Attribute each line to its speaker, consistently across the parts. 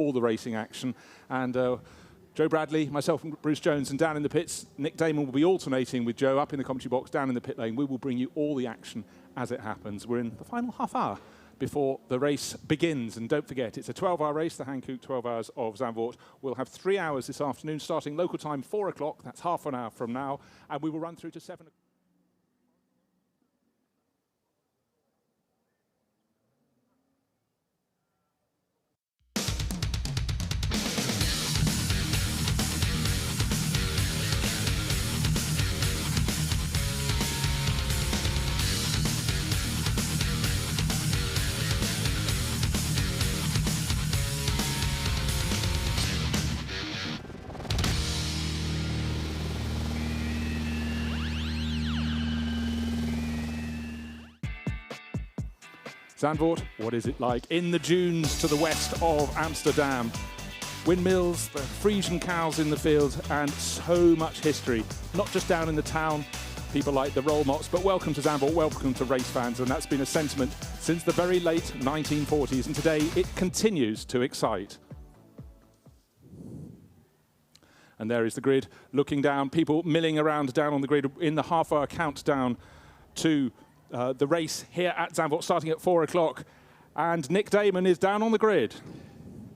Speaker 1: all the racing action. And Joe Bradley, myself and Bruce Jones, and down in the pits, Nick Damon will be alternating with Joe up in the commentary box, down in the pit lane. We will bring you all the action as it happens. We're in the final half hour before the race begins. And don't forget, it's a 12-hour race, the Hankook 12 Hours of Zandvoort. We'll have 3 hours this afternoon, starting local time 4 o'clock. That's half an hour from now. And we will run through to 7 o'clock. Zandvoort, what is it like in the dunes to the west of Amsterdam? Windmills, the Frisian cows in the field, and so much history. Not just down in the town, people like the Roll Mops, but welcome to Zandvoort, welcome to race fans, and that's been a sentiment since the very late 1940s, and today it continues to excite. And there is the grid, looking down, people milling around down on the grid in the half-hour countdown to the race here at Zandvoort, starting at 4 o'clock. And Nick Damon is down on the grid.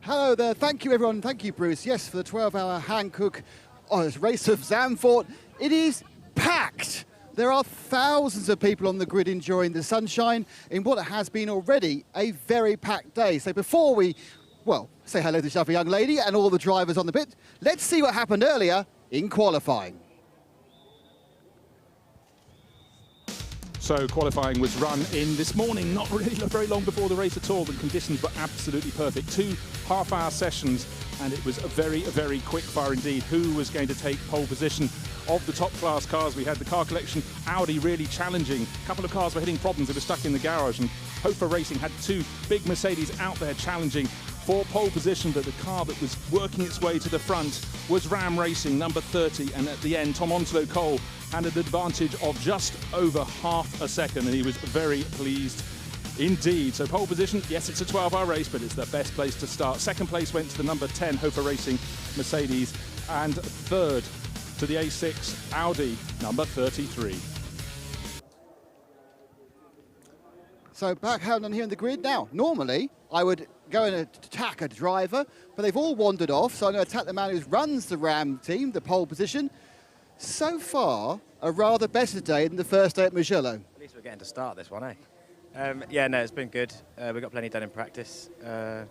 Speaker 2: Hello there. Thank you, everyone. Thank you, Bruce. Yes, for the 12-hour Hankook race of Zandvoort. It is packed. There are thousands of people on the grid enjoying the sunshine in what has been already a very packed day. So before we, well, say hello to this lovely young lady and all the drivers on the pit, let's see what happened earlier in qualifying.
Speaker 1: So qualifying was run in this morning, not really very long before the race at all. The conditions were absolutely perfect. 2 half-hour sessions, and it was a very quick fire indeed. Who was going to take pole position of the top-class cars? We had the car collection, Audi really challenging. A couple of cars were hitting problems. They were stuck in the garage, and Hofer Racing had 2 big Mercedes out there challenging for pole position, but the car that was working its way to the front was Ram Racing, number 30, and at the end, Tom Onslow Cole had an advantage of just over half a second, and he was very pleased indeed. So pole position, yes, it's a 12-hour race, but it's the best place to start. Second place went to the number 10 Hofer Racing Mercedes, and third to the A6 Audi, number 33.
Speaker 2: So back on here in the grid now. Normally, I would go and attack a driver, but they've all wandered off, so I'm going to attack the man who runs the Ram team, the pole position. So far, a rather better day than the first day at Mugello.
Speaker 3: At least we're getting to start this one, eh? Yeah, no, it's been good. We've got plenty done in practice. And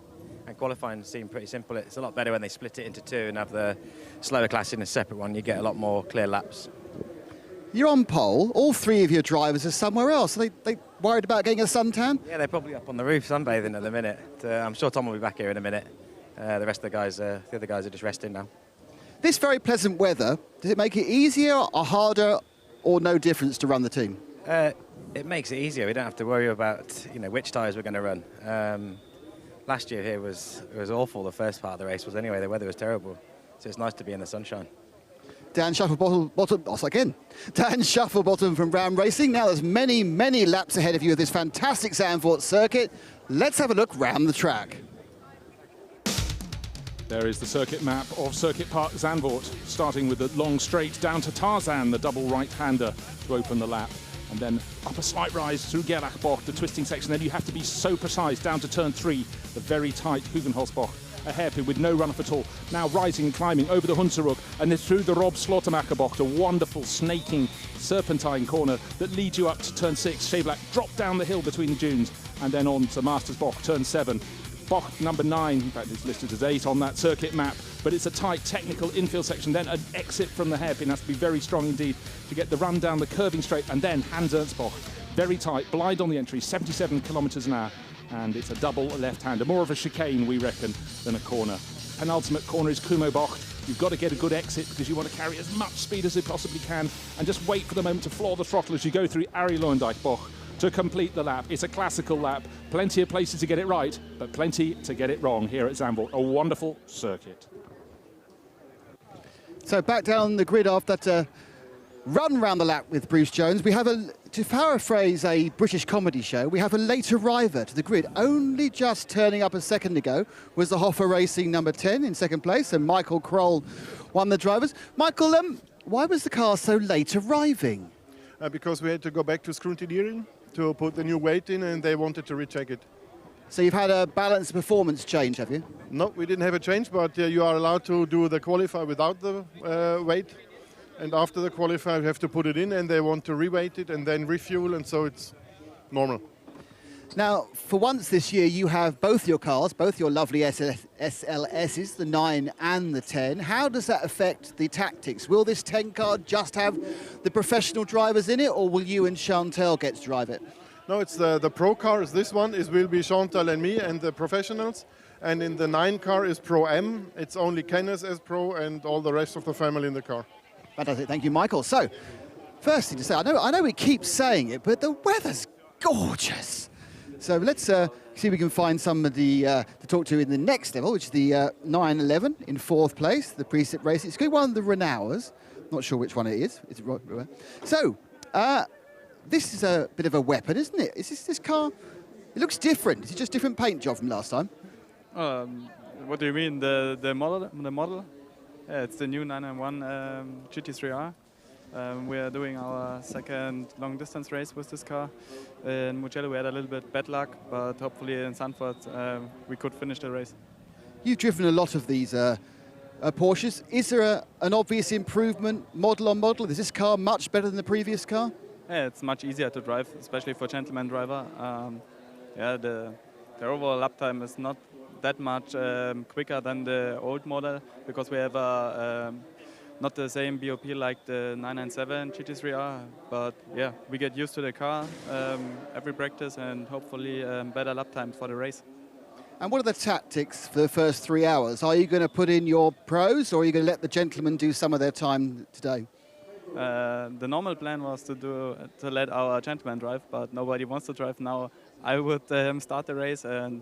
Speaker 3: qualifying seemed pretty simple. It's a lot better when they split it into 2 and have the slower class in a separate one. You get a lot more clear laps.
Speaker 2: You're on pole. All 3 of your drivers are somewhere else. Are they worried about getting a suntan?
Speaker 3: Yeah, they're probably up on the roof sunbathing at the minute. I'm sure Tom will be back here in a minute. The rest of the guys, the other guys are just resting now.
Speaker 2: This very pleasant weather, does it make it easier or harder or no difference to run the team?
Speaker 3: It makes it easier. We don't have to worry about which tyres we're going to run. Last year here it was awful. The first part of the race was anyway. The weather was terrible, so it's nice to be in the sunshine.
Speaker 2: Dan Shufflebottom, Dan Shufflebottom from Ram Racing. Now there's many laps ahead of you of this fantastic Zandvoort circuit. Let's have a look round the track.
Speaker 1: There is the circuit map of Circuit Park Zandvoort, starting with the long straight down to Tarzan, the double right-hander, to open the lap. And then up a slight rise through Gerlachbocht, the twisting section. Then you have to be so precise down to turn 3, the very tight Hugenholzbocht, a hairpin with no runoff at all. Now rising and climbing over the Hunsrück and then through the Rob Slaughtermacherbocht, a wonderful snaking serpentine corner that leads you up to turn 6. Scheiblack drop down the hill between the dunes and then on to Mastersbocht, turn 7. Bocht number 9, in fact it's listed as 8 on that circuit map, but it's a tight technical infield section, then an exit from the hairpin. Has to be very strong indeed to get the run down the curving straight, and then Hans Ernstbocht, very tight, blind on the entry, 77 kilometres an hour, and it's a double left-hander, more of a chicane we reckon than a corner. Penultimate corner is Kumo Bocht. You've got to get a good exit because you want to carry as much speed as you possibly can and just wait for the moment to floor the throttle as you go through Arie Luijendijk-Bocht to complete the lap. It's a classical lap. Plenty of places to get it right, but plenty to get it wrong here at Zandvoort. A wonderful circuit.
Speaker 2: So back down the grid after that run round the lap with Bruce Jones. We have to paraphrase a British comedy show, we have a late arriver to the grid. Only just turning up a second ago was the Hoffa Racing number 10 in second place, and Michael Kroll won the drivers. Michael, why was the car so late arriving?
Speaker 4: Because we had to go back to scrutineering to put the new weight in, and they wanted to recheck it.
Speaker 2: So you've had a balanced performance change, have you?
Speaker 4: No, we didn't have a change, but you are allowed to do the qualifier without the weight. And after the qualifier, you have to put it in, and they want to re-weight it and then refuel, and so it's normal.
Speaker 2: Now, for once this year, you have both your cars, both your lovely SLSs, the 9 and the 10. How does that affect the tactics? Will this 10 car just have the professional drivers in it, or will you and Chantal get to drive it?
Speaker 4: No, it's the pro car. Is this one. It will be Chantal and me and the professionals. And in the 9 car is Pro M. It's only Kenneth as pro and all the rest of the family in the car.
Speaker 2: Fantastic, thank you, Michael. So, first thing to say, I know we keep saying it, but the weather's gorgeous. So let's see if we can find somebody to talk to in the next level, which is the 911 in 4th place, the preset race. It's going to be one of the Renaults. Not sure which one it is. Is it right? So, this is a bit of a weapon, isn't it? Is this car? It looks different. Is it just different paint job from last time?
Speaker 5: What do you mean? The model? The model? Yeah, it's the new 991 GT3R. We are doing our second long distance race with this car. In Mugello we had a little bit bad luck, but hopefully in Zandvoort we could finish the race.
Speaker 2: You've driven a lot of these Porsches. Is there an obvious improvement model on model? Is this car much better than the previous car?
Speaker 5: Yeah, it's much easier to drive, especially for a gentleman driver. Yeah, the overall lap time is not that much quicker than the old model, because we have not the same BOP like the 997 GT3R, but yeah, we get used to the car every practice and hopefully better lap time for the race.
Speaker 2: And what are the tactics for the first 3 hours? Are you going to put in your pros, or are you going to let the gentlemen do some of their time today?
Speaker 5: The normal plan was to let our gentlemen drive, but nobody wants to drive now. I would start the race and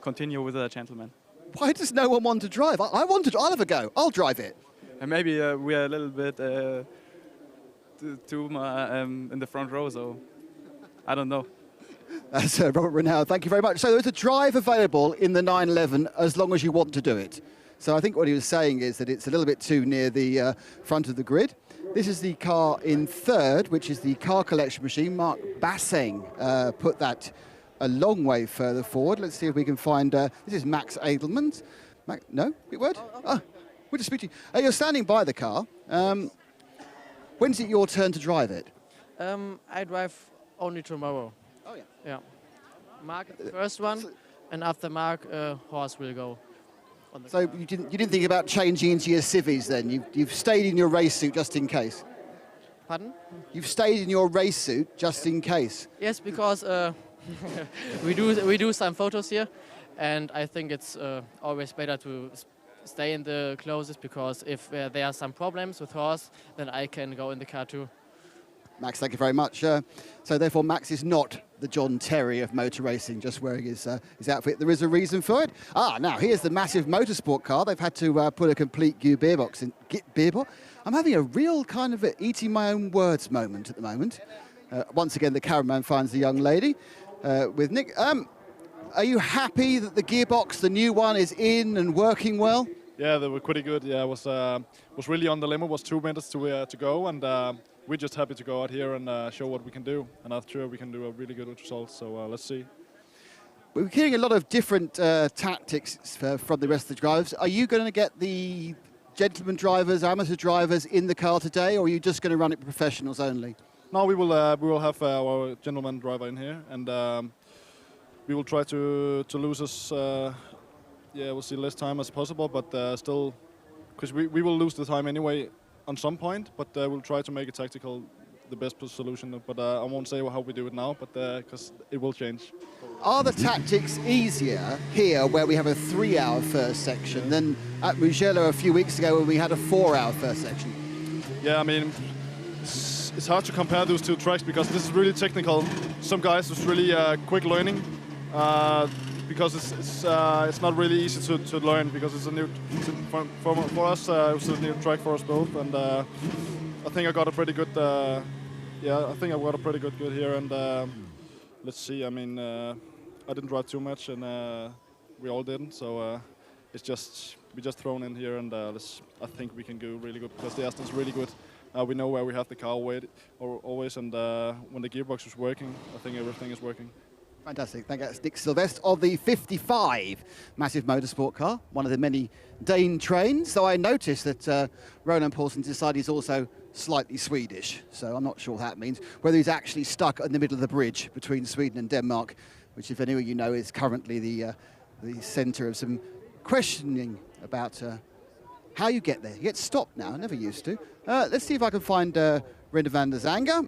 Speaker 5: continue with the gentlemen.
Speaker 2: Why does no one want to drive? I want to. I'll have a go. I'll drive it.
Speaker 5: And maybe we are a little bit too in the front row, so I don't know.
Speaker 2: That's Robert Renaud. Thank you very much. So there's a drive available in the 911 as long as you want to do it. So I think what he was saying is that it's a little bit too near the front of the grid. This is the car in 3rd, which is the car collection machine. Mark Basseng put that a long way further forward. Let's see if we can find... this is Max Edelman. No? Big word? We'll just speak to you. You're standing by the car. When's it your turn to drive it?
Speaker 6: I drive only tomorrow.
Speaker 2: Oh, yeah.
Speaker 6: Yeah. Mark is the first one, and after Mark, Horst will go.
Speaker 2: So you didn't think about changing into your civvies then? You've stayed in your race suit just in case?
Speaker 6: Pardon?
Speaker 2: You've stayed in your race suit just in case?
Speaker 6: Yes, because we do some photos here, and I think it's always better to stay in the clothes, because if there are some problems with Horst, then I can go in the car too.
Speaker 2: Max, thank you very much. So therefore, Max is not the John Terry of motor racing, just wearing his outfit. There is a reason for it. Now here's the massive motorsport car. They've had to put a complete gearbox in. I'm having a real kind of eating my own words moment at the moment. Once again, the cameraman finds the young lady with Nick. Are you happy that the gearbox, the new one, is in and working well?
Speaker 7: Yeah, they were pretty good. Yeah, was really on the limit. Was 2 minutes to go, and we're just happy to go out here and show what we can do. And I'm sure we can do a really good result. So let's see.
Speaker 2: We're hearing a lot of different tactics from the rest of the drivers. Are you going to get the gentleman drivers, amateur drivers in the car today, or are you just going to run it professionals only?
Speaker 7: No, we will have our gentleman driver in here, and we will try to lose us. We'll see less time as possible, but still, because we will lose the time anyway on some point, but we'll try to make it tactical the best solution. But I won't say how we do it now, but because it will change.
Speaker 2: Are the tactics easier here, where we have a 3-hour first section, than at Mugello a few weeks ago when we had a 4-hour first section?
Speaker 7: Yeah, I mean, it's hard to compare those two tracks because this is really technical. Some guys it's really quick learning. Because it's not really easy to learn, because it's a new for us. It was a new track for us both, and I think I got a pretty good. Yeah, I think I got a pretty good here, and let's see. I mean, I didn't drive too much, and we all didn't. So it's just we just thrown in here, and I think we can go really good because the Aston's really good. We know where we have the car always, and when the gearbox is working, I think everything is working.
Speaker 2: Fantastic. Thank you. That's Nick Sylvestre of the 55 Massive Motorsport car, one of the many Dane trains. So I noticed that Roland Paulsen decided he's also slightly Swedish. So I'm not sure what that means. Whether he's actually stuck in the middle of the bridge between Sweden and Denmark, which, if any of you know, is currently the centre of some questioning about how you get there. You get stopped now. I never used to. Let's see if I can find René van der Zange.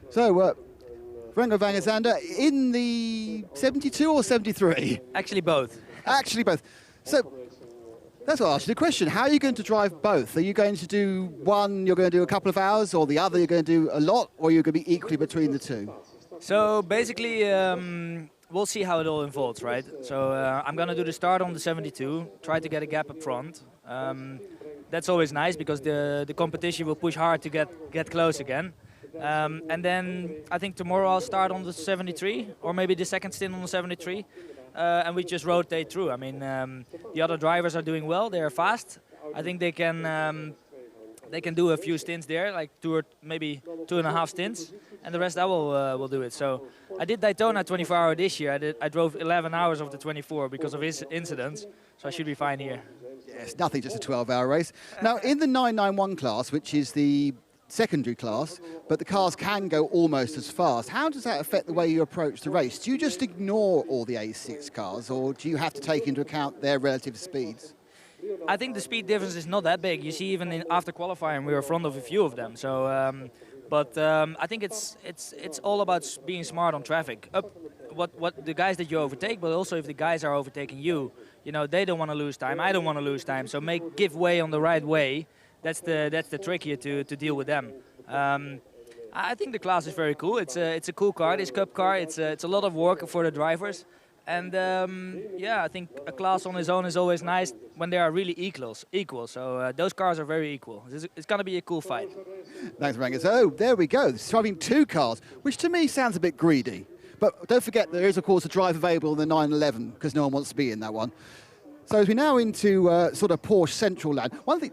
Speaker 2: So. René van der Zange in the 72 or 73?
Speaker 8: Actually both.
Speaker 2: Actually both. So that's what I asked you the question. How are you going to drive both? Are you going to do one, you're going to do a couple of hours, or the other you're going to do a lot, or you're going to be equally between the two?
Speaker 8: So basically, we'll see how it all unfolds, right? So I'm going to do the start on the 72, try to get a gap up front. That's always nice because the competition will push hard to get close again. And then I think tomorrow I'll start on the 73, or maybe the second stint on the 73, and we just rotate through. I mean, the other drivers are doing well; they are fast. I think they can do a few stints there, like maybe 2.5 stints, and the rest I will do it. So I did Daytona 24-hour this year. I drove 11 hours of the 24 because of his incidents, so I should be fine here.
Speaker 2: Yes, nothing, just a 12-hour race. Now, in the 991 class, which is the secondary class, but the cars can go almost as fast. How does that affect the way you approach the race? Do you just ignore all the A6 cars, or do you have to take into account their relative speeds?
Speaker 8: I think the speed difference is not that big. You see, even after qualifying, we were in front of a few of them. So, I think it's all about being smart on traffic. What the guys that you overtake, but also if the guys are overtaking you, they don't want to lose time. I don't want to lose time. So give way on the right way. That's the trick here to deal with them. I think the class is very cool. It's a cool car. This Cup car. It's a lot of work for the drivers. And I think a class on its own is always nice when they are really equal. So those cars are very equal. It's going to be a cool fight.
Speaker 2: Thanks, Rangus. Oh, there we go. Driving two cars, which to me sounds a bit greedy. But don't forget, there is, of course, a drive available in the 911 because no one wants to be in that one. So as we're now into sort of Porsche central land, one thing,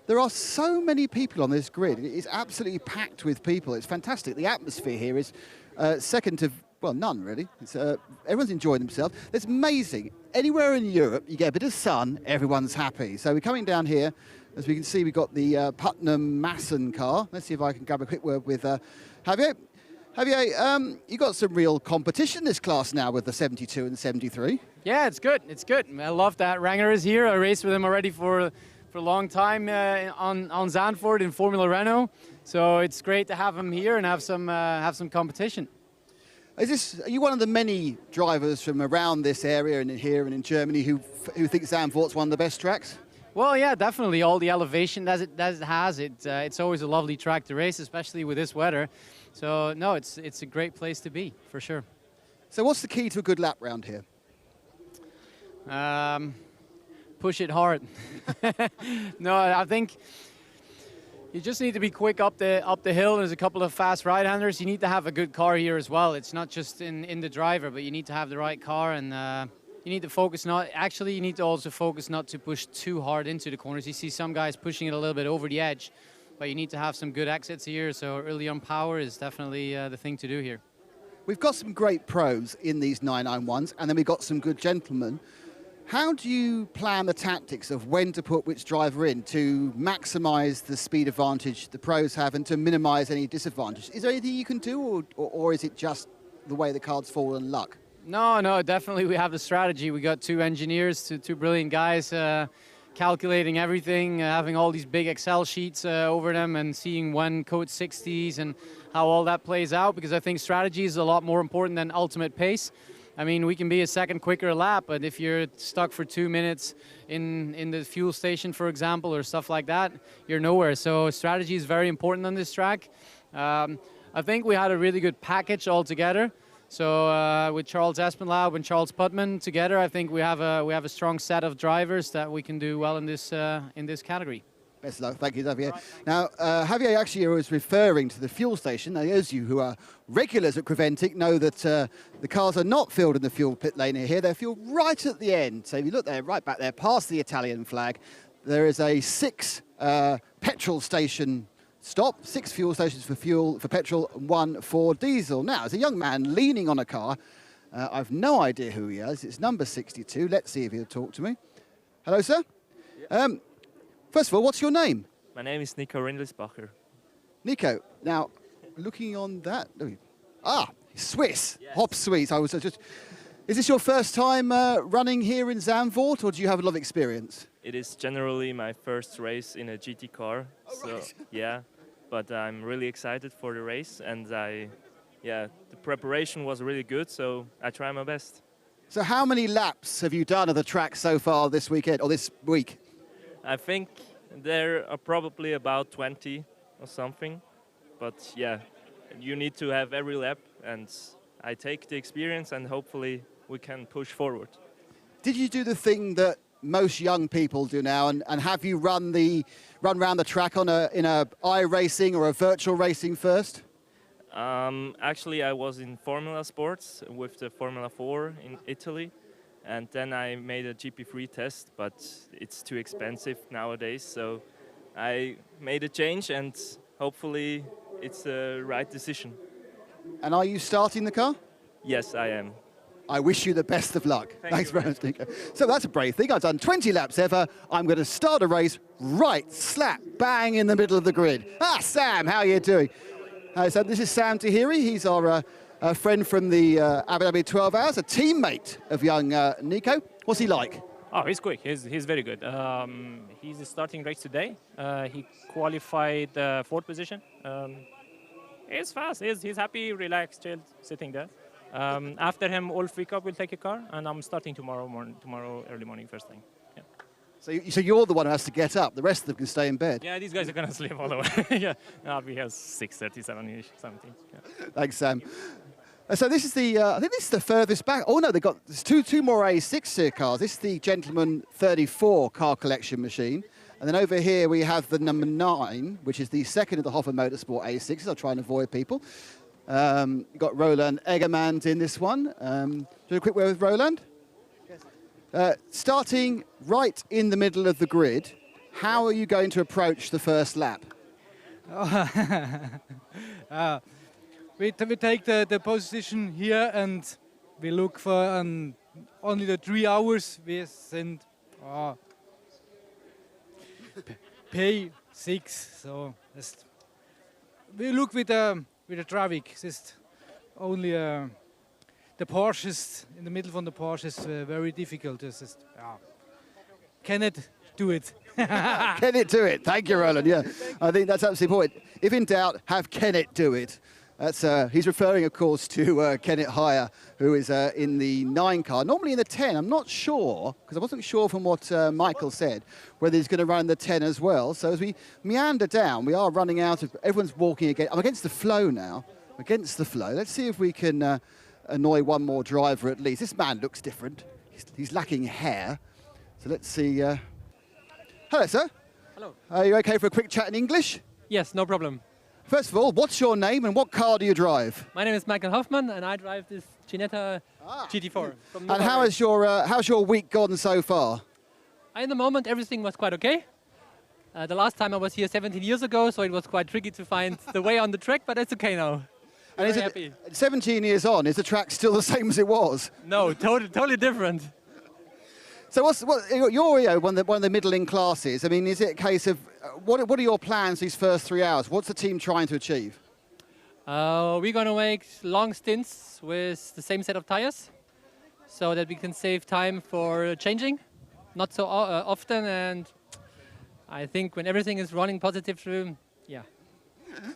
Speaker 2: there are so many people on this grid. It is absolutely packed with people. It's fantastic. The atmosphere here is second to, well, none really. Everyone's enjoying themselves. It's amazing. Anywhere in Europe, you get a bit of sun, everyone's happy. So we're coming down here. As we can see, we've got the Putnam Masson car. Let's see if I can grab a quick word with Javier. Javier, you got some real competition in this class now with the 72 and the 73.
Speaker 9: Yeah, it's good. It's good. I love that Ranger is here. I raced with him already for a long time on Zandvoort in Formula Renault. So it's great to have him here and have some competition.
Speaker 2: Are you one of the many drivers from around this area and here and in Germany who think Zandvoort's one of the best tracks?
Speaker 9: Well, yeah, definitely. All the elevation that it has, it's always a lovely track to race, especially with this weather. So no, it's a great place to be for sure.
Speaker 2: So what's the key to a good lap round here?
Speaker 9: Push it hard. No, I think you just need to be quick up the hill. There's a couple of fast right-handers. You need to have a good car here as well. It's not just in the driver, but you need to have the right car, and you need to focus you need to also focus not to push too hard into the corners. You see some guys pushing it a little bit over the edge, but you need to have some good exits here. So early on power is definitely the thing to do here.
Speaker 2: We've got some great pros in these 991s, and then we've got some good gentlemen. How do you plan the tactics of when to put which driver in to maximise the speed advantage the pros have and to minimise any disadvantage? Is there anything you can do, or is it just the way the cards fall and luck?
Speaker 9: No, definitely we have the strategy. We got two engineers, two brilliant guys calculating everything, having all these big Excel sheets over them and seeing when code 60s and how all that plays out, because I think strategy is a lot more important than ultimate pace. I mean, we can be a second quicker a lap, but if you're stuck for 2 minutes in the fuel station, for example, or stuff like that, you're nowhere. So strategy is very important on this track. I think we had a really good package altogether. So with Charles Espenlaub and Charles Putman together, I think we have a strong set of drivers that we can do well in this category.
Speaker 2: Best of luck. Thank you, Javier. Now, Javier actually was referring to the fuel station. Now, those of you who are regulars at Creventic know that the cars are not filled in the fuel pit lane here. They're filled right at the end. So if you look there, right back there, past the Italian flag, there is a 6 petrol station stop, 6 fuel stations for petrol, and 1 for diesel. Now, there's a young man leaning on a car. I've no idea who he is. It's number 62. Let's see if he'll talk to me. Hello, sir. Yeah. First of all, what's your name?
Speaker 10: My name is Nico Rindlisbacher.
Speaker 2: Nico, now, looking on that... Swiss. Yes. Hop Swiss. Is this your first time running here in Zandvoort, or do you have a lot of experience?
Speaker 10: It is generally my first race in a GT car.
Speaker 2: Right.
Speaker 10: Yeah, but I'm really excited for the race, and the preparation was really good, so I try my best.
Speaker 2: So how many laps have you done of the track so far this weekend, or this week?
Speaker 10: I think there are probably about 20 or something, but yeah, you need to have every lap, and I take the experience, and hopefully we can push forward.
Speaker 2: Did you do the thing that most young people do now, and have you run around the track in a iRacing or a virtual racing first?
Speaker 10: Actually, I was in Formula Sports with the Formula 4 in Italy. And then I made a GP3 test, but it's too expensive nowadays. So I made a change, and hopefully it's the right decision.
Speaker 2: And are you starting the car?
Speaker 10: Yes, I am.
Speaker 2: I wish you the best of luck. Thanks
Speaker 10: you.
Speaker 2: very much, Nico. So that's a brave thing. I've done 20 laps ever. I'm going to start a race right slap bang in the middle of the grid. Sam, how are you doing? So this is Sam Tahiri. He's our a friend from the Abu Dhabi 12 Hours, a teammate of young Nico. What's he like?
Speaker 11: Oh, he's quick. He's very good. He's starting race today. He qualified 4th position. He's fast. He's happy, relaxed, chilled, sitting there. After him, Ulf Wickup will take a car, and I'm starting tomorrow early morning, first thing. Yeah.
Speaker 2: So you're the one who has to get up. The rest of them can stay in bed.
Speaker 11: Yeah, these guys are gonna sleep all the way. Yeah, I'll be here 6:30, 17. Yeah.
Speaker 2: Thanks, Sam. So this is I think this is the furthest back. Oh no, there's two more A6 cars. This is the Gentleman 34 car collection machine. And then over here we have the number 9, which is the second of the Hoffa Motorsport A6s. I'll try and avoid people. You've got Roland Egermans in this one. Do a quick word with Roland? Starting right in the middle of the grid, how are you going to approach the first lap?
Speaker 12: We take the position here, and we look for only the 3 hours. We send P6, so we look with the traffic. Just only the Porsches in the middle from the Porsches very difficult. Can it do it?
Speaker 2: Can it do it? Thank you, Roland. Yeah, I think that's absolutely important. If in doubt, have Kenneth do it. That's, he's referring, of course, to Kenneth Heyer, who is in the 9 car, normally in the 10. I'm not sure, because I wasn't sure from what Michael said, whether he's going to run the 10 as well. So as we meander down, we are running out of, everyone's walking again. I'm against the flow now, against the flow. Let's see if we can annoy one more driver at least. This man looks different. He's lacking hair. So let's see. Hello, sir.
Speaker 13: Hello.
Speaker 2: Are you okay for a quick chat in English?
Speaker 13: Yes, no problem.
Speaker 2: First of all, what's your name and what car do you drive?
Speaker 13: My name is Michael Hoffman, and I drive this Ginetta GT4.
Speaker 2: And how's your week gone so far?
Speaker 13: In the moment, everything was quite okay. The last time I was here 17 years ago, so it was quite tricky to find the way on the track, but it's okay now.
Speaker 2: And is it 17 years on? Is the track still the same as it was?
Speaker 13: No, totally different.
Speaker 2: So you're one of the middling classes. I mean, is it a case of what are your plans these first 3 hours? What's the team trying to achieve?
Speaker 13: We're going to make long stints with the same set of tires so that we can save time for changing, not so often. And I think when everything is running positive through, yeah.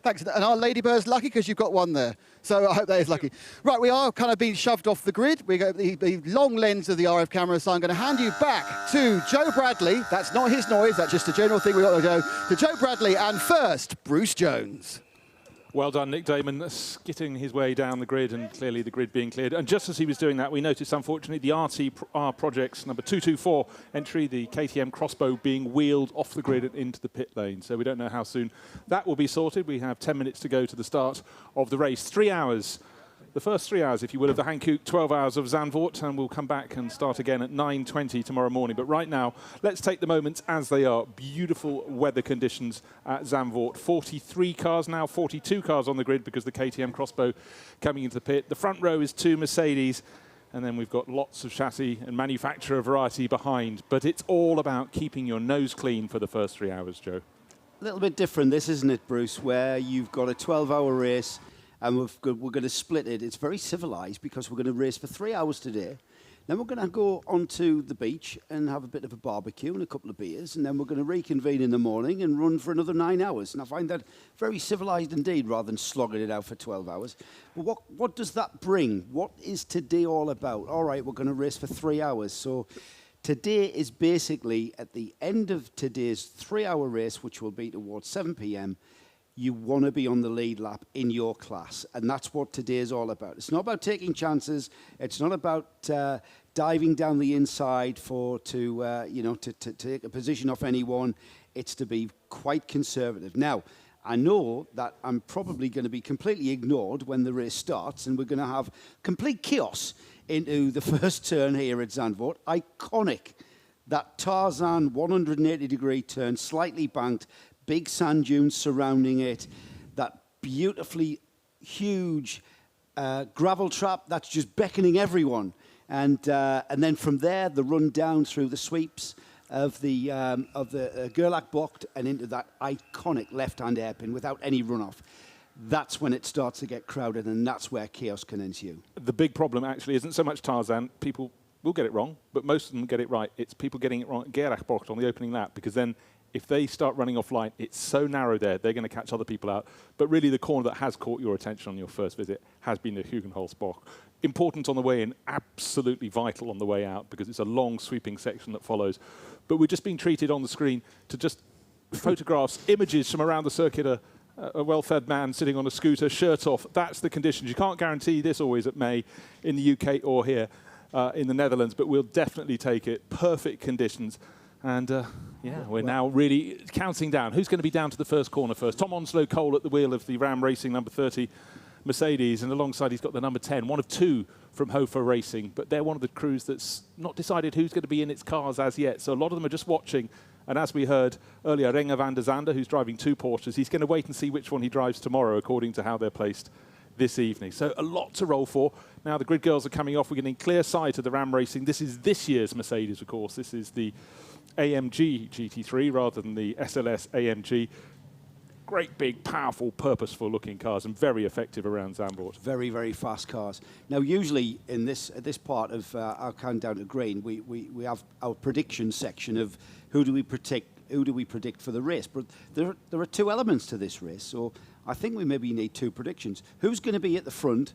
Speaker 2: Thanks. And our Ladybird's lucky because you've got one there. So I hope that is lucky. Right, we are kind of being shoved off the grid. We got the long lens of the RF camera, so I'm going to hand you back to Joe Bradley. That's not his noise, that's just a general thing we got to go. To Joe Bradley, and first, Bruce Jones.
Speaker 1: Well done, Nick Damon, skitting his way down the grid, and clearly the grid being cleared. And just as he was doing that, we noticed, unfortunately, the RTR Projects number 224 entry, the KTM Crossbow, being wheeled off the grid and into the pit lane. So we don't know how soon that will be sorted. We have 10 minutes to go to the start of the race. 3 hours. The first 3 hours, if you will, of the Hankook, 12 hours of Zandvoort, and we'll come back and start again at 9:20 tomorrow morning. But right now, let's take the moments as they are. Beautiful weather conditions at Zandvoort. 43 cars now, 42 cars on the grid because the KTM Crossbow coming into the pit. The front row is 2 Mercedes, and then we've got lots of chassis and manufacturer variety behind. But it's all about keeping your nose clean for the first 3 hours, Joe.
Speaker 14: A little bit different, this, isn't it, Bruce, where you've got a 12-hour race, and we're going to split it. It's very civilized because we're going to race for 3 hours today. Then we're going to go onto the beach and have a bit of a barbecue and a couple of beers, and then we're going to reconvene in the morning and run for another 9 hours. And I find that very civilized indeed, rather than slogging it out for 12 hours. But what does that bring? What is today all about? All right, we're going to race for 3 hours. So today is basically, at the end of today's 3-hour race, which will be towards 7 p.m., you want to be on the lead lap in your class, and that's what today is all about. It's not about taking chances. It's not about diving down the inside to take a position off anyone. It's to be quite conservative. Now, I know that I'm probably going to be completely ignored when the race starts, and we're going to have complete chaos into the first turn here at Zandvoort. Iconic, that Tarzan 180-degree turn, slightly banked, big sand dunes surrounding it, that beautifully huge gravel trap that's just beckoning everyone. And then from there, the run down through the sweeps of the Gerlach Bocht and into that iconic left-hand hairpin without any runoff. That's when it starts to get crowded, and that's where chaos can ensue.
Speaker 1: The big problem actually isn't so much Tarzan. People will get it wrong, but most of them get it right. It's people getting it wrong at Gerlach Bocht on the opening lap, because then if they start running offline, it's so narrow there, they're going to catch other people out. But really, the corner that has caught your attention on your first visit has been the Hugenholzbocht. Important on the way in, absolutely vital on the way out, because it's a long, sweeping section that follows. But we're just being treated on the screen to just photographs, images from around the circuit, a well-fed man sitting on a scooter, shirt off. That's the conditions. You can't guarantee this always at May in the UK or here in the Netherlands, but we'll definitely take it. Perfect conditions. And we're now really counting down. Who's going to be down to the first corner first? Tom Onslow Cole at the wheel of the Ram Racing number 30 Mercedes, and alongside he's got the number 10, one of two from Hofer Racing, but they're one of the crews that's not decided who's going to be in its cars as yet. So a lot of them are just watching. And as we heard earlier, Renger van der Zande, who's driving 2 Porsches, he's going to wait and see which one he drives tomorrow according to how they're placed this evening. So a lot to roll for. Now the grid girls are coming off. We're getting clear sight of the Ram Racing. This is this year's Mercedes, of course. This is the AMG GT3 rather than the SLS AMG. Great, big, powerful, purposeful looking cars, and very effective around Zandvoort.
Speaker 14: Very, very fast cars. Now, usually in this part of our countdown to green, we have our prediction section of who do we predict for the race. But there are 2 elements to this race, so I think we maybe need 2 predictions. Who's going to be at the front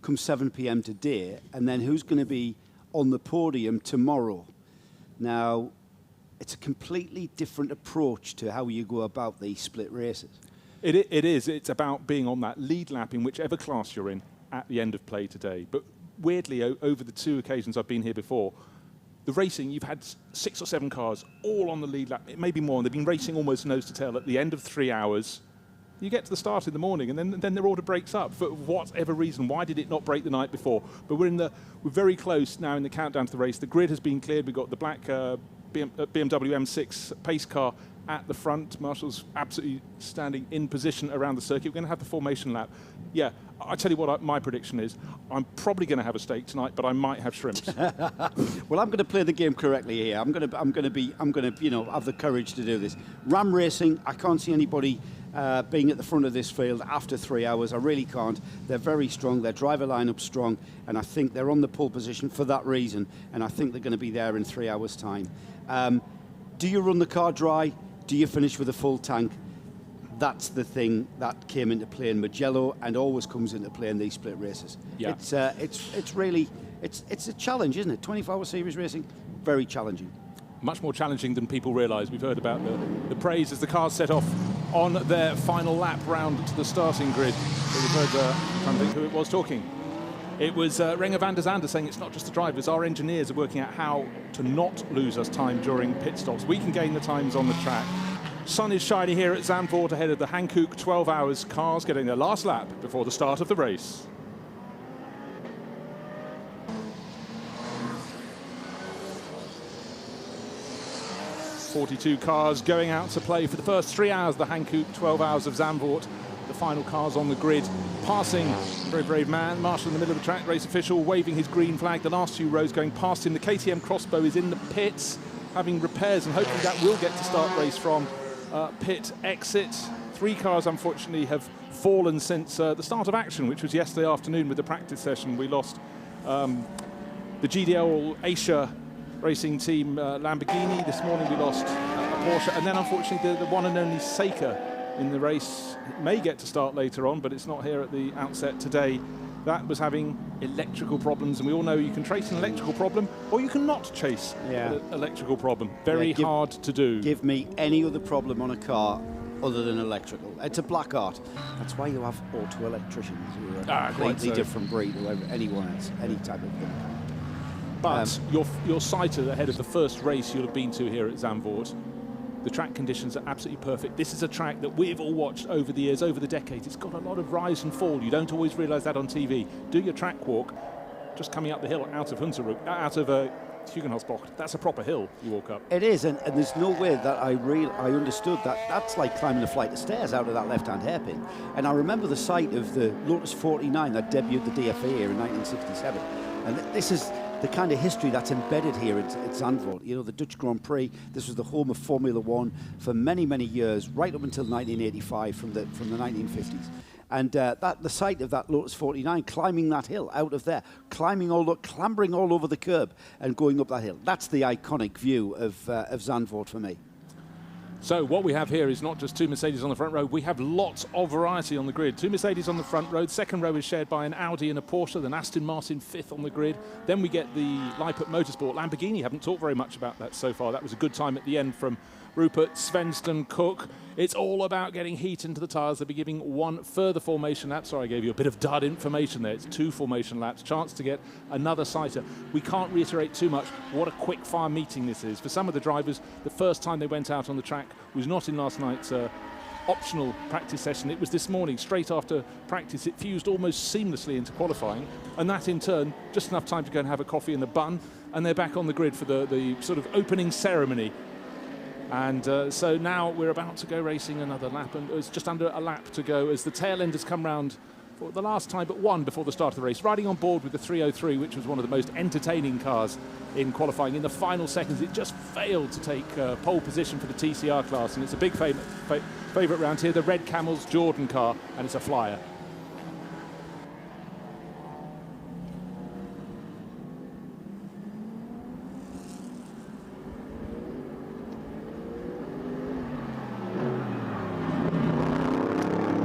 Speaker 14: come 7 p.m. today, and then who's going to be on the podium tomorrow? Now, it's a completely different approach to how you go about these split races.
Speaker 1: It is. It's about being on that lead lap in whichever class you're in at the end of play today. But weirdly, over the 2 occasions I've been here before, the racing, you've had 6 or 7 cars all on the lead lap. It may be more, and they've been racing almost nose to tail at the end of 3 hours. You get to the start in the morning, and then their order breaks up for whatever reason. Why did it not break the night before? But we're very close now in the countdown to the race. The grid has been cleared. We've got the black BMW M6 pace car at the front. Marshall's absolutely standing in position around the circuit. We're going to have the formation lap. Yeah, I tell you what, my prediction is I'm probably going to have a steak tonight, but I might have shrimps.
Speaker 14: Well, I'm going to play the game correctly here. I'm going to have the courage to do this. Ram Racing, I can't see anybody being at the front of this field after 3 hours. I really can't. They're very strong. Their driver lineup's strong, and I think they're on the pole position for that reason. And I think they're going to be there in 3 hours' time. Do you run the car dry? Do you finish with a full tank? That's the thing that came into play in Mugello and always comes into play in these split races.
Speaker 1: Yeah.
Speaker 14: It's really a challenge, isn't it? 24-hour series racing, very challenging.
Speaker 1: much more challenging than people realise. We've heard about the praise as the cars set off on their final lap round to the starting grid. We've heard, I'm trying to think who it was talking. It was Renger van der Zande saying it's not just the drivers, our engineers are working out how to not lose us time during pit stops. We can gain the times on the track. Sun is shining here at Zandvoort ahead of the Hankook 12 Hours cars getting their last lap before the start of the race. "42 cars going out to play for the first 3 hours of the Hankook 12 Hours of Zandvoort. The final cars on the grid, passing a very brave man, Marshall in the middle of the track, race official waving his green flag. The last few rows going past him. The KTM Crossbow is in the pits, having repairs, and hopefully that will get to start race from pit exit. 3 cars, unfortunately, have fallen since the start of action, which was yesterday afternoon with the practice session. We lost the GDL Asia racing team Lamborghini. This morning we lost a Porsche, and then unfortunately the one and only Seika in the race. It may get to start later on, but it's not here at the outset today. That was having electrical problems, and we all know you can trace an electrical problem or you can not chase an electrical problem. Very hard to do.
Speaker 14: Give me any other problem on a car other than electrical. It's a black art. That's why you have auto electricians who are a completely different breed to anyone else, any type of thing.
Speaker 1: But you're sighted ahead of the first race you'll have been to here at Zandvoort. The track conditions are absolutely perfect. This is a track that we've all watched over the years, over the decades. It's got a lot of rise and fall. You don't always realise that on TV. Do your track walk, just coming up the hill out of Hugenholzbocht. That's a proper hill you walk up.
Speaker 14: It is, and there's no way that I understood that. That's like climbing a flight of stairs out of that left-hand hairpin. And I remember the sight of the Lotus 49 that debuted the DFA here in 1967. And this is the kind of history that's embedded here at Zandvoort. You know, the Dutch Grand Prix, this was the home of Formula One for many, many years, right up until 1985 from the 1950s. And the sight of that Lotus 49, climbing that hill out of there, clambering all over the curb and going up that hill. That's the iconic view of Zandvoort for me.
Speaker 1: So what we have here is not just 2 Mercedes on the front row. We have lots of variety on the grid. 2 Mercedes on the front row. Second row is shared by an Audi and a Porsche. Then Aston Martin 5th on the grid. Then we get the Lippert Motorsport. Lamborghini haven't talked very much about that so far. That was a good time at the end from Rupert, Svensson, Cook. It's all about getting heat into the tyres. They'll be giving 1 further formation lap. Sorry, I gave you a bit of dud information there. It's 2 formation laps. Chance to get another sighter. We can't reiterate too much what a quick fire meeting this is. For some of the drivers, the first time they went out on the track was not in last night's optional practice session. It was this morning, straight after practice. It fused almost seamlessly into qualifying, and that in turn, just enough time to go and have a coffee in the bun, and they're back on the grid for the sort of opening ceremony. And so now we're about to go racing another lap, and it's just under a lap to go as the tail enders come round for the last time but one before the start of the race. Riding on board with the 303, which was one of the most entertaining cars in qualifying. In the final seconds, it just failed to take pole position for the TCR class, and it's a big favourite round here, the Red Camels Jordan car, and it's a flyer.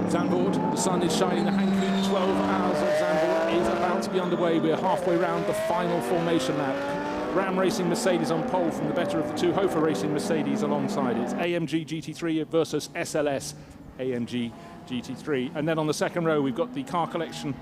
Speaker 1: Zandvoort, the sun is shining. The Hankook 12 Hours of Zandvoort is about to be underway. We're halfway round the final formation lap. Ram Racing Mercedes on pole from the better of the 2. Hofer Racing Mercedes alongside it. AMG GT3 versus SLS AMG GT3. And then on the second row, we've got the car collection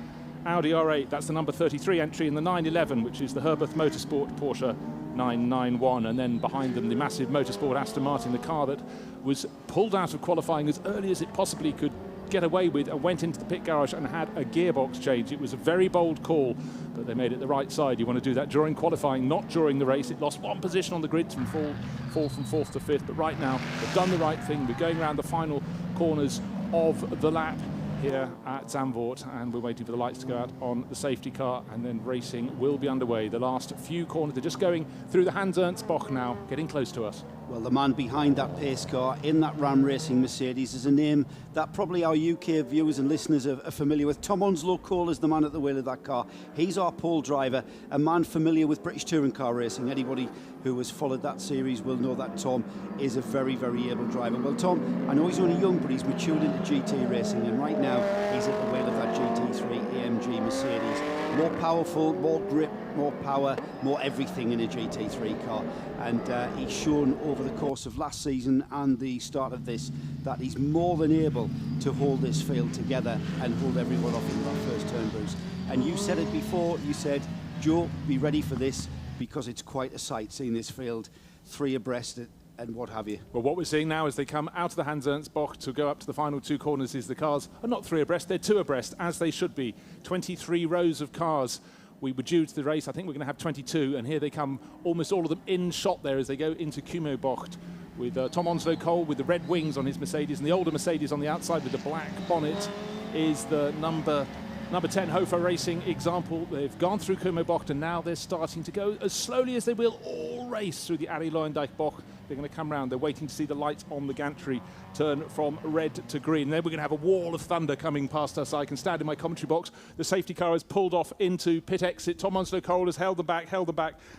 Speaker 1: Audi R8. That's the number 33 entry in the 911, which is the Herbert Motorsport Porsche 991. And then behind them, the massive Motorsport Aston Martin, the car that was pulled out of qualifying as early as it possibly could get away with, and went into the pit garage and had a gearbox change. It was a very bold call, but they made it the right side. You want to do that during qualifying, not during the race. It lost 1 position on the grid from fall from 4th to 5th, but right now they've done the right thing. We're going around the final corners of the lap here at Zandvoort, and we're waiting for the lights to go out on the safety car, and then racing will be underway. The last few corners, they're just going through the Hans Ernst Boch now, getting close to us.
Speaker 14: Well, the man behind that pace car in that Ram Racing Mercedes is a name that probably our UK viewers and listeners are familiar with. Tom Onslow Cole is the man at the wheel of that car. He's our pole driver, a man familiar with British touring car racing. Anybody who has followed that series will know that Tom is a very, very able driver. Well, Tom, I know he's only young, but he's matured into GT racing, and right now he's at the wheel of that GT3 AMG Mercedes. More powerful, more grip, more power, more everything in a GT3 car. And he's shown over the course of last season and the start of this that he's more than able to hold this field together and hold everyone off in that first turn, Bruce. And you said it before, you said, Joe, be ready for this, because it's quite a sight seeing this field 3 abreast and what have you.
Speaker 1: Well, what we're seeing now as they come out of the Hans Ernst Bocht to go up to the final 2 corners is the cars are not 3 abreast, they're 2 abreast, as they should be. 23 rows of cars. We were due to the race, I think we're going to have 22, and here they come, almost all of them in shot there as they go into Kumo Bocht, with Tom Onslow Cole with the red wings on his Mercedes, and the older Mercedes on the outside with the black bonnet is the number 10 Hofer Racing example. They've gone through Kumo Bocht, and now they're starting to go as slowly as they will all race through the Arie Luyendyk Bocht. They're going to come round. They're waiting to see the lights on the gantry turn from red to green. And then we're going to have a wall of thunder coming past us. I can stand in my commentary box. The safety car has pulled off into pit exit. Tom Onslow Cole has held them back,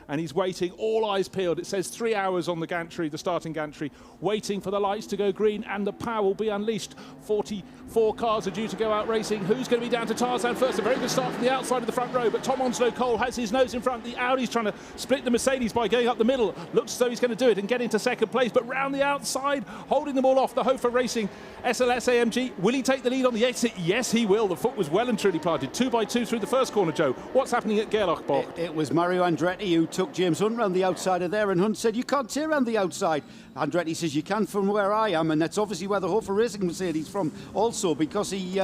Speaker 1: and he's waiting, all eyes peeled. It says 3 hours on the gantry, the starting gantry, waiting for the lights to go green, and the power will be unleashed. 44 cars are due to go out racing. Who's going to be down to Tarzan first? A very good start from the outside of the front row, but Tom Onslow Cole has his nose in front. The Audi's trying to split the Mercedes by going up the middle. Looks as though he's going to do it and get into second place, but round the outside, holding them all off, the Hofer Racing SLS AMG. Will he take the lead on the exit? Yes, he will. The foot was well and truly planted. 2 by 2 through the first corner, Joe. What's happening at Gerlach Bocht?
Speaker 14: It was Mario Andretti who took James Hunt round the outside of there, and Hunt said, you can't tear around the outside. Andretti says, you can from where I am, and that's obviously where the Hofer Racing Mercedes from also, because he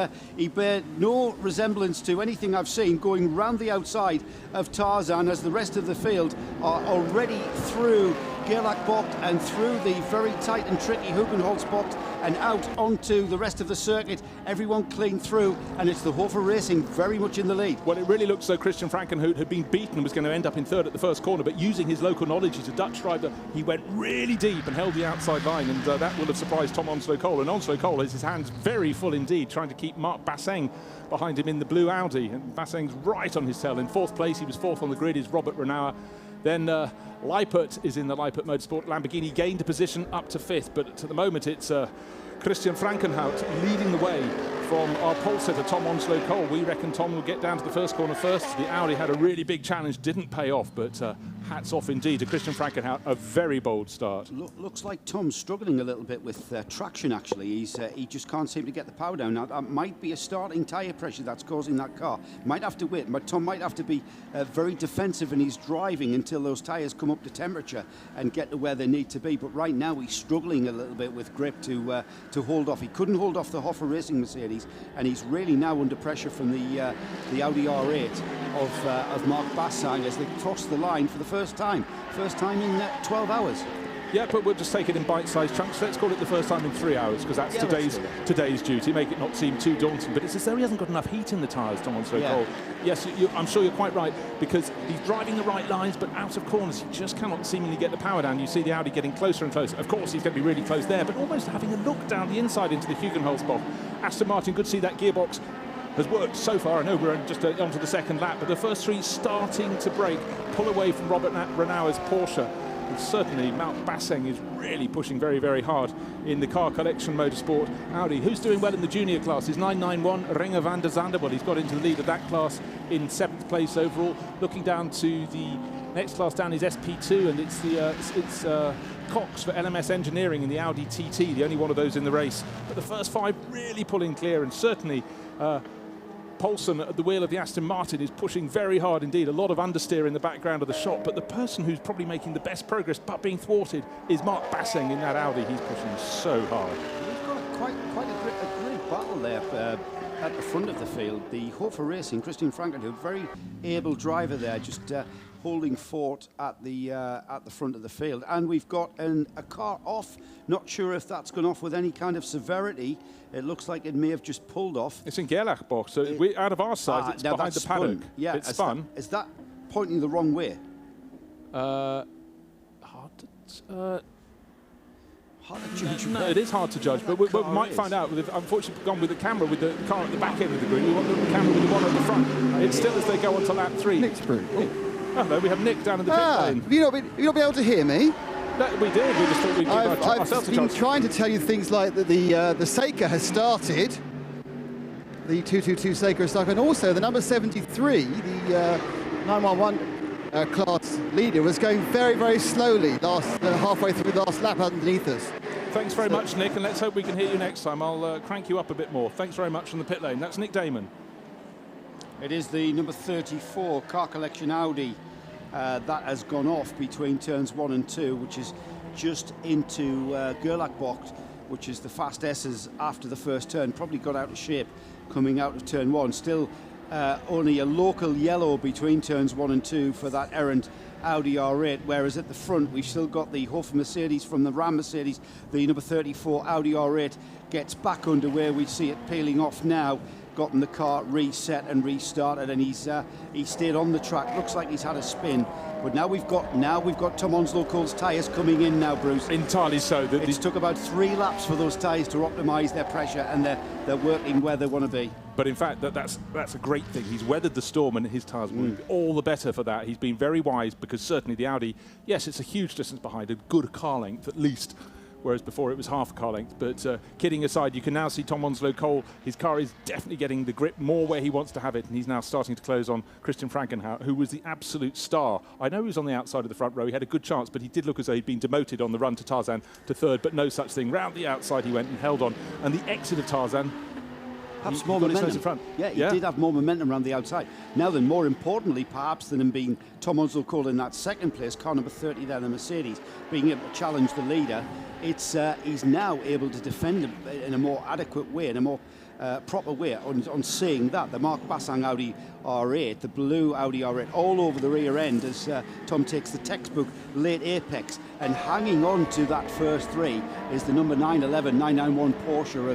Speaker 14: bear no resemblance to anything I've seen going round the outside of Tarzan, as the rest of the field are already through Gerlach Bocht and through the very tight and tricky Hugenholz Bocht and out onto the rest of the circuit. Everyone clean through, and it's the Hofer Racing very much in the lead.
Speaker 1: Well, it really looks as though Christian Frankenhout had been beaten and was going to end up in third at the first corner, but using his local knowledge, he's a Dutch driver, he went really deep and held the outside line, and that will have surprised Tom Onslow Cole. And Onslow Cole has his hands very full indeed, trying to keep Marc Basseng behind him in the blue Audi, and Basseng's right on his tail. In 4th place, he was 4th on the grid, is Robert Renauer. Then Leipert is in the Leipert Motorsport Lamborghini, gained a position up to 5th, but at the moment it's Christian Frankenhout leading the way from our pole sitter, Tom Onslow Cole. We reckon Tom will get down to the first corner first. The Audi had a really big challenge, didn't pay off, but hats off indeed to Christian Frankenhout. A very bold start.
Speaker 14: Looks like Tom's struggling a little bit with traction, actually. He just can't seem to get the power down. Now, that might be a starting tyre pressure that's causing that car. Might have to wait, but Tom might have to be very defensive in his driving until those tyres come up to temperature and get to where they need to be. But right now, he's struggling a little bit with grip to hold off. He couldn't hold off the Hofer Racing Mercedes, and he's really now under pressure from the Audi R8 of Marc Basseng as they cross the line for the first time in 12 hours.
Speaker 1: Yeah, but we'll just take it in bite-sized chunks. Let's call it the first time in 3 hours, because that's today's duty. Make it not seem too daunting. But it's as though he hasn't got enough heat in the tyres, Tom Onslow Cole. Yes, I'm sure you're quite right, because he's driving the right lines, but out of corners, he just cannot seemingly get the power down. You see the Audi getting closer and closer. Of course, he's going to be really close there, but almost having a look down the inside into the Hugenholz Bocht. Aston Martin, good to see that gearbox has worked so far. I know we're just onto the second lap, but the first 3 starting to break, pull away from Robert Renauer's Porsche. And certainly Marc Basseng is really pushing very, very hard in the car collection motorsport Audi. Who's doing well in the junior class is 991 Renger van der Zande. Well, he's got into the lead of that class in 7th place overall. Looking down to the next class down is SP2, and it's Cox for LMS Engineering in the Audi TT, the only one of those in the race. But the first 5 really pulling clear, and certainly Poulsen at the wheel of the Aston Martin is pushing very hard indeed. A lot of understeer in the background of the shot, but the person who's probably making the best progress but being thwarted is Marc Basseng in that Audi. He's pushing so hard.
Speaker 14: We've got quite a great battle there at the front of the field. The Hofer Racing, Christian Frankenhout, very able driver there, just holding fort at the front of the field. And we've got a car off. Not sure if that's gone off with any kind of severity. It looks like it may have just pulled off.
Speaker 1: It's in Gerlach Bocht, so we're out of our sight. It's behind the paddock.
Speaker 14: Yeah,
Speaker 1: it's spun.
Speaker 14: Is that pointing the wrong way?
Speaker 1: Hard to judge. No, it is hard to judge, but we might find out. Unfortunately, we've gone with the camera with the car at the back end of the grid. We want the camera with the one at the front. It's still as they go on to lap 3. Hello, we have Nick down in the pit lane.
Speaker 2: Have you not been able to hear me?
Speaker 1: No, we did. We just thought we'd give ourselves a
Speaker 2: I've been
Speaker 1: chance.
Speaker 2: trying to tell you things like that the Seika has started. The 222 Seika has started. And also the number 73, the 911 class leader, was going very, very slowly halfway through the last lap underneath us.
Speaker 1: Thanks very much, Nick, and let's hope we can hear you next time. I'll crank you up a bit more. Thanks very much from the pit lane. That's Nick Damon.
Speaker 14: It is the number 34 Car Collection Audi that has gone off between turns 1 and 2, which is just into Gerlachbocht, which is the fast S's after the first turn. Probably got out of shape coming out of turn 1. Still only a local yellow between turns 1 and 2 for that errant Audi R8, whereas at the front we've still got the Hof Mercedes from the Ram Mercedes. The number 34 Audi R8 gets back underway. We see it peeling off now, gotten the car reset and restarted, and he's stayed on the track. Looks like he's had a spin, but now we've got Tom Onslow Cole's tyres coming in now, Bruce.
Speaker 1: Entirely so.
Speaker 14: It's took about 3 laps for those tyres to optimise their pressure, and they're working where they want to be.
Speaker 1: But in fact, that's a great thing. He's weathered the storm, and his tyres will be all the better for that. He's been very wise, because certainly the Audi, yes, it's a huge distance behind, a good car length at least, whereas before it was half a car length. But kidding aside, you can now see Tom Onslow Cole. His car is definitely getting the grip more where he wants to have it, and he's now starting to close on Christian Frankenhout, who was the absolute star. I know he was on the outside of the front row. He had a good chance, but he did look as though he'd been demoted on the run to Tarzan to third, but no such thing. Round the outside he went and held on. And the exit of Tarzan,
Speaker 14: perhaps more momentum. In front. Yeah, he did have more momentum around the outside. Now then, more importantly, perhaps than him being Tom Onslow Cole in that second place, car number 30 there, the Mercedes, being able to challenge the leader, he's now able to defend him in a more adequate way, in a more proper way on seeing that. The Mark Bassang Audi R8, the blue Audi R8, all over the rear end as Tom takes the textbook late apex, and hanging on to that first 3 is the number 991 Porsche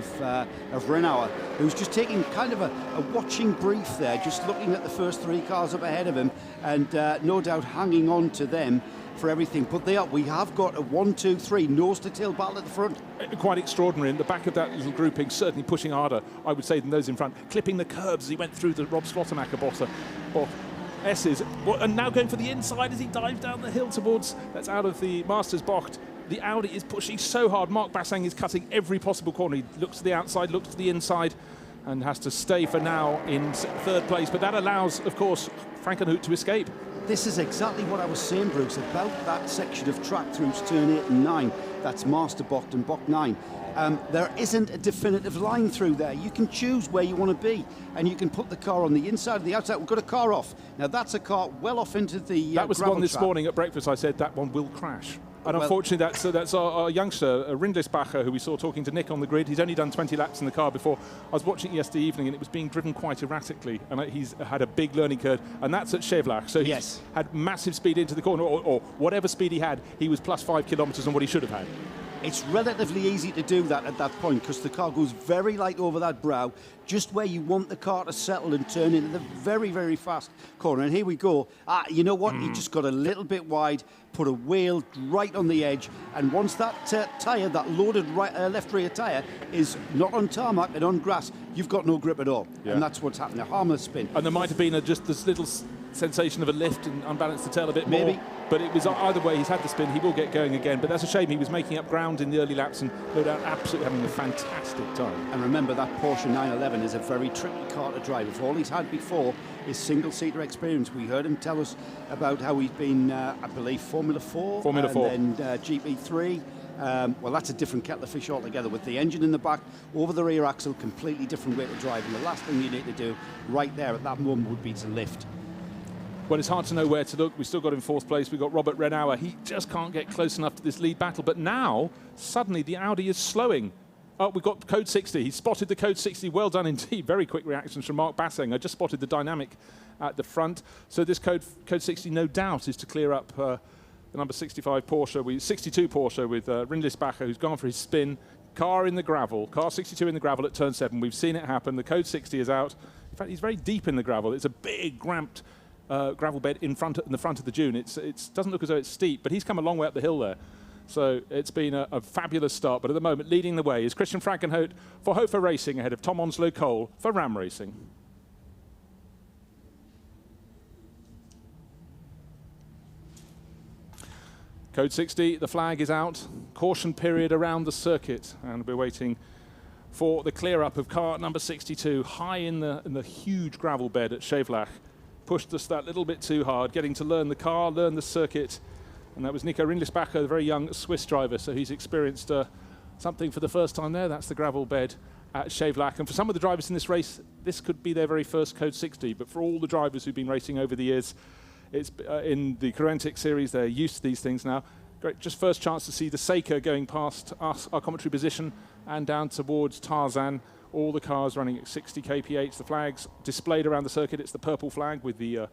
Speaker 14: of Renauer, who's just taking kind of a watching brief there, just looking at the first 3 cars up ahead of him, and no doubt hanging on to them for everything. But we have got a 1, 2, 3 nose to tail battle at the front.
Speaker 1: Quite extraordinary. In the back of that little grouping, certainly pushing harder, I would say, than those in front, clipping the curbs as he went through the Rob Slotemacher S's, and now going for the inside as he dives down the hill towards, that's out of the Masters Bocht. The Audi is pushing so hard. Mark Bassang is cutting every possible corner. He looks to the outside, looks to the inside, and has to stay for now in third place. But that allows, of course, Frankenhout to escape.
Speaker 14: This is exactly what I was saying, Bruce, about that section of track through turn 8 and 9. That's Master Bocht and Bocht 9. There isn't a definitive line through there. You can choose where you want to be, and you can put the car on the inside or the outside. We've got a car off. Now, that's a car well off into the
Speaker 1: That was the one this
Speaker 14: track.
Speaker 1: morning at breakfast. I said that one will crash. And unfortunately, that's our youngster, Rindlisbacher, who we saw talking to Nick on the grid. He's only done 20 laps in the car before. I was watching it yesterday evening, and it was being driven quite erratically, and he's had a big learning curve, and that's at Chevlach. So he's had massive speed into the corner, or whatever speed he had, he was plus 5 kilometres on what he should have had.
Speaker 14: It's relatively easy to do that at that point, because the car goes very light over that brow, just where you want the car to settle and turn into the very, very fast corner. And here we go. You know what? He just got a little bit wide, put a wheel right on the edge, and once that tyre, that loaded left rear tyre, is not on tarmac and on grass, you've got no grip at all.
Speaker 1: Yeah.
Speaker 14: And that's what's happened. A harmless spin.
Speaker 1: And there might have been just this little sensation of a lift and unbalanced the tail a bit more.
Speaker 14: Maybe.
Speaker 1: But it was either way, he's had the spin, he will get going again. But that's a shame. He was making up ground in the early laps and no doubt absolutely having a fantastic time.
Speaker 14: And remember, that Porsche 911 is a very tricky car to drive. If all he's had before is single-seater experience, we heard him tell us about how he's been, I believe, Formula 4. And then GP3. Well, that's a different kettle of fish altogether, with the engine in the back, over the rear axle, completely different way to drive. And the last thing you need to do right there at that moment would be to lift.
Speaker 1: Well, it's hard to know where to look. We've still got in fourth place. We've got Robert Renauer. He just can't get close enough to this lead battle. But now, suddenly, the Audi is slowing. Oh, we've got Code 60. He spotted the Code 60. Well done indeed. Very quick reactions from Mark Bassang. I just spotted the dynamic at the front. So this Code 60, no doubt, is to clear up the number 65 Porsche, 62 Porsche with Rindlisbacher, who's gone for his spin. Car in the gravel. Car 62 in the gravel at turn 7. We've seen it happen. The Code 60 is out. In fact, he's very deep in the gravel. It's a big, ramped gravel bed in the front of the dune. It doesn't look as though it's steep, but he's come a long way up the hill there. So it's been a fabulous start. But at the moment, leading the way is Christian Frankenhout for Hofer Racing ahead of Tom Onslow Cole for Ram Racing. Code 60, the flag is out. Caution period around the circuit, and we're waiting for the clear up of car number 62, high in the huge gravel bed at Scheivlach. Pushed us that little bit too hard, getting to learn the car, learn the circuit. And that was Nico Rindlisbacher, the very young Swiss driver, so he's experienced something for the first time there. That's the gravel bed at Scheivlach. And for some of the drivers in this race, this could be their very first Code 60. But for all the drivers who've been racing over the years, it's in the Corentic series, they're used to these things now. Great, just first chance to see the Seika going past us, our commentary position, and down towards Tarzan. All the cars running at 60 kph. The flags displayed around the circuit. It's the purple flag with the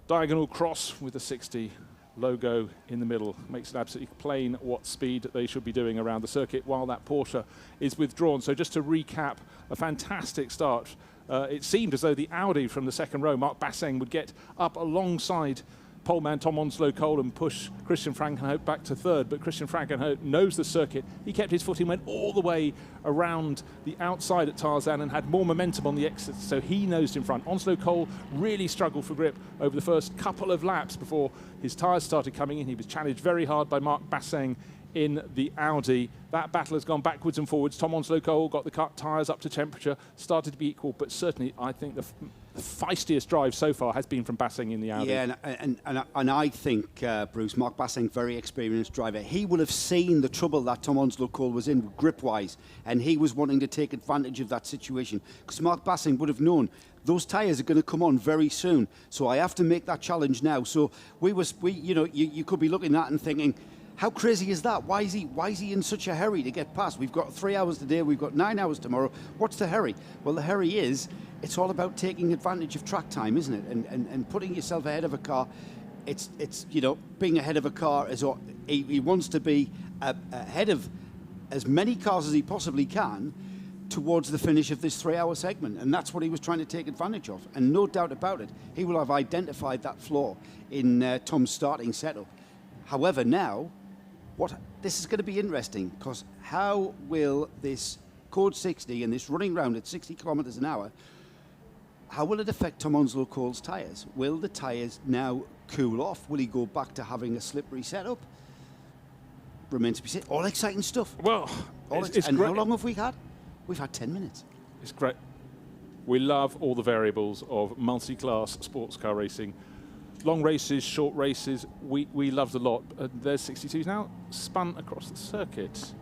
Speaker 1: diagonal cross with the 60 logo in the middle. Makes it absolutely plain what speed they should be doing around the circuit while that Porsche is withdrawn. So just to recap, a fantastic start. It seemed as though the Audi from the second row, Mark Basseng, would get up alongside poleman Tom Onslow Cole and push Christian Frankenhout back to third, but Christian Frankenhout knows the circuit. He kept his footing, went all the way around the outside at Tarzan and had more momentum on the exit, so he nosed in front. Onslow Cole really struggled for grip over the first couple of laps before his tyres started coming in. He was challenged very hard by Mark Basseng in the Audi. That battle has gone backwards and forwards. Tom Onslow Cole got the tyres up to temperature, started to be equal, but certainly I think the feistiest drive so far has been from Basseng in the Audi.
Speaker 14: Yeah, and I think, Bruce, Mark Basseng, very experienced driver. He will have seen the trouble that Tom Onslow Cole was in grip-wise, and he was wanting to take advantage of that situation, because Mark Basseng would have known those tyres are going to come on very soon, so I have to make that challenge now. So you could be looking at and thinking, how crazy is that? Why is he in such a hurry to get past? We've got 3 hours today, we've got 9 hours tomorrow. What's the hurry? Well, the hurry is, it's all about taking advantage of track time, isn't it? And putting yourself ahead of a car. It's being ahead of a car, he wants to be ahead of as many cars as he possibly can towards the finish of this 3 hour segment. And that's what he was trying to take advantage of. And no doubt about it, he will have identified that flaw in Tom's starting setup. However, now, this is going to be interesting, because how will this Code 60 and this running round at 60 kilometres an hour, how will it affect Tom Onslow Cole's tyres? Will the tyres now cool off? Will he go back to having a slippery setup? Remains to be seen. All exciting stuff.
Speaker 1: Well, it's
Speaker 14: and
Speaker 1: great.
Speaker 14: How long have we had? We've had 10 minutes.
Speaker 1: It's great. We love all the variables of multi-class sports car racing. Long races, short races, we loved a lot. There's 62s now, spun across the circuit.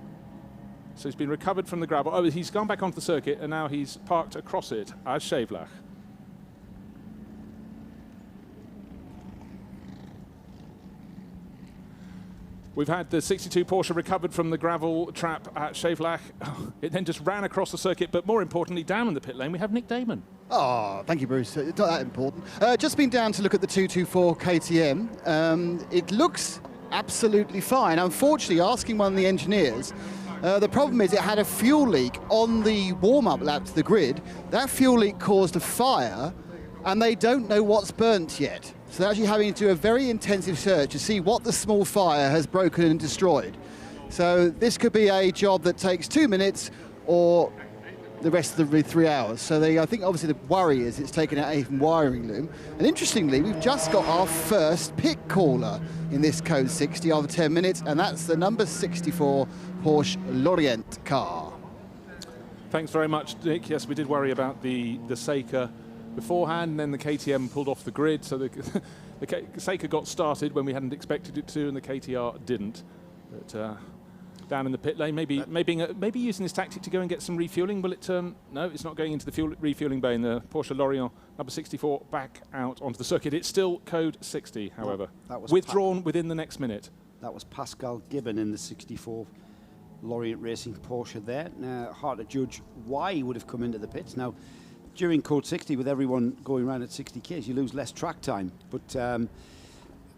Speaker 1: So he's been recovered from the gravel. Oh, he's gone back onto the circuit, and now he's parked across it as Scheivlach. We've had the 62 Porsche recovered from the gravel trap at Scheivlach. It then just ran across the circuit, but more importantly, down in the pit lane, we have Nick Damon.
Speaker 2: Oh, thank you, Bruce. It's not that important. Just been down to look at the 224 KTM. It looks absolutely fine. Unfortunately, asking one of the engineers, the problem is it had a fuel leak on the warm-up lap to the grid. That fuel leak caused a fire, and they don't know what's burnt yet. So they're actually having to do a very intensive search to see what the small fire has broken and destroyed. So this could be a job that takes 2 minutes or the rest of the 3 hours. So I think obviously the worry is it's taken out a wiring loom. And interestingly, we've just got our first pit caller in this Code 60 after 10 minutes, and that's the number 64 Porsche Lorient car.
Speaker 1: Thanks very much, Nick. Yes, we did worry about the Seika beforehand, and then the KTM pulled off the grid, so the Seika got started when we hadn't expected it to, and the KTR didn't. But down in the pit lane, maybe using this tactic to go and get some refueling. Will it turn? No, it's not going into the refueling bay in the Porsche Lorient number 64 back out onto the circuit. It's still Code 60, however.
Speaker 14: That was
Speaker 1: withdrawn within the next minute.
Speaker 14: That was Pascal Gibbon in the 64 Lorient Racing Porsche there. Now, hard to judge why he would have come into the pits. Now, during Code 60, with everyone going around at 60 k's, you lose less track time. But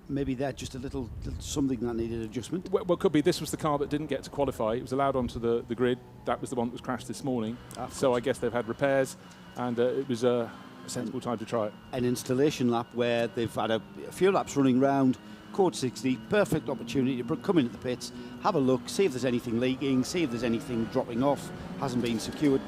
Speaker 14: maybe that's just a little something that needed adjustment.
Speaker 1: Well, could be. This was the car that didn't get to qualify. It was allowed onto the grid. That was the one that was crashed this morning. So I guess they've had repairs, and it was a sensible time to try it.
Speaker 14: An installation lap where they've had a few laps running round. Code 60, perfect opportunity to come into the pits, have a look, see if there's anything leaking, see if there's anything dropping off, hasn't been secured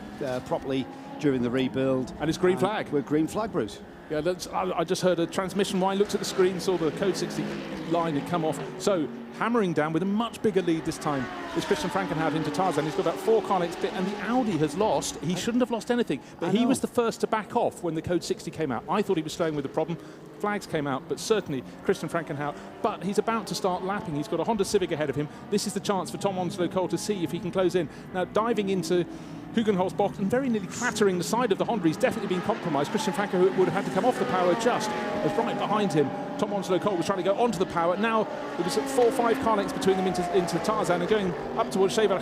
Speaker 14: properly during the rebuild.
Speaker 1: And it's green flag.
Speaker 14: We're green flag, Bruce.
Speaker 1: Yeah, I just heard a transmission whine, looked at the screen, saw the Code 60 line had come off. So hammering down with a much bigger lead this time is Christian Frankenhout into Tarzan. He's got about 4 car lengths, and the Audi has lost. He shouldn't have lost anything, but he was the first to back off when the Code 60 came out. I thought he was slowing with the problem. Flags came out, but certainly Christian Frankenhout. But he's about to start lapping. He's got a Honda Civic ahead of him. This is the chance for Tom Onslow Cole to see if he can close in. Now, diving into Hugenholz box and very nearly clattering the side of the Honda. He's definitely been compromised. Christian Frankenhout would have had to come off the power just as right behind him. Tom Onslow Cole was trying to go onto the power. Now it was 4 or 5 car lengths between them into Tarzan and going up towards Shaver.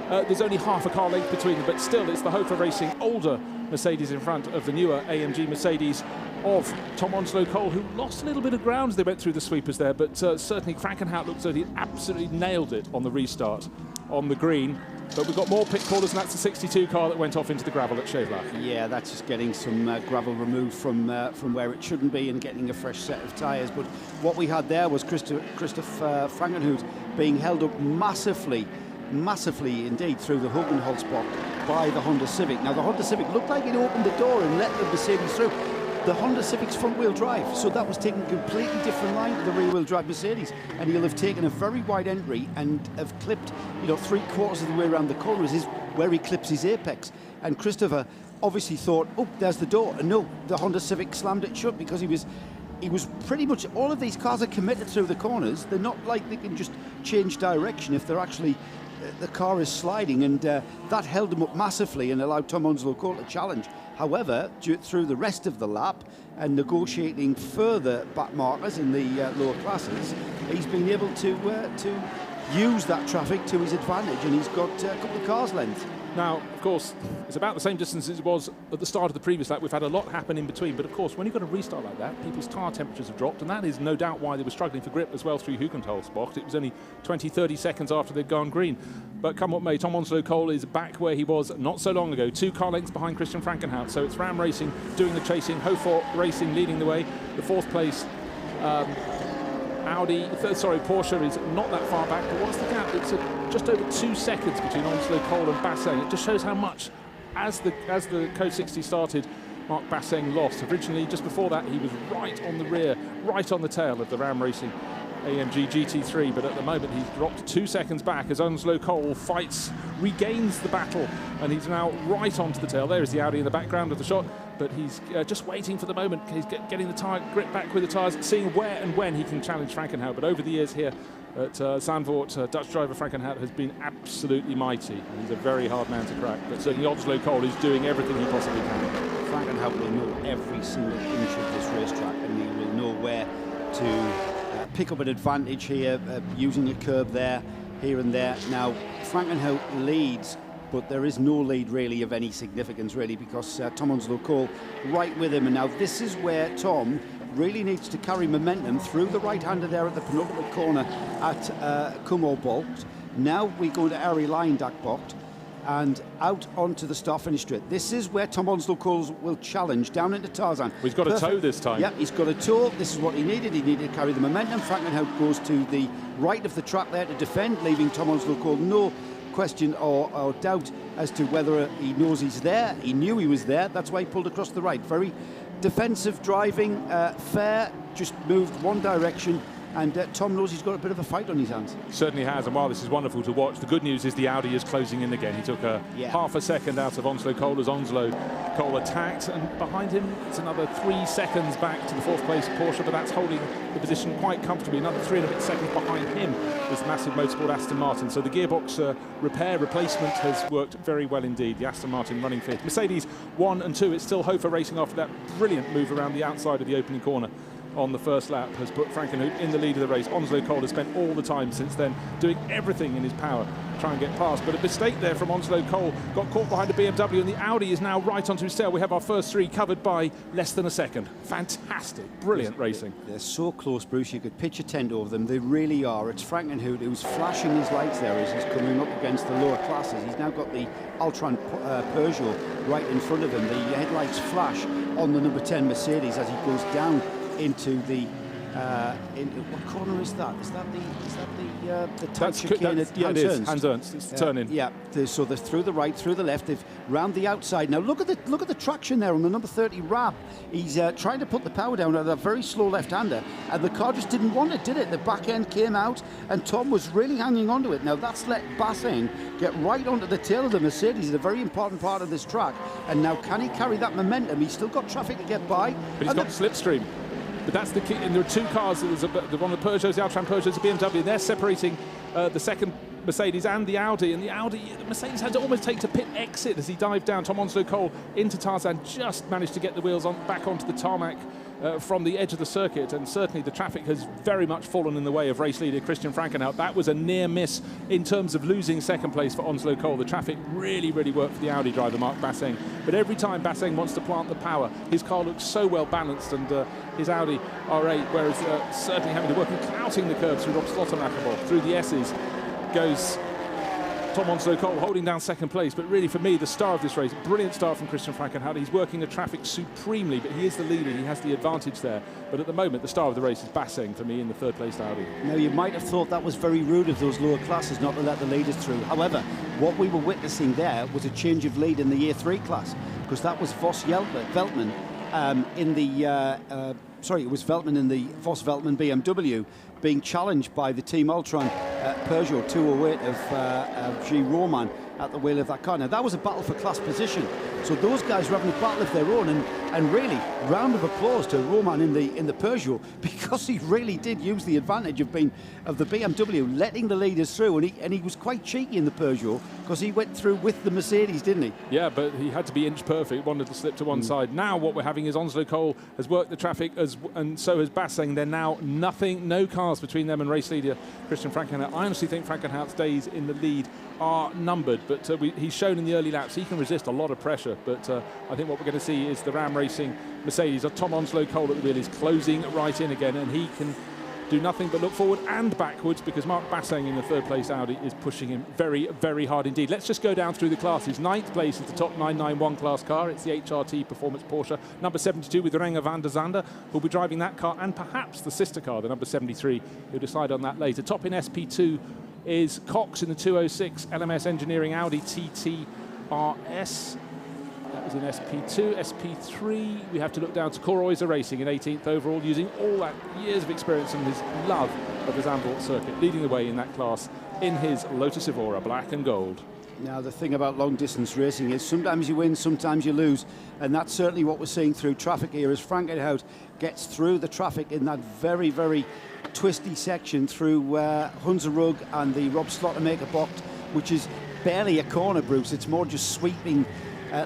Speaker 1: There's only half a car length between them, but still it's the Hofer Racing older Mercedes in front of the newer AMG Mercedes of Tom Onslow Cole, who lost a little bit of ground as they went through the sweepers there, but certainly Frankenhout looks like he absolutely nailed it on the restart on the green. But we've got more pit callers, and that's the 62 car that went off into the gravel at Schevelach.
Speaker 14: Yeah, that's just getting some gravel removed from where it shouldn't be and getting a fresh set of tyres. But what we had there was Christoph Frankenhout being held up massively indeed through the Hugenholz spot by the Honda Civic. Now the Honda Civic looked like it opened the door and let the Mercedes through. The Honda Civic's front-wheel drive, so that was taking a completely different line to the rear-wheel drive Mercedes, and he'll have taken a very wide entry and have clipped, 3/4 of the way around the corners is where he clips his apex. And Christopher obviously thought, oh, there's the door, and no, the Honda Civic slammed it shut because he was pretty much, all of these cars are committed through the corners. They're not like they can just change direction if they're actually the car is sliding, and that held him up massively and allowed Tom Onslow Cole to challenge. However, through the rest of the lap and negotiating further back markers in the lower classes, he's been able to use that traffic to his advantage, and he's got a couple of cars' length.
Speaker 1: Now, of course, it's about the same distance as it was at the start of the previous lap. We've had a lot happen in between, but of course, when you've got a restart like that, people's tyre temperatures have dropped, and that is no doubt why they were struggling for grip as well through Hugenholz box. It was only 20-30 seconds after they'd gone green. But come what may, Tom Onslow Cole is back where he was not so long ago, 2 car lengths behind Christian Frankenhout. So it's Ram Racing doing the chasing, Hofer Racing leading the way. The 4th place Porsche is not that far back, but what's the gap? It's just over 2 seconds between Onslow Cole and Basseng. It just shows how much, as the Code 60 started, Mark Basseng lost. Originally, just before that, he was right on the rear, right on the tail of the Ram Racing AMG GT3, but at the moment he's dropped 2 seconds back as Onslow Cole regains the battle, and he's now right onto the tail. There is the Audi in the background of the shot, but he's just waiting for the moment. He's getting the tyre grip back with the tyres, seeing where and when he can challenge Frankenhout. But over the years here at Zandvoort, Dutch driver Frankenhout has been absolutely mighty. He's a very hard man to crack, but certainly Onslow Cole is doing everything he possibly can.
Speaker 14: Frankenhout will know every single inch of this racetrack, and he will know where to pick up an advantage here, using a curb there, here and there. Now, Frankenhout leads, but there is no lead really of any significance really, because Tom Onslow Cole right with him. And now this is where Tom really needs to carry momentum through the right-hander there at the penultimate corner at Kummelbocht. Now we go to Arie Luyendyk-bocht and out onto the start-finish straight. This is where Tom Onslow Cole will challenge down into Tarzan.
Speaker 1: He's got a toe this time.
Speaker 14: Yeah, he's got a toe. This is what he needed. He needed to carry the momentum. Frankenhout goes to the right of the track there to defend, leaving Tom Onslow Cole no question or doubt as to whether he knows he's there. He knew he was there. That's why he pulled across the right. Very defensive driving, fair, just moved one direction. And Tom knows he's got a bit of a fight on his hands.
Speaker 1: Certainly has, and while this is wonderful to watch, the good news is the Audi is closing in again. He took half a second out of Onslow Cole as Onslow Cole attacked, and behind him it's another 3 seconds back to the 4th place Porsche, but that's holding the position quite comfortably. Another 3 and a bit seconds behind him is massive motorsport Aston Martin. So the gearbox replacement has worked very well indeed. The Aston Martin running 5th. Mercedes 1 and 2. It's still Hofer Racing after that brilliant move around the outside of the opening corner on the first lap has put Frankenhout in the lead of the race. Onslow Cole has spent all the time since then doing everything in his power to try and get past. But a mistake there from Onslow Cole, got caught behind a BMW, and the Audi is now right onto his tail. We have our first 3 covered by less than a second. Fantastic, brilliant racing.
Speaker 14: They're so close, Bruce, you could pitch a tent over them. They really are. It's Frankenhout who's flashing his lights there as he's coming up against the lower classes. He's now got the Altran Peugeot right in front of him. The headlights flash on the number 10 Mercedes as he goes down into the In what corner is that? Is that the tight
Speaker 1: That's
Speaker 14: chicane at
Speaker 1: yeah,
Speaker 14: Hans
Speaker 1: it is.
Speaker 14: Ernst?
Speaker 1: Hans Ernst. It's the turn-in.
Speaker 14: Yeah. So they're through the right, through the left. They've round the outside. Now look at the traction there on the number 30 Rab. He's trying to put the power down at a very slow left-hander, and the car just didn't want it, did it? The back end came out, and Tom was really hanging onto it. Now that's let Basseng get right onto the tail of the Mercedes. It's a very important part of this track. And now can he carry that momentum? He's still got traffic to get by.
Speaker 1: But he's got the slipstream. But that's the key. And there are two cars. There's one of the Peugeots, the Altran Peugeots, the BMW. They're separating the second Mercedes and the Audi. And the Mercedes had to almost take to pit exit as he dived down. Tom Onslow Cole into Tarzan, just managed to get the wheels back onto the tarmac from the edge of the circuit. And certainly the traffic has very much fallen in the way of race leader Christian Frankenhout. That was a near miss in terms of losing second place for Onslow Cole. The traffic really worked for the Audi driver, Mark Basseng. But every time Basseng wants to plant the power, his car looks so well balanced, and his Audi R8, whereas certainly having to work and clouting the curves through Rob Sloterdijk, through the S's, goes Tom Onslow Cole holding down second place. But really for me, the star of this race, brilliant start from Christian Frankenhout. He's working the traffic supremely, but he is the leader, he has the advantage there. But at the moment, the star of the race is Basseng for me in the third place Audi.
Speaker 14: Now you might have thought that was very rude of those lower classes not to let the leaders through. However, what we were witnessing there was a change of lead in the Year 3 class, because that was Veltman in the it was Veltman in the Voss Veltman BMW being challenged by the Team Altran Peugeot 208 of G. Roman at the wheel of that car. Now that was a battle for class position, so those guys were having a battle of their own, and really round of applause to Roman in the Peugeot, because he really did use the advantage of the BMW letting the leaders through, and he was quite cheeky in the Peugeot because he went through with the Mercedes, didn't he?
Speaker 1: Yeah, but he had to be inch perfect, wanted to slip to one side. Now what we're having is Onslow Cole has worked the traffic, and so has Basseng. They're now no cars between them and race leader Christian Frankenhout. I honestly think Frankenhout's days in the lead are numbered, but he's shown in the early laps he can resist a lot of pressure. But I think what we're going to see is the Ram Racing Mercedes. Tom Onslow Cole at the wheel is closing right in again, and he can do nothing but look forward and backwards, because Mark Basseng in the third place Audi is pushing him very, very hard indeed. Let's just go down through the classes. Ninth place is the top 991 class car. It's the HRT Performance Porsche. Number 72 with Renger van der Zande, who'll be driving that car, and perhaps the sister car, the number 73. We'll decide on that later. Top in SP2 is Cox in the 206 LMS Engineering Audi TT RS. That was in SP2. SP3, we have to look down to Coroiser Racing in 18th overall, using all that years of experience and his love of the Zandvoort circuit, leading the way in that class in his Lotus Evora black and gold.
Speaker 14: Now the thing about long distance racing is sometimes you win, sometimes you lose, and that's certainly what we're seeing through traffic here as Frankenhout gets through the traffic in that very, very twisty section through Hunzerug and the Rob Sloterdijk box, which is barely a corner, Bruce. It's more just sweeping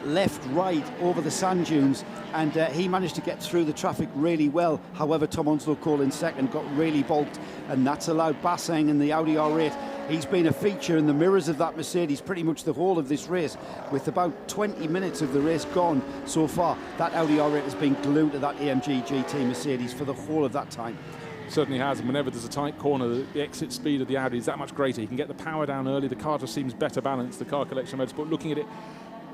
Speaker 14: left, right over the sand dunes, and he managed to get through the traffic really well. However, Tom Onslow Cole in second got really bulked, and that's allowed Basseng in the Audi R8. He's been a feature in the mirrors of that Mercedes pretty much the whole of this race. With about 20 minutes of the race gone so far, that Audi R8 has been glued to that AMG GT Mercedes for the whole of that time.
Speaker 1: Certainly has, and whenever there's a tight corner, the exit speed of the Audi is that much greater. You can get the power down early. The car just seems better balanced, the Car Collection Motorsport. Looking at it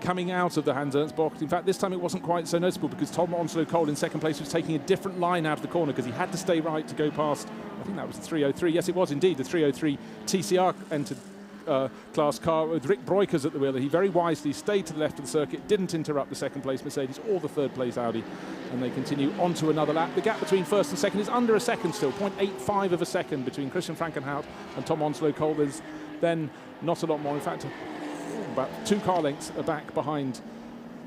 Speaker 1: coming out of the Hans Ernst box, in fact this time it wasn't quite so noticeable, because Tom Onslow Cole in second place was taking a different line out of the corner, because he had to stay right to go past, I think that was the 303, yes it was indeed, the 303 TCR entered class car with Rick Breukers at the wheel. He very wisely stayed to the left of the circuit, didn't interrupt the second place Mercedes or the third place Audi, and they continue on to another lap. The gap between first and second is under a second still, 0.85 of a second between Christian Frankenhout and Tom Onslow Cole. There's then not a lot more, in fact about 2 car lengths back behind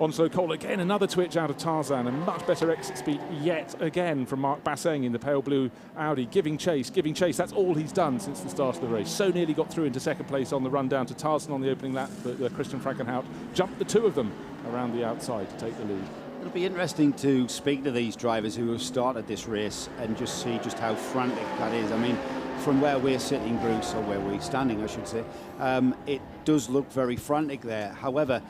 Speaker 1: Onslow Cole. Again, another twitch out of Tarzan, and much better exit speed yet again from Mark Basseng in the pale blue Audi, giving chase. That's all he's done since the start of the race. So nearly got through into second place on the run down to Tarzan on the opening lap, but Christian Frankenhout jumped the 2 of them around the outside to take the lead.
Speaker 14: It'll be interesting to speak to these drivers who have started this race and just see just how frantic that is. I mean, from where we're sitting, Bruce, or where we're standing, I should say, it does look very frantic there. However,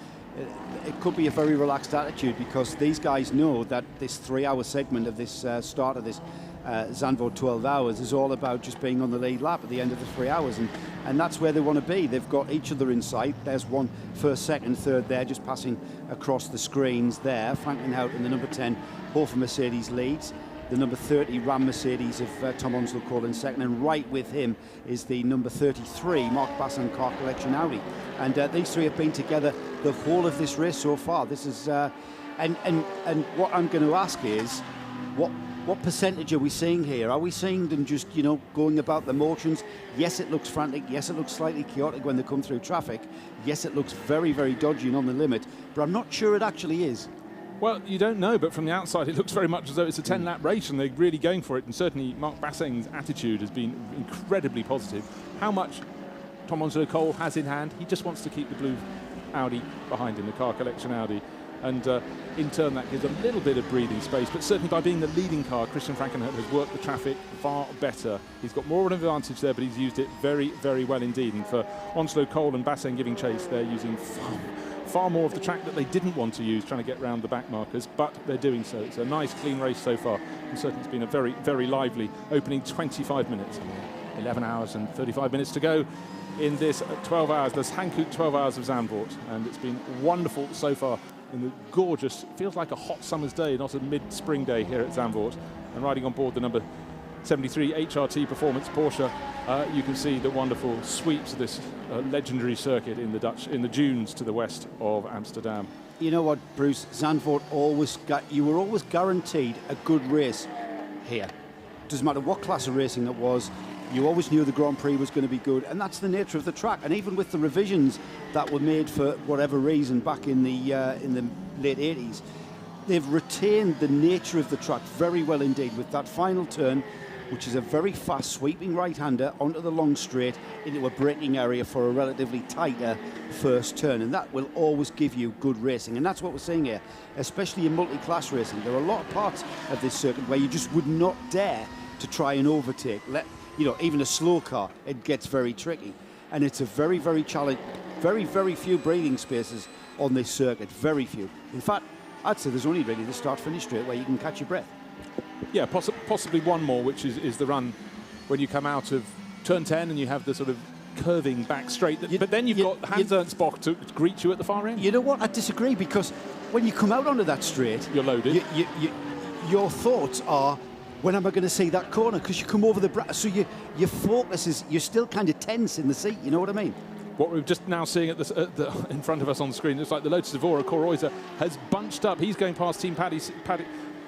Speaker 14: it could be a very relaxed attitude, because these guys know that this 3-hour segment of this start of this Zandvoort 12 hours is all about just being on the lead lap at the end of the 3 hours, and that's where they want to be. They've got each other in sight. There's one first, second, third there, just passing across the screens there. Frankenhout in the number 10 Hofer Mercedes leads. the number 30 Ram Mercedes of Tom Onslow Cole in second, and right with him is the number 33 Mark Basson Car Collection Audi. And these three have been together the whole of this race so far. This is and what I'm going to ask is, what percentage are we seeing here? Are we seeing them just, you know, going about the motions? Yes, it looks frantic. Yes, it looks slightly chaotic when they come through traffic. Yes, it looks very, very dodgy and on the limit. But I'm not sure it actually is.
Speaker 1: Well, you don't know, but from the outside, it looks very much as though it's a 10-lap race, and they're really going for it. And certainly, Mark Bassing's attitude has been incredibly positive. How much Tom Onslow Cole has in hand? He just wants to keep the blue Audi behind him, the Car Collection Audi. And in turn, that gives a little bit of breathing space. But certainly, by being the leading car, Christian Frankenhout has worked the traffic far better. He's got more of an advantage there, but he's used it very, very well indeed. And for Onslow Cole and Bassin giving chase, they're using far more of the track that they didn't want to use, trying to get round the back markers, but they're doing so. It's a nice, clean race so far, and certainly it's been a very, very lively opening 25 minutes. 11 hours and 35 minutes to go in this 12 hours, this Hankook 12 hours of Zandvoort, and it's been wonderful so far in the gorgeous, feels like a hot summer's day, not a mid-spring day here at Zandvoort. And riding on board the number 73 HRT Performance Porsche, you can see the wonderful sweeps of this legendary circuit in the dunes to the west of Amsterdam.
Speaker 14: You know what, Bruce? Zandvoort you were always guaranteed a good race here. Doesn't matter what class of racing it was, you always knew the Grand Prix was going to be good, and that's the nature of the track. And even with the revisions that were made for whatever reason back in the late 80s, they've retained the nature of the track very well indeed, with that final turn, which is a very fast sweeping right-hander onto the long straight into a braking area for a relatively tighter first turn, and that will always give you good racing. And that's what we're seeing here, especially in multi-class racing. There are a lot of parts of this circuit where you just would not dare to try and overtake. You know, even a slow car, it gets very tricky. And it's a very, very challenging, very, very few breathing spaces on this circuit, very few. In fact, I'd say there's only really the start-finish straight where you can catch your breath.
Speaker 1: Yeah, possibly one more, which is the run when you come out of turn 10 and you have the sort of curving back straight. But then you've got Hans Ernst Bock to greet you at the far end.
Speaker 14: You know what? I disagree, because when you come out onto that straight,
Speaker 1: you're loaded.
Speaker 14: Your thoughts are, when am I going to see that corner? Because you come over the so your focus is, you're still kind of tense in the seat. You know what I mean?
Speaker 1: What we're just now seeing in front of us on the screen, looks like the Lotus Evora Coroisa has bunched up. He's going past Team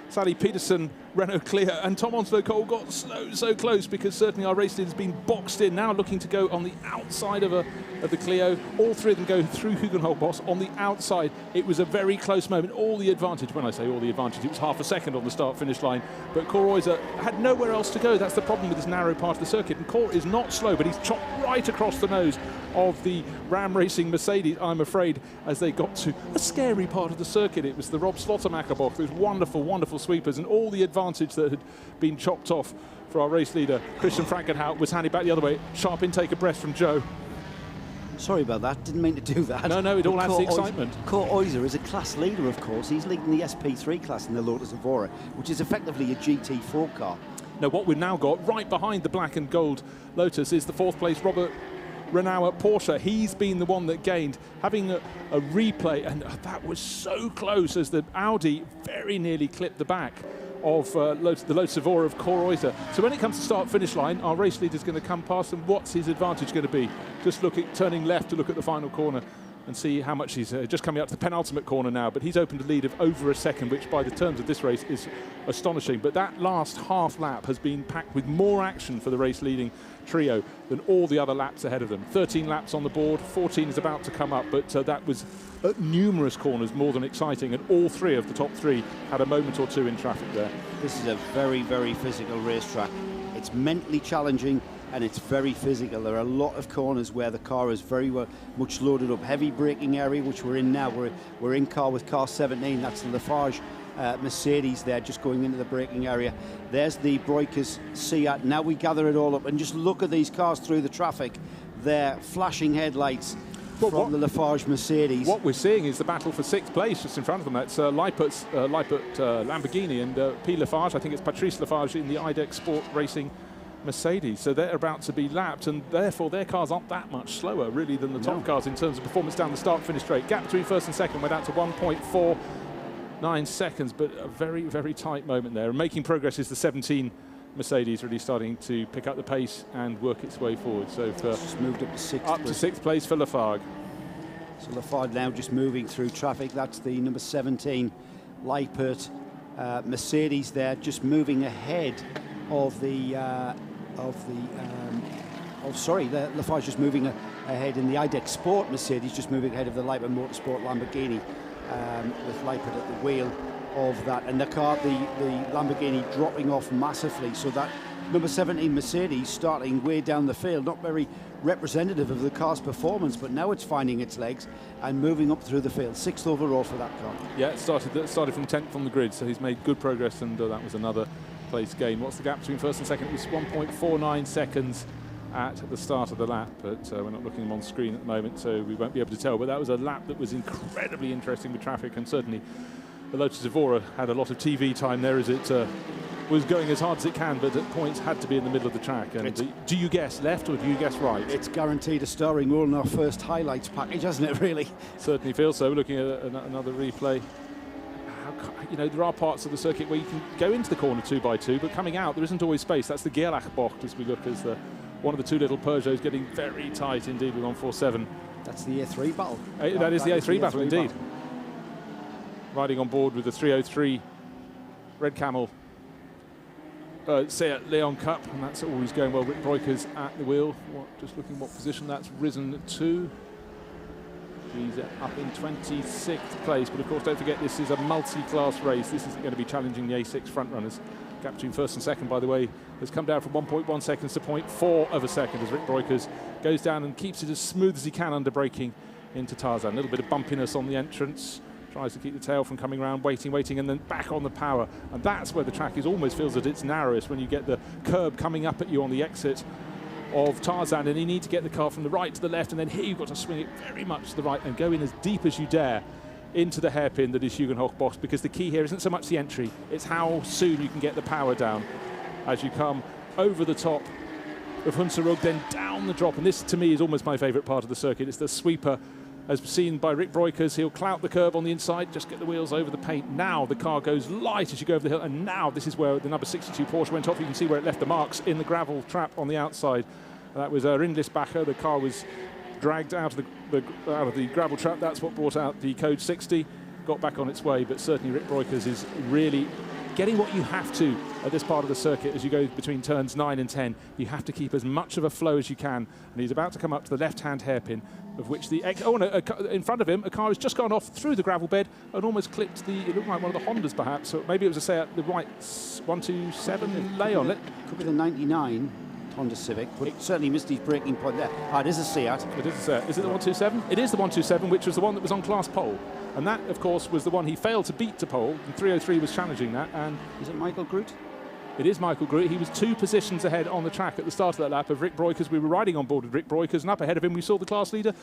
Speaker 1: Sally Peterson, Renault Clio, and Tom Onslow Cole got so close, because certainly our race leader's been boxed in, now looking to go on the outside of the Clio. All three of them go through Hugenholtboss on the outside. It was a very close moment. All the advantage, when I say all the advantage, it was half a second on the start-finish line, but Coroisa had nowhere else to go. That's the problem with this narrow part of the circuit, and Cor is not slow, but he's chopped right across the nose of the Ram Racing Mercedes, I'm afraid, as they got to a scary part of the circuit. It was the Rob Slottermacher box, those wonderful, wonderful sweepers, and all the advantage that had been chopped off for our race leader, Christian Frankenhout, was handed back the other way. Sharp intake of breath from Joe.
Speaker 14: Sorry about that, didn't mean to do that.
Speaker 1: No, it all adds the excitement.
Speaker 14: Coroisa is a class leader, of course. He's leading the SP3 class in the Lotus Evora, which is effectively a GT4 car.
Speaker 1: Now, what we've now got right behind the black and gold Lotus is the fourth place Robert Renauer Porsche. He's been the one that gained, having a replay, and that was so close as the Audi very nearly clipped the back of the Lotus Evora of Coroisa. So when it comes to start-finish line, our race leader's going to come past, and what's his advantage going to be? Just look at turning left to look at the final corner and see how much he's just coming up to the penultimate corner now, but he's opened a lead of over a second, which by the terms of this race is astonishing. But that last half lap has been packed with more action for the race leading trio than all the other laps ahead of them. 13 laps on the board, 14 is about to come up, but that was at numerous corners more than exciting, and all three of the top three had a moment or two in traffic there.
Speaker 14: This is a very, very physical racetrack. It's mentally challenging and it's very physical. There are a lot of corners where the car is very much loaded up. Heavy braking area, which we're in now. We're in car with car 17. That's the Lafarge Mercedes there, just going into the braking area. There's the Breukers Seat. Now we gather it all up and just look at these cars through the traffic. They're flashing headlights from the Lafarge Mercedes.
Speaker 1: What we're seeing is the battle for sixth place just in front of them. That's Lippert Lamborghini and P. Lafarge. I think it's Patrice Lafarge in the IDEX Sport Racing Mercedes. So they're about to be lapped, and therefore their cars aren't that much slower really than the top cars in terms of performance down the start finish straight. Gap between first and second went out to 1.4. 9 seconds, but a very, very tight moment there. And making progress is the 17 Mercedes, really starting to pick up the pace and work its way forward. So for
Speaker 14: just moved up to sixth.
Speaker 1: Up to sixth place for Lafargue.
Speaker 14: So Lafargue now just moving through traffic. That's the number 17 Lippert Mercedes there, just moving ahead of the Lafargue just moving ahead in the IDEX Sport Mercedes, just moving ahead of the Lippert Motorsport Lamborghini, with Lippert at the wheel of that, and the Lamborghini dropping off massively. So that number 17 Mercedes starting way down the field, not very representative of the car's performance, but now it's finding its legs and moving up through the field. 6th overall for that car.
Speaker 1: Yeah, it started from 10th on the grid, so he's made good progress, and that was another place gain. What's the gap between first and second? It was 1.49 seconds at the start of the lap, but we're not looking on screen at the moment, so we won't be able to tell. But that was a lap that was incredibly interesting with traffic, and certainly the Lotus Evora had a lot of TV time there as it was going as hard as it can, but at points had to be in the middle of the track. And do you guess left or do you guess right?
Speaker 14: It's guaranteed a starring role in our first highlights package, hasn't it, really?
Speaker 1: Certainly feels so. We're looking at another replay. You know, there are parts of the circuit where you can go into the corner 2x2, but coming out there isn't always space. That's the Gerlachbocht as we look as one of the two little Peugeots getting very tight indeed with 147.
Speaker 14: That's the A3 battle.
Speaker 1: That is the A3 battle indeed. Riding on board with the 303 Red Camel Seat Leon Cup, and that's always going well. Rick Breukers at the wheel. Just looking what position that's risen to. He's up in 26th place, but of course don't forget this is a multi-class race. This isn't going to be challenging the A6 front runners. Gap between first and second, by the way, has come down from 1.1 seconds to 0.4 of a second as Rick Breukers goes down and keeps it as smooth as he can under braking into Tarzan. A little bit of bumpiness on the entrance. Tries to keep the tail from coming around, waiting, and then back on the power. And that's where the track almost feels at its narrowest, when you get the curb coming up at you on the exit of Tarzan, and you need to get the car from the right to the left, and then here you've got to swing it very much to the right and go in as deep as you dare into the hairpin that is Hugenhoch-Bosch, because the key here isn't so much the entry, it's how soon you can get the power down as you come over the top of Hunsrück, then down the drop. And this, to me, is almost my favourite part of the circuit. It's the sweeper, as seen by Rick Breukers. He'll clout the curb on the inside, just get the wheels over the paint. Now the car goes light as you go over the hill, and now this is where the number 62 Porsche went off. You can see where it left the marks in the gravel trap on the outside. That was Rindlisbacher. The car was dragged out of the gravel trap. That's what brought out the code 60. Got back on its way, but certainly Rick Breukers is really getting what you have to at this part of the circuit as you go between turns 9 and 10. You have to keep as much of a flow as you can, and he's about to come up to the left-hand hairpin, of which in front of him a car has just gone off through the gravel bed and almost clipped it looked like one of the Hondas perhaps, so maybe it was a Seat, the right 127 Leon.
Speaker 14: Could be the 99 Honda Civic, but it certainly missed his braking point there. It is a Seat.
Speaker 1: It is a Seat. Is it the 127? It is the 127, which was the one that was on class pole. And that, of course, was the one he failed to beat to pole. And 303 was challenging that. And
Speaker 14: is it Michael Groot?
Speaker 1: It is Michael Groot. He was 2 positions ahead on the track at the start of that lap of Rick Breukers. We were riding on board with Rick Breukers, and up ahead of him we saw the class leader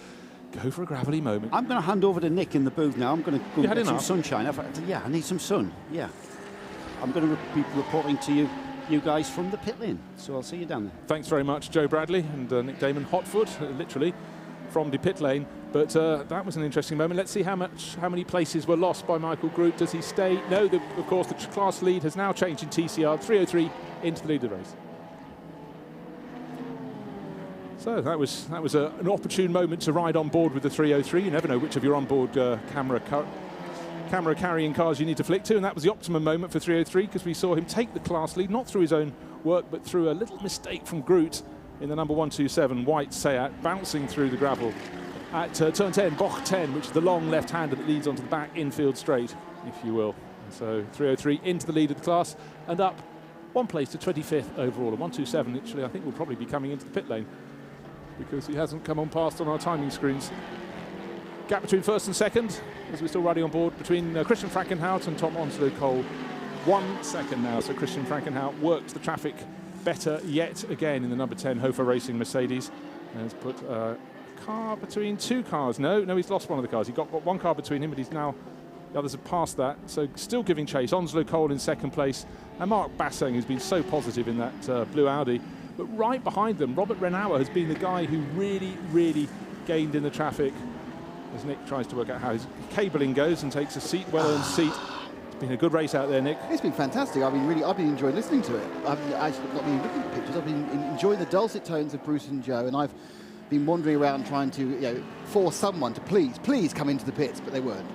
Speaker 1: go for a gravelly moment.
Speaker 14: I'm going to hand over to Nick in the booth now. I'm going to go get some sunshine. I need some sun. Yeah. I'm going to be reporting to you guys from the pit lane. So I'll see you down there.
Speaker 1: Thanks very much, Joe Bradley and Nick Damon. Hot foot, literally, from the pit lane. But that was an interesting moment. Let's see how many places were lost by Michael Groot. Does he stay? No, of course, the class lead has now changed in TCR. 303 into the lead of the race. So that was an opportune moment to ride on board with the 303. You never know which of your onboard camera carrying cars you need to flick to, and that was the optimum moment for 303, because we saw him take the class lead, not through his own work, but through a little mistake from Groot in the number 127 white Seat, bouncing through the gravel at turn 10, Boch 10, which is the long left-hander that leads onto the back infield straight, if you will. So 303 into the lead of the class and up 1 place to 25th overall. And 127, actually, I think will probably be coming into the pit lane because he hasn't come on past on our timing screens. Gap between first and second, as we're still riding on board, between Christian Frankenhout and Tom Onslow Cole. 1 second now, so Christian Frankenhout worked the traffic better yet again in the number 10 Hofer Racing Mercedes. And has put a car between 2 cars. No, he's lost one of the cars. He got 1 car between him, but he's now, the others have passed that. So still giving chase. Onslow Cole in second place. And Mark Basseng, who's been so positive in that blue Audi. But right behind them, Robert Renauer has been the guy who really gained in the traffic, as Nick tries to work out how his cabling goes and takes a seat, well-earned seat Been a good race out there, Nick.
Speaker 2: It's been fantastic. I've been enjoying listening to it. I've actually not been looking at pictures. I've been enjoying the dulcet tones of Bruce and Joe, and I've been wandering around trying to force someone to please come into the pits, but they weren't.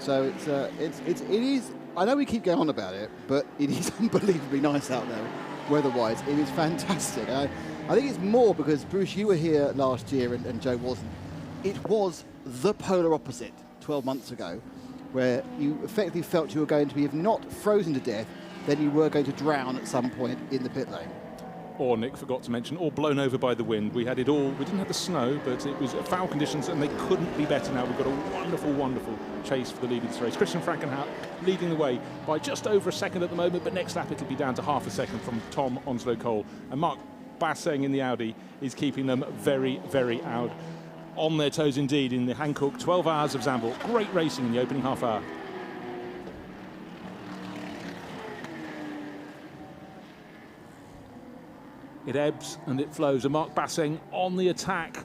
Speaker 2: So it is. I know we keep going on about it, but it is unbelievably nice out there, weather-wise. It is fantastic. I think it's more because, Bruce, you were here last year and Joe wasn't. It was the polar opposite 12 months ago, where you effectively felt you were going to be, if not frozen to death, then you were going to drown at some point in the pit lane.
Speaker 1: Or, Nick forgot to mention, all blown over by the wind. We had it all. We didn't have the snow, but it was foul conditions, and they couldn't be better now. We've got a wonderful, wonderful chase for the lead of this race. Christian Frankenhout leading the way by just over a second at the moment, but next lap it'll be down to half a second from Tom Onslow Cole. And Mark Basseng in the Audi is keeping them very, very out on their toes indeed in the Hankook 12 Hours of Zandvoort. Great racing in the opening half hour. It ebbs and it flows, and Mark Basseng on the attack,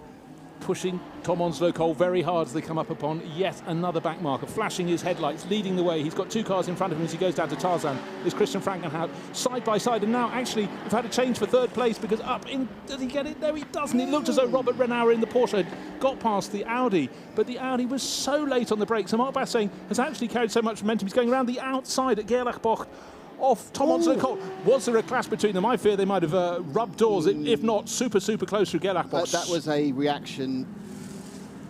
Speaker 1: pushing Tom Onslow Cole very hard as they come up upon yet another back marker, flashing his headlights, leading the way. He's got 2 cars in front of him as he goes down to Tarzan. There's Christian Frankenhout side by side, and now actually we've had a change for third place because does he get it? No, he doesn't. It looked as though Robert Renauer in the Porsche had got past the Audi, but the Audi was so late on the brakes, and Mark Basseng has actually carried so much momentum. He's going around the outside at Gerlachbocht off Tom Onslow Cole. Was there a clash between them? I fear they might have rubbed doors, if not super close through Gerlachbocht.
Speaker 2: That was a reaction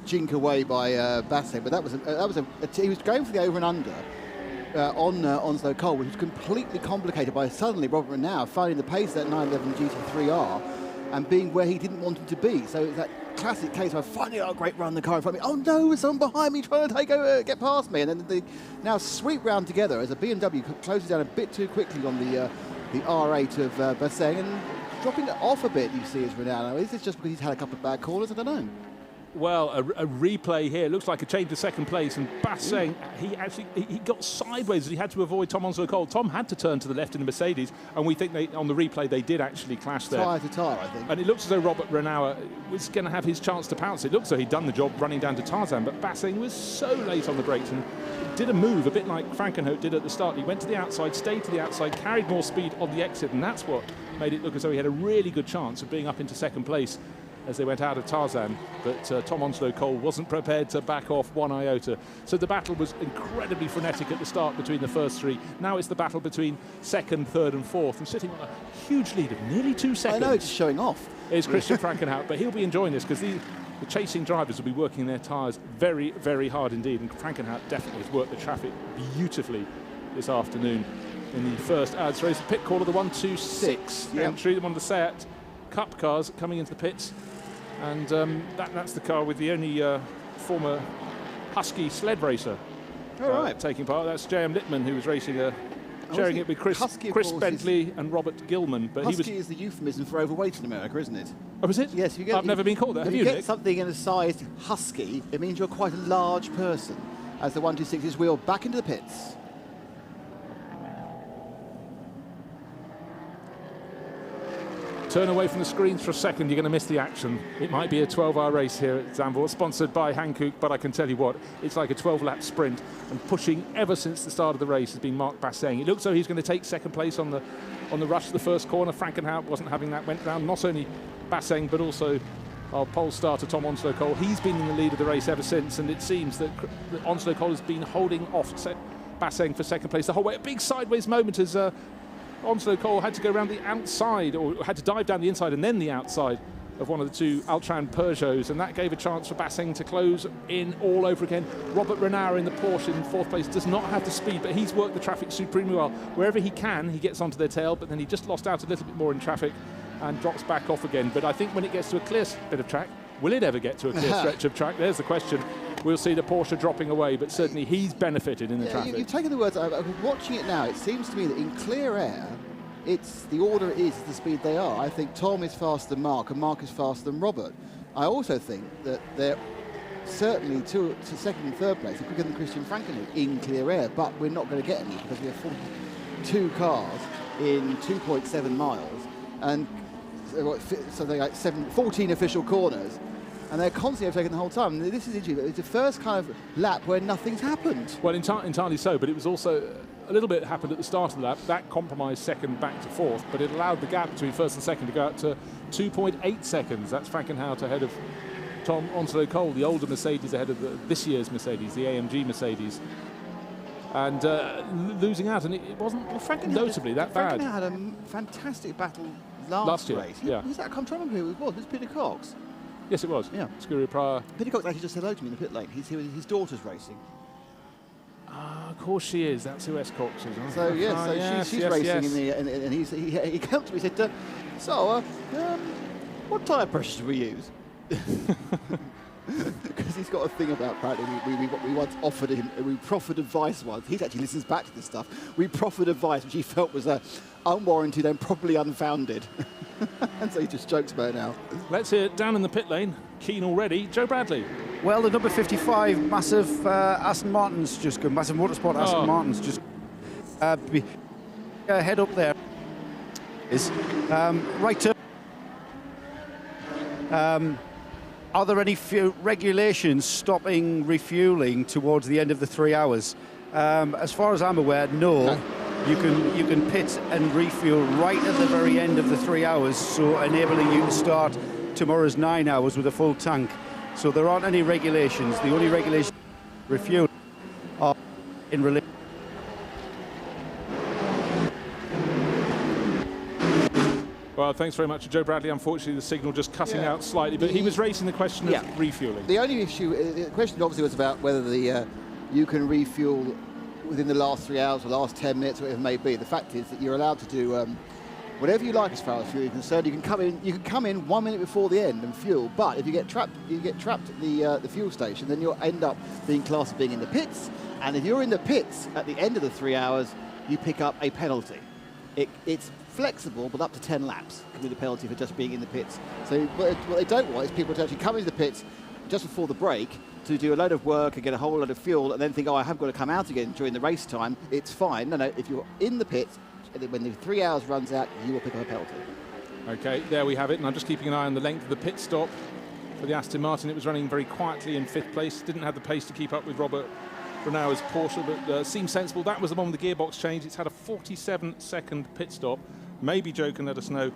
Speaker 2: jink away by Basseng, but he was going for the over and under on Onslow Cole, which was completely complicated by suddenly Robert Renauer finding the pace of that 911 GT3R and being where he didn't want him to be. So it's that classic case where finally a great run, the car in front of me. Oh no, there's someone behind me trying to get past me, and then they now sweep round together as a BMW closes down a bit too quickly on the R8 of Basseng and dropping it off a bit. You see, as Renauer. Is this just because he's had a couple of bad corners? I don't know.
Speaker 1: Well, a replay here. Looks like a change to second place, and Basseng, he got sideways as he had to avoid Tom Onslow Cole. Tom had to turn to the left in the Mercedes, and we think on the replay they did actually clash there.
Speaker 2: Tyre to tyre, I think.
Speaker 1: And it looks as though Robert Renauer was going to have his chance to pounce. It looks as though he'd done the job running down to Tarzan, but Basseng was so late on the brakes and did a move a bit like Frankenhout did at the start. He went to the outside, stayed to the outside, carried more speed on the exit, and that's what made it look as though he had a really good chance of being up into second place as they went out of Tarzan, but Tom Onslow Cole wasn't prepared to back off one iota. So the battle was incredibly frenetic at the start between the first three. Now it's the battle between second, third and fourth, and sitting on a huge lead of nearly 2 seconds.
Speaker 2: I know, just showing off.
Speaker 1: Is Christian Frankenhout, but he'll be enjoying this because the chasing drivers will be working their tyres very, very hard indeed, and Frankenhout definitely has worked the traffic beautifully this afternoon in the first ads race. The pit call of the 126 entry, one of the Seat Cup cars coming into the pits. And that's the car with the only former Husky sled racer taking part. That's J.M. Littman, who was racing, sharing it with Chris Bentley and Robert Gilman. But
Speaker 2: Husky is the euphemism for overweight in America, isn't it?
Speaker 1: Oh, is it?
Speaker 2: Yes.
Speaker 1: I've never been called that.
Speaker 2: If
Speaker 1: Have
Speaker 2: you get
Speaker 1: Nick?
Speaker 2: something in a size Husky, it means you're quite a large person. As the 126 is wheeled back into the pits.
Speaker 1: Turn away from the screens for a second, you're going to miss the action. It might be a 12-hour race here at Zandvoort, sponsored by Hankook, but I can tell you what, it's like a 12-lap sprint, and pushing ever since the start of the race has been Mark Basseng. It looks as though he's going to take second place on the rush to the first corner. Frankenhout wasn't having that, went round not only Basseng, but also our pole starter Tom Onslow Cole. He's been in the lead of the race ever since, and it seems that Onslow Cole has been holding off Basseng for second place the whole way. A big sideways moment as Onslow Cole had to go around the outside, or had to dive down the inside and then the outside of one of the two Altran Peugeots, and that gave a chance for Basseng to close in all over again. Robert Renauer in the Porsche in fourth place does not have the speed, but he's worked the traffic supremely well. Wherever he can, he gets onto their tail, but then he just lost out a little bit more in traffic and drops back off again. But I think when it gets to a clear bit of track, will it ever get to a clear stretch of track? There's the question. We'll see the Porsche dropping away, but certainly he's benefited in the traffic.
Speaker 2: You've taken the words. Watching it now, it seems to me that in clear air, it's the order is the speed they are. I think Tom is faster than Mark, and Mark is faster than Robert. I also think that they're certainly to second and third place are quicker than Christian Frankenhout in clear air, but we're not going to get any because we have 42 cars in 2.7 miles, and so they got 14 official corners. and they're constantly overtaking the whole time. And this is interesting. It's the first kind of lap where nothing's happened.
Speaker 1: Well, entirely so, but it was also a little bit happened at the start of the lap. That compromised second back to fourth, but it allowed the gap between first and second to go out to 2.8 seconds. That's Frankenhout ahead of Tom Onslow Cole, the older Mercedes ahead of this year's Mercedes, the AMG Mercedes. And losing out, and it wasn't notably that bad.
Speaker 2: Frankenhout had a fantastic battle last
Speaker 1: year,
Speaker 2: race.
Speaker 1: yeah.
Speaker 2: Was that? I'm trying to remember who it was. It was Peter Cox.
Speaker 1: Yes, it was.
Speaker 2: Yeah.
Speaker 1: Scuderia Pryor.
Speaker 2: Peter Cox actually just said hello to me in the pit lane. He's here with his daughter's racing.
Speaker 1: Of course she is. That's who S. Cox is.
Speaker 2: So yes, she's racing in the, and he came to me and said, what tyre pressure do we use? Because he's got a thing about apparently we once offered him, we proffered advice once. He actually listens back to this stuff. We proffered advice which he felt was unwarranted and probably unfounded. And so he just jokes about it now.
Speaker 1: Let's hear it down in the pit lane. Keen already. Joe Bradley.
Speaker 15: Well, the number 55, massive Aston Martin's just good. Massive Motorsport Aston Martin's just head up there. Is right turn. Are there any regulations stopping refueling towards the end of the 3 hours? As far as I'm aware, no. You can pit and refuel right at the very end of the 3 hours, so enabling you to start tomorrow's 9 hours with a full tank. So there aren't any regulations. The only regulations refuel are in relation.
Speaker 1: Well, thanks very much to Joe Bradley. Unfortunately, the signal just cutting out slightly, but he was raising the question of refueling.
Speaker 2: The only issue, the question obviously was about whether you can refuel within the last 3 hours or last 10 minutes, whatever it may be. The fact is that you're allowed to do whatever you like as far as fuel is concerned. You can come in 1 minute before the end and fuel, but if you get trapped at the fuel station, then you'll end up being classed as being in the pits. And if you're in the pits at the end of the 3 hours, you pick up a penalty. It's flexible, but up to 10 laps can be the penalty for just being in the pits. So what they don't want is people to actually come into the pits just before the break to do a load of work and get a whole load of fuel and then think, I have got to come out again during the race time. It's fine. No, if you're in the pits, when the 3 hours runs out, you will pick up a penalty.
Speaker 1: Okay, there we have it, and I'm just keeping an eye on the length of the pit stop for the Aston Martin. It was running very quietly in 5th place, didn't have the pace to keep up with Robert Renauer's Porsche, but seemed sensible. That was the one with the gearbox change. It's had a 47-second pit stop. Maybe Joe can let us know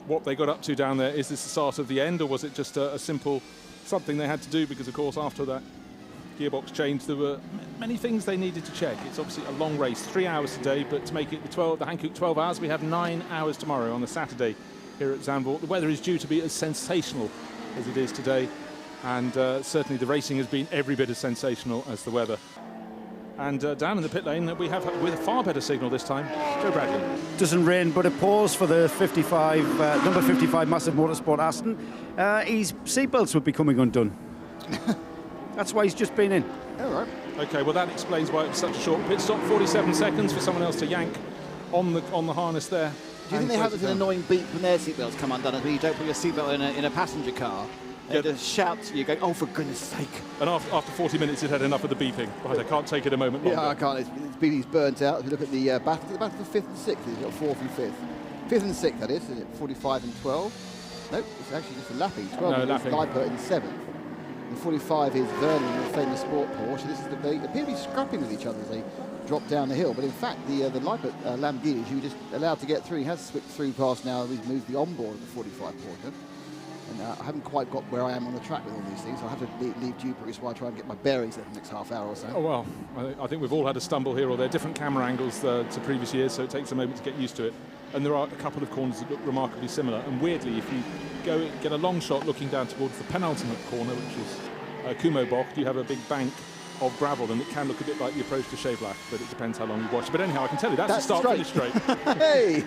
Speaker 1: what they got up to down there. Is this the start of the end, or was it just a simple something they had to do? Because, of course, after that gearbox change, there were many things they needed to check. It's obviously a long race, 3 hours today, but to make it the Hankook 12 hours, we have 9 hours tomorrow on the Saturday here at Zandvoort. The weather is due to be as sensational as it is today, and certainly the racing has been every bit as sensational as the weather. And down in the pit lane, we have with a far better signal this time, Joe Bradley.
Speaker 15: Doesn't rain, but a pause for the 55, number 55 Massive Motorsport Aston. His seatbelts would be coming undone. That's why he's just been in.
Speaker 2: All right.
Speaker 1: Okay, well that explains why it was such a short pit stop. 47 seconds for someone else to yank on the harness there.
Speaker 2: Do you think they have an annoying beep when their seatbelts come undone as when you don't put your seatbelt in a passenger car? They just shout to you, going, "Oh, for goodness sake!" And
Speaker 1: after 40 minutes, it had enough of the beeping. Right, I can't take it a moment longer.
Speaker 2: Yeah, I can't. It's burnt out. If you look at the battle for 5th and 6th, you've got 4th and 5th. 5th and 6th, that is it 45 and 12? Nope, it's actually just a lapping. 12 is Leipert in 7th. And 45 is Vernon, the famous sport Porsche. This is they appear to be scrapping with each other as they drop down the hill. But in fact, the Leipert Lamborghini, who just allowed to get through, he has slipped through past now. He's moved the onboard of the 45 Porsche. And I haven't quite got where I am on the track with all these things. So I have to leave due Bruce while I try and get my bearings in the next half hour or so.
Speaker 1: Oh, well, I think we've all had a stumble here or there. Different camera angles to previous years, so it takes a moment to get used to it. And there are a couple of corners that look remarkably similar. And weirdly, if you go get a long shot looking down towards the penultimate corner, which is Kumo Bock, you have a big bank of gravel, and it can look a bit like the approach to Chevelach, but it depends how long you watch. But anyhow, I can tell you that's the start-finish straight.
Speaker 2: Hey!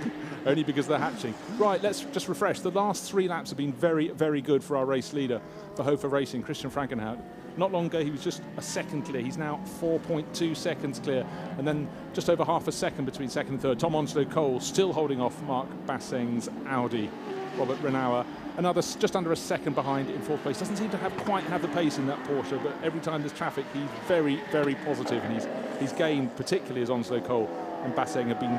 Speaker 1: Only because they're hatching. Right, let's just refresh. The last 3 laps have been very, very good for our race leader for Hofer Racing, Christian Frankenhout. Not long ago, he was just a second clear. He's now 4.2 seconds clear, and then just over half a second between second and third. Tom Onslow Cole still holding off Mark Basseng's Audi. Robert Renauer, another just under a second behind in 4th place. Doesn't seem to quite have the pace in that Porsche, but every time there's traffic, he's very, very positive, and he's gained, particularly as Onslow Cole and Basseng have been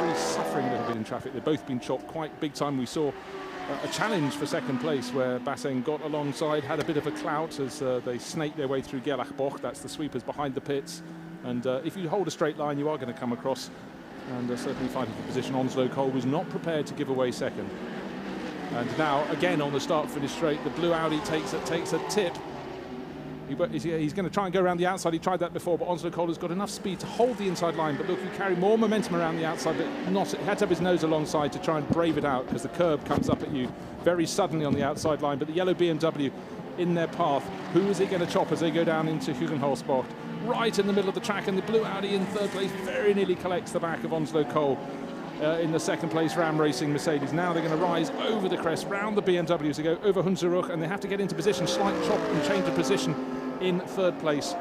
Speaker 1: really suffering a little bit in traffic. They've both been chopped quite big time. We saw a challenge for second place, where Basseng got alongside, had a bit of a clout as they snaked their way through Gerlachbocht. That's the sweepers behind the pits. And if you hold a straight line, you are going to come across, and certainly fighting for position. Onslow Cole was not prepared to give away second. And now, again, on the start-finish straight, the blue Audi takes a tip. He's going to try and go around the outside. He tried that before, but Onslow Cole has got enough speed to hold the inside line. But look, he carried more momentum around the outside, but he had to have his nose alongside to try and brave it out, because the curb comes up at you very suddenly on the outside line. But the yellow BMW in their path, who is he going to chop as they go down into Hugenholzbocht? Right in the middle of the track, and the blue Audi in third place very nearly collects the back of Onslow Cole. In the second place, Ram Racing Mercedes. Now they're going to rise over the crest, round the BMW to go over Hunzeruch, and they have to get into position, slight chop and change of position in third place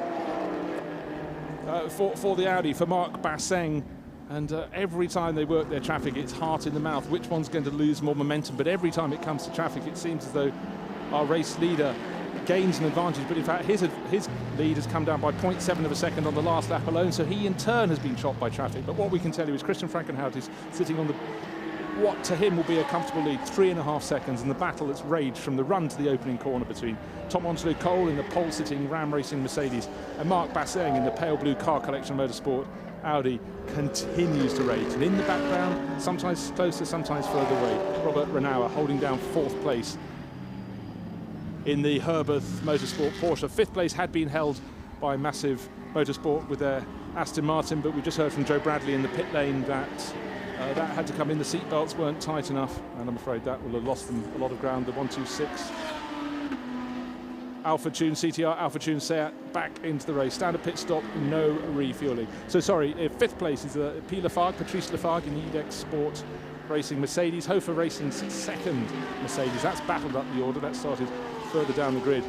Speaker 1: for the Audi, for Mark Basseng. And every time they work their traffic, it's heart in the mouth. Which one's going to lose more momentum? But every time it comes to traffic, it seems as though our race leader gains an advantage, but in fact his lead has come down by 0.7 of a second on the last lap alone, so he in turn has been chopped by traffic. But what we can tell you is Christian Frankenhout is sitting on what to him will be a comfortable lead, 3.5 seconds, and the battle that's raged from the run to the opening corner between Tom Onslow Cole in the pole-sitting Ram Racing Mercedes and Mark Basseng in the pale blue Car Collection Motorsport Audi continues to rage. And in the background, sometimes closer, sometimes further away, Robert Renauer holding down fourth place in the Herberth Motorsport Porsche. Fifth place had been held by Massive Motorsport with their Aston Martin, but we just heard from Joe Bradley in the pit lane that that had to come in. The seat belts weren't tight enough, and I'm afraid that will have lost them a lot of ground. The 126 Alpha Tune CTR, Alpha Tune Seat back into the race. Standard pit stop, no refueling. So sorry, fifth place is P. Lafargue, Patrice Lafargue in the EDEX Sport Racing Mercedes. Hofer Racing's second Mercedes. That's battled up the order. That started further down the grid,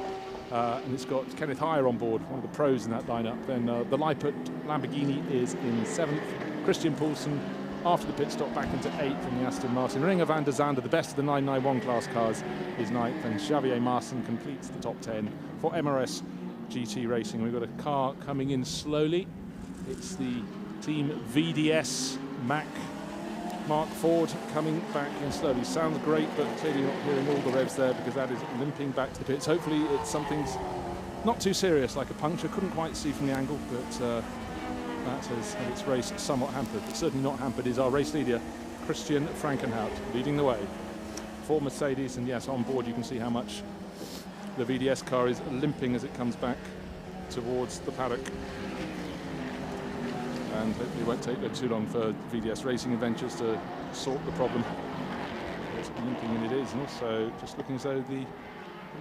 Speaker 1: and it's got Kenneth Heyer on board, one of the pros in that lineup. Then the Lippert Lamborghini is in seventh. Christian Poulsen, after the pit stop, back into eighth in the Aston Martin. Ringer van der Zande, the best of the 991 class cars, is ninth, and Xavier Marson completes the top 10 for MRS GT Racing. We've got a car coming in slowly. It's the team VDS Mac Mark Ford coming back in slowly. Sounds great, but clearly not hearing all the revs there, because that is limping back to the pits. Hopefully it's something's not too serious, like a puncture. Couldn't quite see from the angle, but that has had its race somewhat hampered. But certainly not hampered is our race leader, Christian Frankenhout, leading the way for Mercedes. And yes, on board you can see how much the VDS car is limping as it comes back towards the paddock. And hopefully it won't take too long for VDS Racing Adventures to sort the problem. It's limping, and it is. And also just looking as though the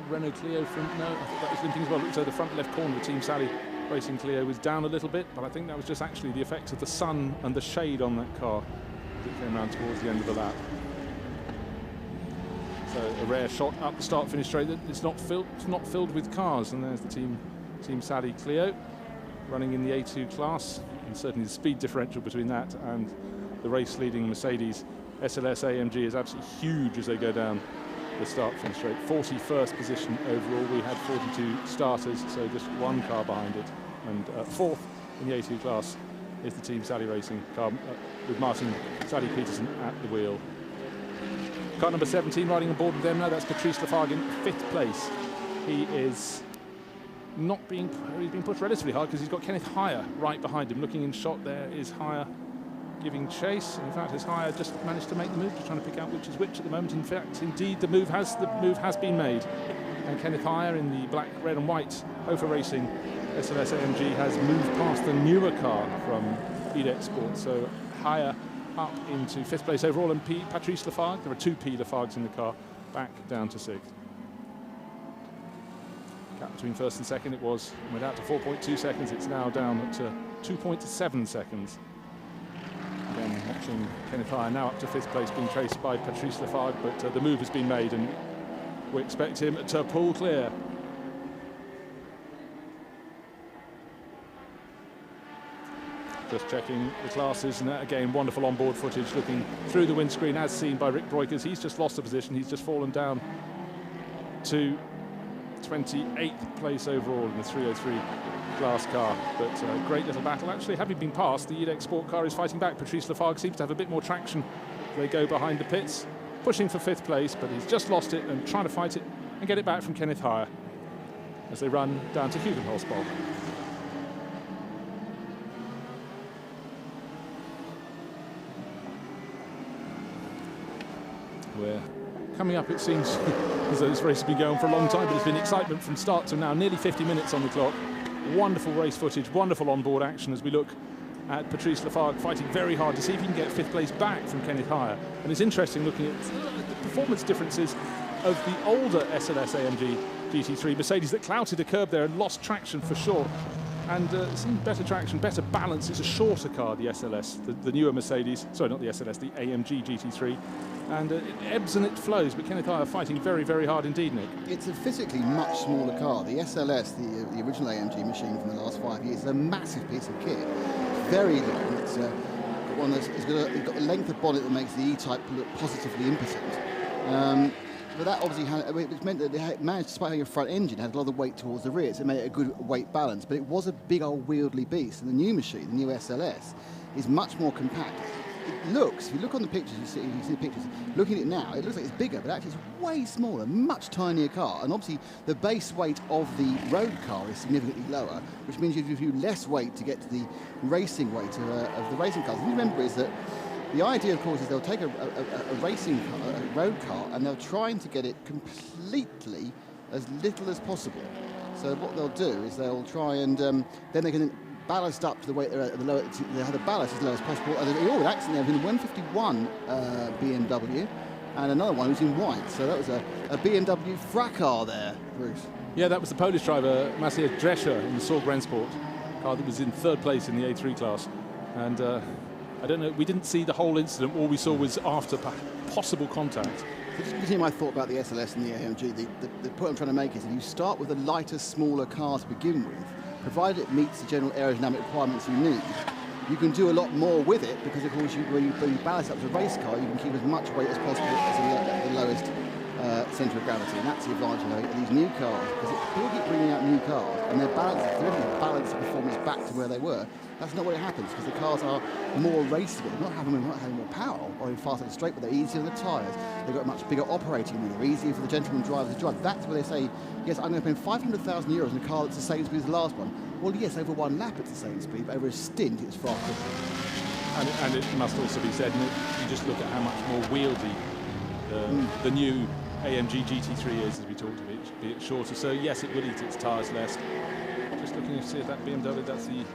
Speaker 1: Renault Clio front, no, I thought that was limping as well. Looks as though the front left corner of the Team Sally Racing Clio was down a little bit, but I think that was just actually the effect of the sun and the shade on that car as it came around towards the end of the lap. So a rare shot up the start-finish straight. It's not filled with cars, and there's the Team Sally Clio running in the A2 class. And certainly the speed differential between that and the race-leading Mercedes SLS AMG is absolutely huge as they go down the start-finish straight. 41st position overall. We had 42 starters, so just one car behind it. And fourth in the A2 class is the Team Sally Racing car with Martin Sally Peterson at the wheel. Car number 17 riding on board with them now. That's Patrice Lafargue in fifth place. He is not being, he's been pushed relatively hard because he's got Kenneth Heyer right behind him. Looking in shot there is Heyer giving chase. In fact, his Heyer just managed to make the move, just trying to pick out which is which at the moment. In fact, indeed, the move has been made. And Kenneth Heyer in the black, red and white Hofer Racing SLS AMG has moved past the newer car from EDEX Sport. So Heyer up into fifth place overall, and Patrice Lafargue, there are two P. Lafargues in the car, back down to sixth. Gap between first and second, it went out to 4.2 seconds. It's now down to 2.7 seconds. Again, watching Kenneth Heyer now up to fifth place, being chased by Patrice Lafargue, but the move has been made, and we expect him to pull clear. Just checking the classes, and again, wonderful onboard footage looking through the windscreen as seen by Rick Breukers. He's just lost a position. He's just fallen down to 28th place overall in the 303 class car. But great little battle. Actually, having been passed, the EDEX Sport car is fighting back. Patrice Lafargue seems to have a bit more traction as they go behind the pits. pushing for 5th place, but he's just lost it and trying to fight it and get it back from Kenneth Heyer as they run down to Hugenholzbach. We're coming up, it seems, as though this race has been going on for a long time, but it's been excitement from start to now, nearly 50 minutes on the clock. Wonderful race footage, wonderful onboard action as we look at Patrice Lafargue fighting very hard to see if he can get 5th place back from Kenneth Heyer. And it's interesting looking at the performance differences of the older SLS AMG GT3 Mercedes that clouted a curb there and lost traction for sure. And seen better traction, better balance. It's a shorter car, the SLS, the newer Mercedes. Sorry, not the SLS, the AMG GT3. And it ebbs and it flows, but Kenneth Heyer fighting very, very hard indeed, Nick.
Speaker 2: It's a physically much smaller car. The SLS, the original AMG machine from the last 5 years, is a massive piece of kit. Very long. It's got one that's it's got a length of bonnet that makes the E-Type look positively impotent. But that obviously it meant that it managed, despite having a front engine, had a lot of weight towards the rear, so it made it a good weight balance. But it was a big old wieldy beast. And the new machine, the new SLS, is much more compact. It looks, if you look on the pictures, you see the pictures, looking at it now, it looks like it's bigger, but actually it's way smaller, much tinier car. And obviously the base weight of the road car is significantly lower, which means you give you less weight to get to the racing weight of the racing cars. And remember is that the idea, of course, is they'll take a racing car, a road car, and they're trying to get it completely as little as possible. So what they'll do is they'll try and then they can ballast up to the weight they're at the lower. They have the ballast as low as possible. And they actually have been 151 BMW and another one who's in white. So that was a BMW Fraccar there, Bruce.
Speaker 1: Yeah, that was the Polish driver Maciej Drescher in the Sorg Rennsport car that was in 3rd place in the A3 class. And I don't know, we didn't see the whole incident. All we saw was after possible contact.
Speaker 2: Just to continue my thought about the SLS and the AMG, the point I'm trying to make is if you start with a lighter, smaller car to begin with, provided it meets the general aerodynamic requirements you need, you can do a lot more with it because, of course, when you balance up to a race car, you can keep as much weight as possible at the lowest centre of gravity, and that's the advantage of these new cars, because people keep bringing out new cars and they're balance the performance back to where they were. That's not what it happens, because the cars are more raceable. They're not having more power or faster and straight, but they're easier on the tyres. They've got a much bigger operating wheel. They're easier for the gentleman drivers to drive. That's where they say, yes, I'm going to spend 500,000 euros on a car that's the same speed as the last one. Well, yes, over one lap it's the same speed, but over a stint it's far quicker.
Speaker 1: And it must also be said, you just look at how much more wieldy the new AMG GT3 is, as we talked about, be it shorter. So yes, it will eat its tyres less. Just looking to see if that BMW, that's the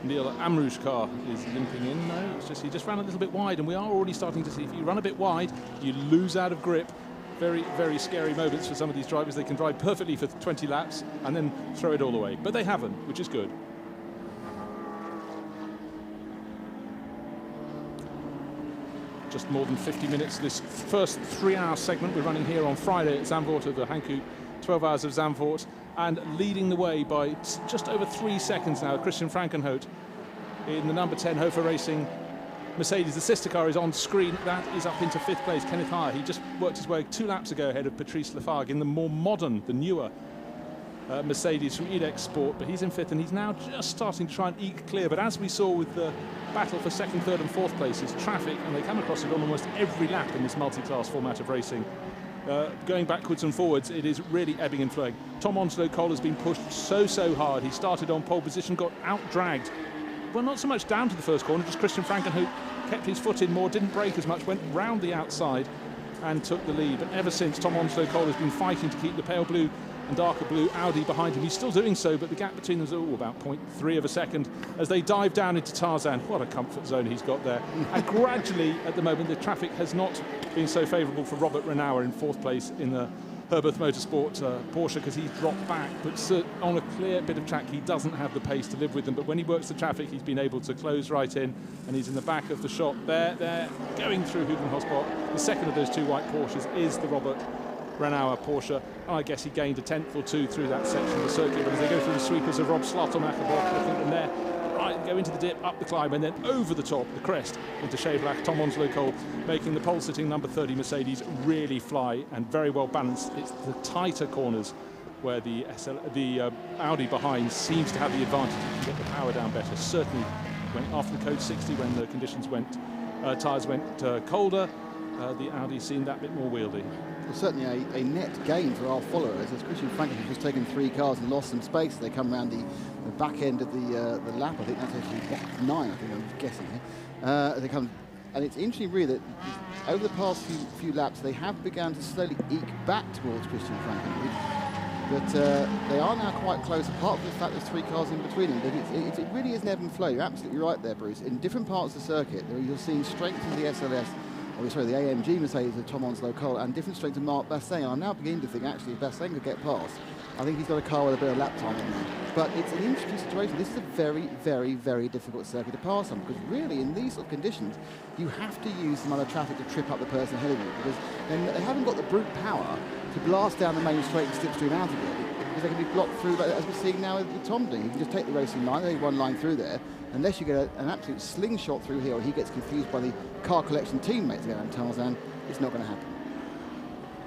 Speaker 1: Neil Amrouche car, is limping in. No, it's just he just ran a little bit wide, and we are already starting to see if you run a bit wide, you lose out of grip. Very, very scary moments for some of these drivers. They can drive perfectly for 20 laps and then throw it all away, but they haven't, which is good. Just more than 50 minutes this first 3-hour segment we're running here on Friday at Zandvoort of the Hankook 12 Hours of Zandvoort, and leading the way by just over 3 seconds now, Christian Frankenhout in the number 10 Hofer Racing Mercedes. The sister car is on screen. That is up into 5th place, Kenneth Heyer. He just worked his way 2 laps ago ahead of Patrice Lafargue in the more modern, the newer Mercedes from Edex Sport, but he's in 5th and he's now just starting to try and eke clear. But as we saw with the battle for 2nd, 3rd and 4th places, traffic, and they come across it on almost every lap in this multi-class format of racing. Going backwards and forwards, it is really ebbing and flowing. Tom Onslow Cole has been pushed so hard. He started on pole position, got out-dragged. Well, not so much down to the first corner, just Christian Frankenhout kept his foot in more, didn't brake as much, went round the outside and took the lead. But ever since, Tom Onslow Cole has been fighting to keep the pale blue and darker blue Audi behind him. He's still doing so, but the gap between them is about 0.3 of a second as they dive down into Tarzan. What a comfort zone he's got there. And gradually, at the moment, the traffic has not been so favourable for Robert Renauer in 4th place in the Herberth Motorsport Porsche, because he's dropped back, but on a clear bit of track he doesn't have the pace to live with them. But when he works the traffic, he's been able to close right in, and he's in the back of the shot there. They're going through Hugenholzbach. The second of those 2 white Porsches is the Robert Renauer Porsche, and I guess he gained a 10th or 2 through that section of the circuit. But as they go through the sweepers of Rob Slottermacher blocking them there, right, go into the dip, up the climb, and then over the top, the crest into Scheblach. Tom Onslow Cole making the pole-sitting number 30 Mercedes really fly, and very well balanced. It's the tighter corners where the Audi behind seems to have the advantage. You can get the power down better. Certainly, when after the Code 60, when the conditions went, tyres went colder, the Audi seemed that bit more wieldy.
Speaker 2: Well, certainly a net gain for our followers, as Christian Franken has just taken 3 cars and lost some space. They come around the back end of the lap. I think that's actually box 9, I think I'm guessing here. They come, and it's interesting really that over the past few laps they have begun to slowly eke back towards Christian Franken. But they are now quite close, apart from the fact there's 3 cars in between them. But it really is an ebb and flow. You're absolutely right there, Bruce. In different parts of the circuit, you're seeing strength in the SLS, or sorry, the AMG Mercedes of Tom Onslow-Cole, and different strength in Marc Bassin. I'm now beginning to think, actually, if Bassin could get past, I think he's got a car with a bit of lap time in there. But it's an interesting situation. This is a very, very, very difficult circuit to pass on, because really, in these sort of conditions, you have to use some other traffic to trip up the person ahead of you, because then they haven't got the brute power to blast down the main straight and slipstream out again, because they can be blocked through, as we're seeing now with Tom doing. You can just take the racing line, there's one line through there, unless you get an absolute slingshot through here, or he gets confused by the car collection teammates again on Tarzan, it's not going to happen.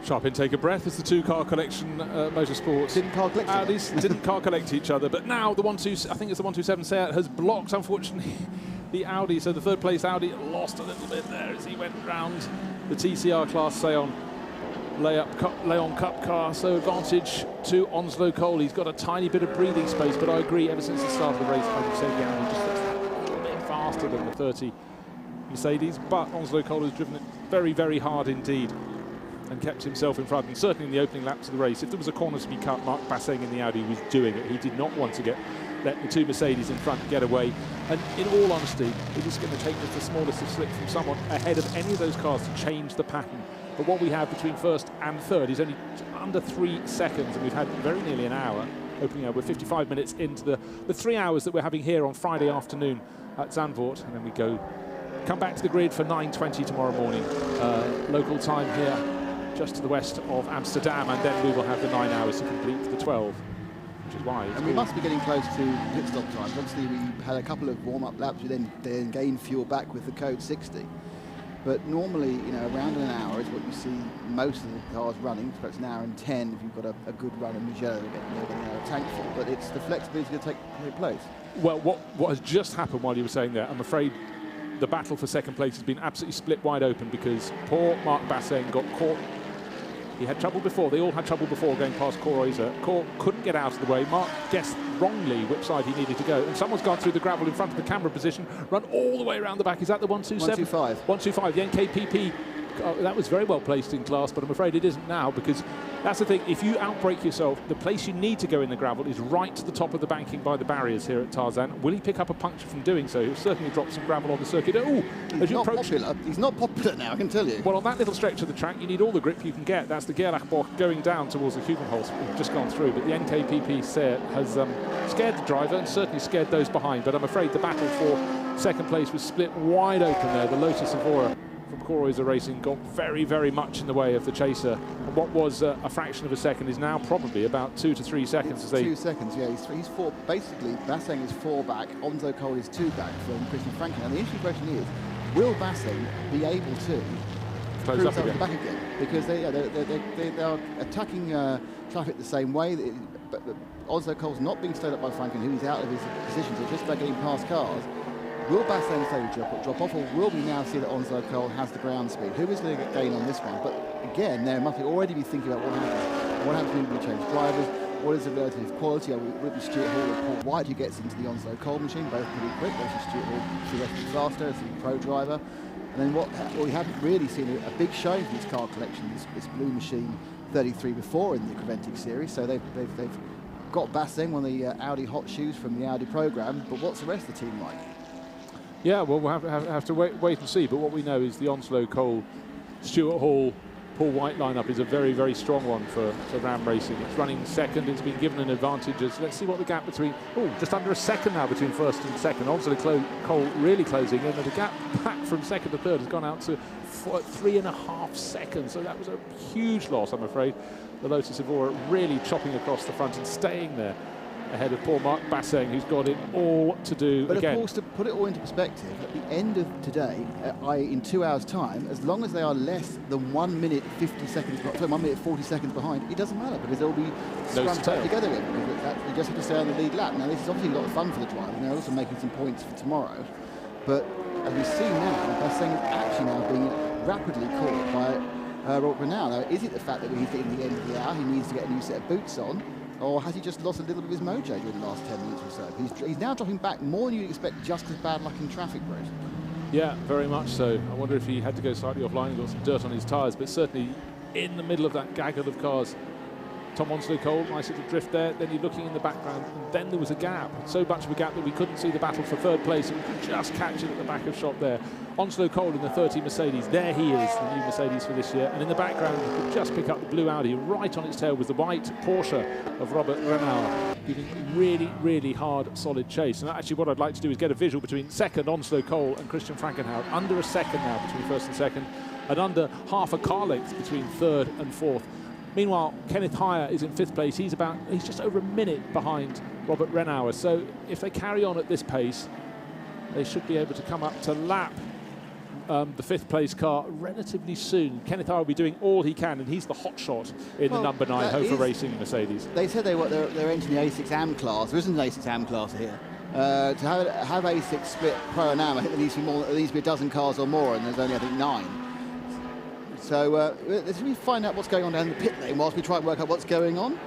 Speaker 1: Sharp intake of breath as the 2 car collection motorsports.
Speaker 2: Didn't car collect
Speaker 1: Audis didn't car collect each other, but now the 1-2, I think it's the 127 Seat has blocked, unfortunately, the Audi. So the 3rd place Audi lost a little bit there as he went round the TCR Class Seon Leon Cup car. So advantage to Onslow-Cole. He's got a tiny bit of breathing space, but I agree, ever since the start of the race, I would say the Audi just looks a little bit faster than the 30 Mercedes, but Onslow-Cole has driven it very, very hard indeed and kept himself in front, and certainly in the opening laps of the race. If there was a corner to be cut, Marc Bassin in the Audi was doing it. He did not want to let the 2 Mercedes in front get away. And in all honesty, it was going to take just the smallest of slip from someone ahead of any of those cars to change the pattern. But what we have between 1st and 3rd is only under 3 seconds, and we've had very nearly an hour. Opening up, we're 55 minutes into the 3 hours that we're having here on Friday afternoon at Zandvoort, and then we come back to the grid for 9:20 tomorrow morning, local time here, just to the west of Amsterdam, and then we will have the 9 hours to complete the 12, which is why.
Speaker 2: And we must be getting close to pit stop times. Obviously, we had a couple of warm-up laps. We then gained fuel back with the code 60. But normally, around an hour is what you see most of the cars running. Perhaps an hour and 10 if you've got a good run in Mugello, getting a tank full. But it's the flexibility to take place.
Speaker 1: Well, what has just happened while you were saying that, I'm afraid the battle for 2nd place has been absolutely split wide open, because poor Marc Bassin got caught. He had trouble before. They all had trouble before going past Kohreuser. Kohr couldn't get out of the way. Marc guessed wrongly which side he needed to go. And someone's gone through the gravel in front of the camera position, run all the way around the back. Is that the 127?
Speaker 2: 125.
Speaker 1: 125. The NKPP. That was very well placed in class, but I'm afraid it isn't now, because that's the thing. If you outbrake yourself, the place you need to go in the gravel is right to the top of the banking by the barriers here at Tarzan. Will he pick up a puncture from doing so? He'll certainly drop some gravel on the circuit. Oh,
Speaker 2: he's not popular. He's not popular now, I can tell you.
Speaker 1: Well, on that little stretch of the track, you need all the grip you can get. That's the Gerlachbach going down towards the Hugenholz. We've just gone through, but the NKPP has scared the driver and certainly scared those behind. But I'm afraid the battle for 2nd place was split wide open there. The Lotus Evora from Kohreuser Racing got very, very much in the way of the chaser. And what was a fraction of a second is now probably about 2 to 3 seconds.
Speaker 2: It's 2 seconds, yeah. He's 4. Basically, Bassin is 4 back. Onslow-Cole is 2 back from Christian Franken. And the interesting question is, will Bassin be able to
Speaker 1: close up again?
Speaker 2: Back again? Because they are attacking traffic the same way. But Onslow-Cole's not being slowed up by Franken, who is out of his position. So just about getting past cars. Will Bassin slowly drop off, or will we now see that Onslow-Cole has the ground speed? Who is going to get gain on this one? But again, there must already be thinking about what happens. What happens when we change drivers? What is the relative quality? Will it be Stuart Hall or Paul White who gets into the Onslow-Cole machine? Both pretty quick. Obviously Stuart Hall is faster as the pro driver. And then what we haven't really seen a big show for this car collection, this Blue Machine 33 before in the Creventic series. So they've got Bassin, one of the Audi hot shoes from the Audi program. But what's the rest of the team like?
Speaker 1: Yeah, well, we'll have to wait and see. But what we know is the Onslow-Cole, Stuart Hall, Paul White lineup is a very, very strong one for Ram Racing. It's running 2nd. It's been given an advantage. Let's see what the gap between... Oh, just under a second now between 1st and 2nd. Onslow-Cole really closing in. And the gap back from 2nd to 3rd has gone out to 3.5 seconds. So that was a huge loss, I'm afraid. The Lotus Evora really chopping across the front and staying there ahead of poor Marc Bassin, who's got it all to do
Speaker 2: but
Speaker 1: again.
Speaker 2: Of course, to put it all into perspective, at the end of today, i.e. in 2 hours' time, as long as they are less than 1 minute 50 seconds, sorry, 1 minute 40 seconds behind, it doesn't matter, because they'll be scrunched up together again, because you just have to stay on the lead lap. Now, this is obviously a lot of fun for the driver, and they're also making some points for tomorrow. But as we see now, Bassin is actually now being rapidly caught by Robert Renau. Now, is it the fact that he's getting the end of the hour, he needs to get a new set of boots on, or has he just lost a little bit of his mojo during the last 10 minutes or so? He's now dropping back more than you'd expect just because bad luck in traffic, Bruce.
Speaker 1: Yeah, very much so. I wonder if he had to go slightly offline and got some dirt on his tyres, but certainly in the middle of that gaggle of cars. Tom Onslow Cole, nice little drift there, then you're looking in the background, and then there was a gap, so much of a gap that we couldn't see the battle for third place, and we could just catch it at the back of shot there. Onslow Cole in the 30 Mercedes, there he is, the new Mercedes for this year, and in the background you could just pick up the blue Audi. Right on its tail was the white Porsche of Robert Renauer, giving really, really hard, solid chase. And actually what I'd like to do is get a visual between second Onslow Cole and Christian Frankenhout, under a second now between first and second, and under half a car length between third and fourth. Meanwhile, Kenneth Heyer is in fifth place. He's just over a minute behind Robert Renauer. So if they carry on at this pace, they should be able to come up to lap the fifth place car relatively soon. Kenneth Heyer will be doing all he can, and he's the hot shot in the number 9 Hofer Racing Mercedes.
Speaker 2: They said they're entering the A6 AM class. There isn't an A6 AM class here. To have A6 split pro and am, I think there needs to be a dozen cars or more, and there's only, I think, 9. So let's really find out what's going on down the pit lane whilst we try and work out what's going on.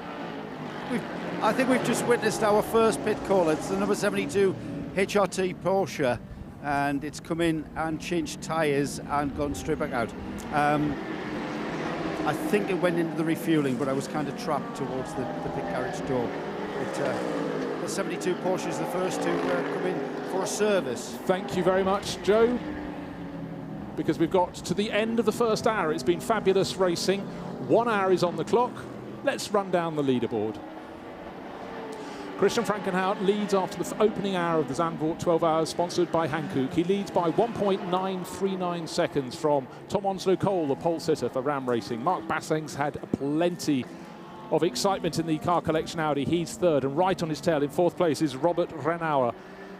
Speaker 15: I think we've just witnessed our first pit call. It's the number 72 HRT Porsche, and it's come in and changed tyres and gone straight back out. I think it went into the refueling, but I was kind of trapped towards the pit garage door. The 72 Porsche is the first to come in for a service.
Speaker 1: Thank you very much, Joe, because we've got to the end of the first hour. It's been fabulous racing. 1 hour is on the clock. Let's run down the leaderboard. Christian Frankenhout leads after the opening hour of the Zandvoort 12 hours, sponsored by Hankook. He leads by 1.939 seconds from Tom Onslow Cole, the pole sitter for Ram Racing. Mark Basseng's had plenty of excitement in the car collection Audi. He's third, and right on his tail in fourth place is Robert Renauer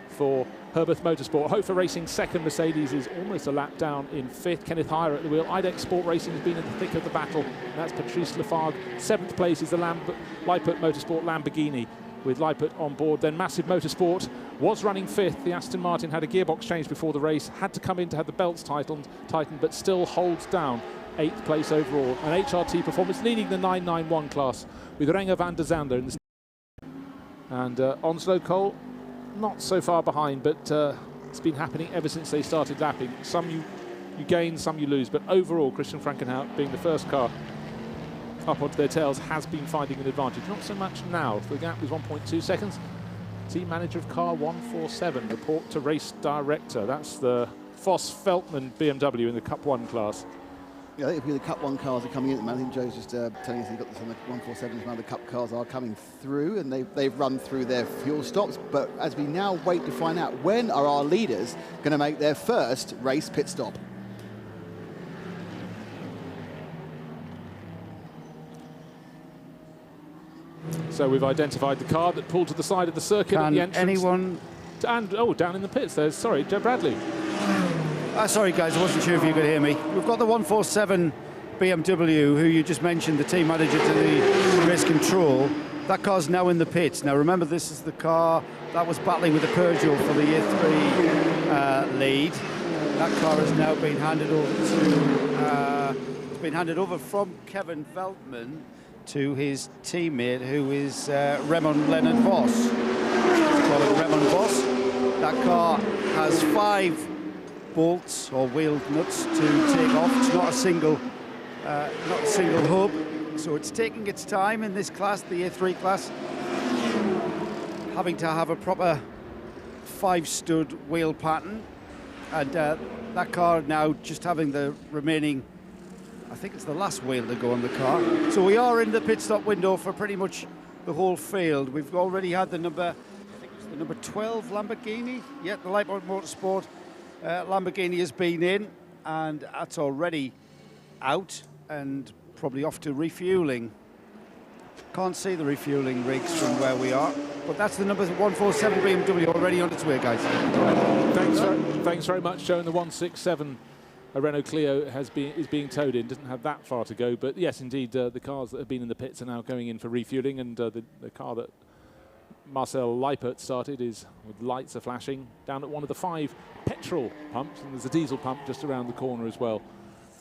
Speaker 1: for Herbert Motorsport. Hofer Racing second, Mercedes is almost a lap down in fifth. Kenneth Heyer at the wheel. IDEX Sport Racing has been in the thick of the battle, and that's Patrice Lafargue. Seventh place is the Lippert Motorsport Lamborghini with Lippert on board. Then Massive Motorsport was running fifth. The Aston Martin had a gearbox change before the race, had to come in to have the belts tightened, but still holds down eighth place overall. An HRT Performance leading the 991 class with Renger van der Zande in the and Onslow Cole not so far behind, but it's been happening ever since they started lapping. Some you gain, some you lose, but overall Christian Frankenhout, being the first car up onto their tails, has been finding an advantage. Not so much now. The gap is 1.2 seconds. Team manager of car 147, report to race director. That's the Voss Feltman BMW in the Cup 1 class.
Speaker 2: Yeah, I think the Cup 1 cars are coming in at the moment. I think Joe's just telling us he got this on the 147s. Now the Cup cars are coming through, and they've run through their fuel stops. But as we now wait to find out, when are our leaders going to make their first race pit stop?
Speaker 1: So we've identified the car that pulled to the side of the circuit at the entrance.
Speaker 15: Anyone?
Speaker 1: And down in the pits there's, sorry, Joe Bradley.
Speaker 15: Sorry guys, I wasn't sure if you could hear me. We've got the 147 BMW, who you just mentioned, the team manager to the race control. That car's now in the pits. Now remember, this is the car that was battling with the Peugeot for the Year 3 lead. That car has now been handed over from Kevin Veltman to his teammate, who is Raymond Leonard Voss. Call it Raymond Voss. That car has 5 bolts or wheel nuts to take off. It's not a single hub, so it's taking its time in this class, the Year 3 class, having to have a proper 5-stud wheel pattern, and that car now just having the remaining, I think it's the last wheel to go on the car. So we are in the pit stop window for pretty much the whole field. We've already had the number 12 Lamborghini. Yeah, the Lippert Motorsport Lamborghini has been in, and that's already out and probably off to refueling. Can't see the refueling rigs from where we are, but that's the number 147 BMW already on its way, guys.
Speaker 1: Thanks very much, Joe. And the 167 Renault Clio is being towed in. Doesn't have that far to go, but yes, indeed, the cars that have been in the pits are now going in for refueling, and the car that Marcel Lippert started is with lights are flashing down at one of the 5 petrol pumps, and there's a diesel pump just around the corner as well.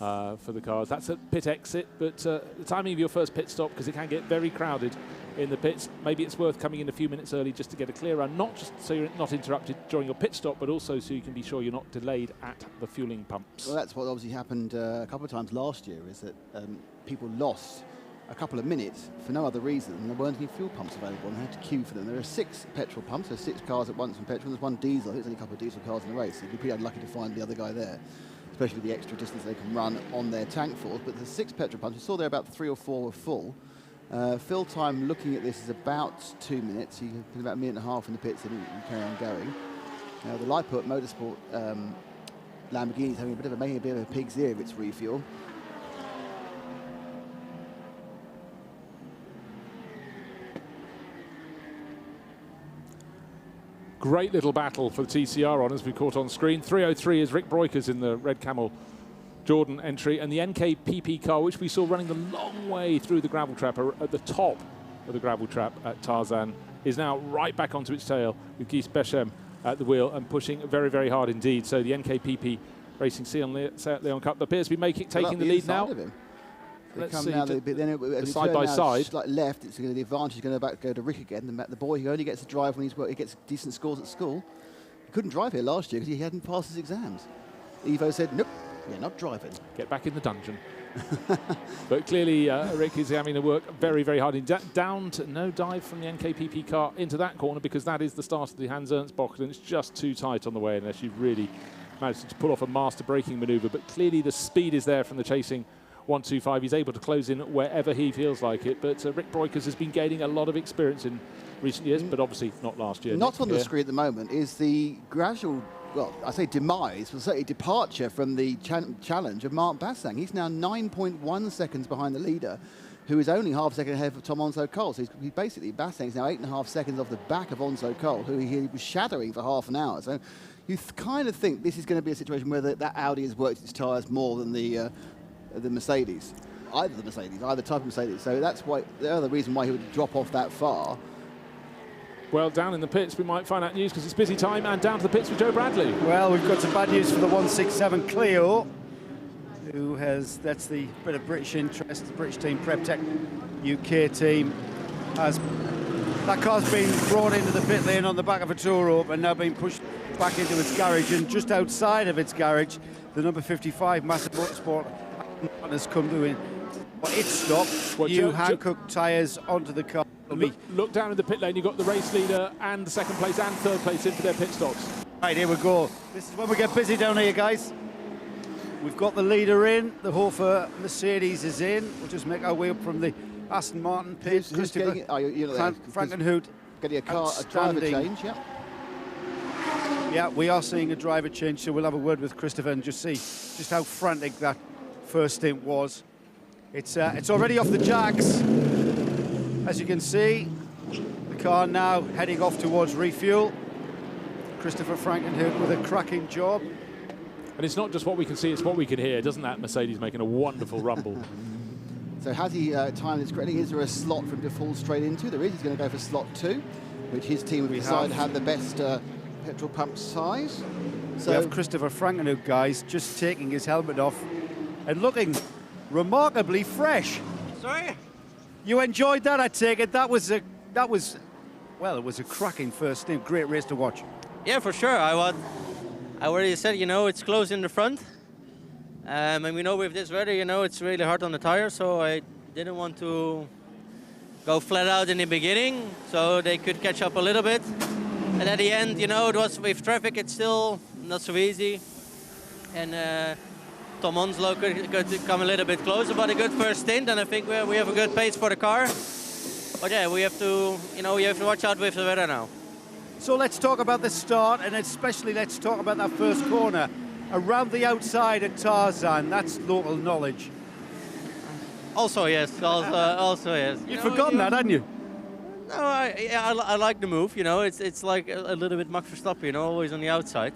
Speaker 1: for the cars. That's a pit exit, but the timing of your first pit stop, because it can get very crowded in the pits, maybe it's worth coming in a few minutes early just to get a clear run, not just so you're not interrupted during your pit stop, but also so you can be sure you're not delayed at the fueling pumps.
Speaker 2: Well, that's what obviously happened a couple of times last year, is that people lost a couple of minutes for no other reason than there weren't any fuel pumps available and they had to queue for them. There are 6 petrol pumps, so 6 cars at once from petrol. There's 1 diesel. I think there's only a couple of diesel cars in the race. So you'd be pretty unlucky to find the other guy there, especially with the extra distance they can run on their tank force. But there's 6 petrol pumps. We saw there about 3 or 4 were full. Fill time looking at this is about 2 minutes. You can put about a minute and a half in the pits and carry on going. Now the Lightfoot Motorsport Lamborghini is having making a bit of a pig's ear of its refuel.
Speaker 1: Great little battle for the TCR on, as we caught on screen. 303 is Rick Breukers in the Red Camel Jordan entry, and the NKPP car, which we saw running the long way through the gravel trap at the top of the gravel trap at Tarzan, is now right back onto its tail with Guy Bechem at the wheel and pushing very, very hard indeed. So the NKPP Racing Leon Cup appears to be taking the lead now.
Speaker 2: Let's see. Now the
Speaker 1: side by side.
Speaker 2: Like left, it's going to, the advantage is going to go to Rick again. The boy who only gets to drive when he gets decent scores at school. He couldn't drive here last year because he hadn't passed his exams. Evo said, nope, you're not driving.
Speaker 1: Get back in the dungeon. But clearly Rick is having to work very, very hard. Down to no dive from the NKPP car into that corner, because that is the start of the Hans Ernst Bocht, and it's just too tight on the way unless you've really managed to pull off a master braking manoeuvre. But clearly the speed is there from the chasing 125. He's able to close in wherever he feels like it. But Rick Breukers has been gaining a lot of experience in recent years, but obviously not last year.
Speaker 2: Not on the screen at the moment is the gradual, well, I say demise, but certainly departure from the challenge of Mark Bassang. He's now 9.1 seconds behind the leader, who is only half a second ahead of Tom Onso Cole. So he's basically, Bassang's now 8.5 seconds off the back of Onso Cole, who he was shadowing for half an hour. So you kind of think this is going to be a situation where that Audi has worked its tyres more than the Mercedes. Either type of Mercedes. So that's why the other reason why he would drop off that far.
Speaker 1: Well, down in the pits, we might find out news because it's busy time, and down to the pits with Joe Bradley.
Speaker 15: Well, we've got some bad news for the 167 Clio, who has, that's the bit of British interest, the British team, PrepTech UK team, that car's been brought into the pit lane on the back of a tow rope and now being pushed back into its garage, and just outside of its garage, the number 55 Massive Motorsport has come to its stop. New Hankook tyres onto the car.
Speaker 1: Look down in the pit lane, you've got the race leader and the second place and third place in for their pit stops.
Speaker 15: Right, here we go. This is when we get busy down here, guys. We've got the leader in, the Hofer Mercedes is in. We'll just make our way up from the Aston Martin pit.
Speaker 2: Christopher
Speaker 15: Frankenhout.
Speaker 2: Getting a driver change, yeah.
Speaker 15: Yeah, we are seeing a driver change, so we'll have a word with Christopher and just see just how frantic that first stint was. It's already off the jacks. As you can see, the car now heading off towards refuel. Christopher Frankenhout with a cracking job.
Speaker 1: And it's not just what we can see, it's what we can hear. Doesn't that Mercedes making a wonderful rumble?
Speaker 2: So has he timed this correctly? Is there a slot for him to fall straight into? There is. He's going to go for slot 2, which his team have decided had the best petrol pump size. So
Speaker 15: we have Christopher Frankenhout, guys, just taking his helmet off and looking remarkably fresh.
Speaker 16: Sorry?
Speaker 15: You enjoyed that, I take it. That was it was a cracking first stint. Great race to watch.
Speaker 16: Yeah, for sure. I already said, it's close in the front. And we know with this weather, it's really hard on the tires, so I didn't want to go flat out in the beginning, so they could catch up a little bit. And at the end, it was with traffic, it's still not so easy. And Tom Onslow could come a little bit closer, but a good first stint, and I think we have a good pace for the car. But yeah, we have to watch out with the weather now.
Speaker 15: So let's talk about the start, and especially let's talk about that first corner. Around the outside at Tarzan, that's local knowledge.
Speaker 16: Also, yes. Also, yes.
Speaker 15: You'd forgotten that, hadn't you?
Speaker 16: No, I like the move. It's like a little bit Max Verstappen, always on the outside.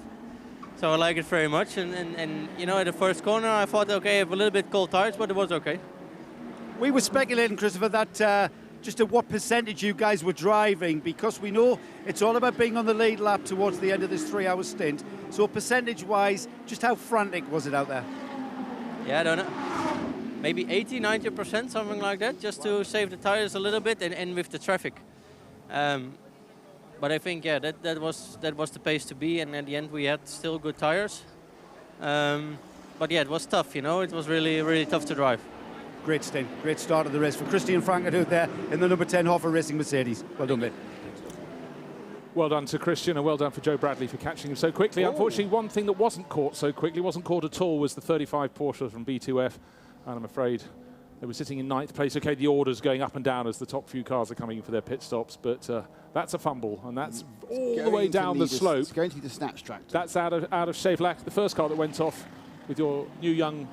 Speaker 16: So I like it very much. And at the first corner, I thought, okay, I have a little bit cold tires, but it was okay.
Speaker 15: We were speculating, Christopher, that just at what percentage you guys were driving, because we know it's all about being on the lead lap towards the end of this 3-hour stint. So percentage-wise, just how frantic was it out there?
Speaker 16: yeah, I don't know, maybe 80-90%, something like that, just to save the tires a little bit and with the traffic. But I think, yeah, that was the pace to be, and at the end we had still good tires. But yeah, it was tough, you know. It was really, really tough to drive.
Speaker 15: Great stint, great start of the race for Christian Frankenhout there in the number 10 Hoffer Racing Mercedes. Well done, mate.
Speaker 1: Well done to Christian, and well done for Joe Bradley for catching him so quickly. Unfortunately, one thing that wasn't caught so quickly, wasn't caught at all, was the 35 Porsche from B2F. And I'm afraid they were sitting in 9th place. Okay, the order's going up and down as the top few cars are coming in for their pit stops, but that's a fumble, and that's all the way down the slope.
Speaker 2: It's going to be the snatch track.
Speaker 1: That's out of Scheivlach. The first car that went off with your new young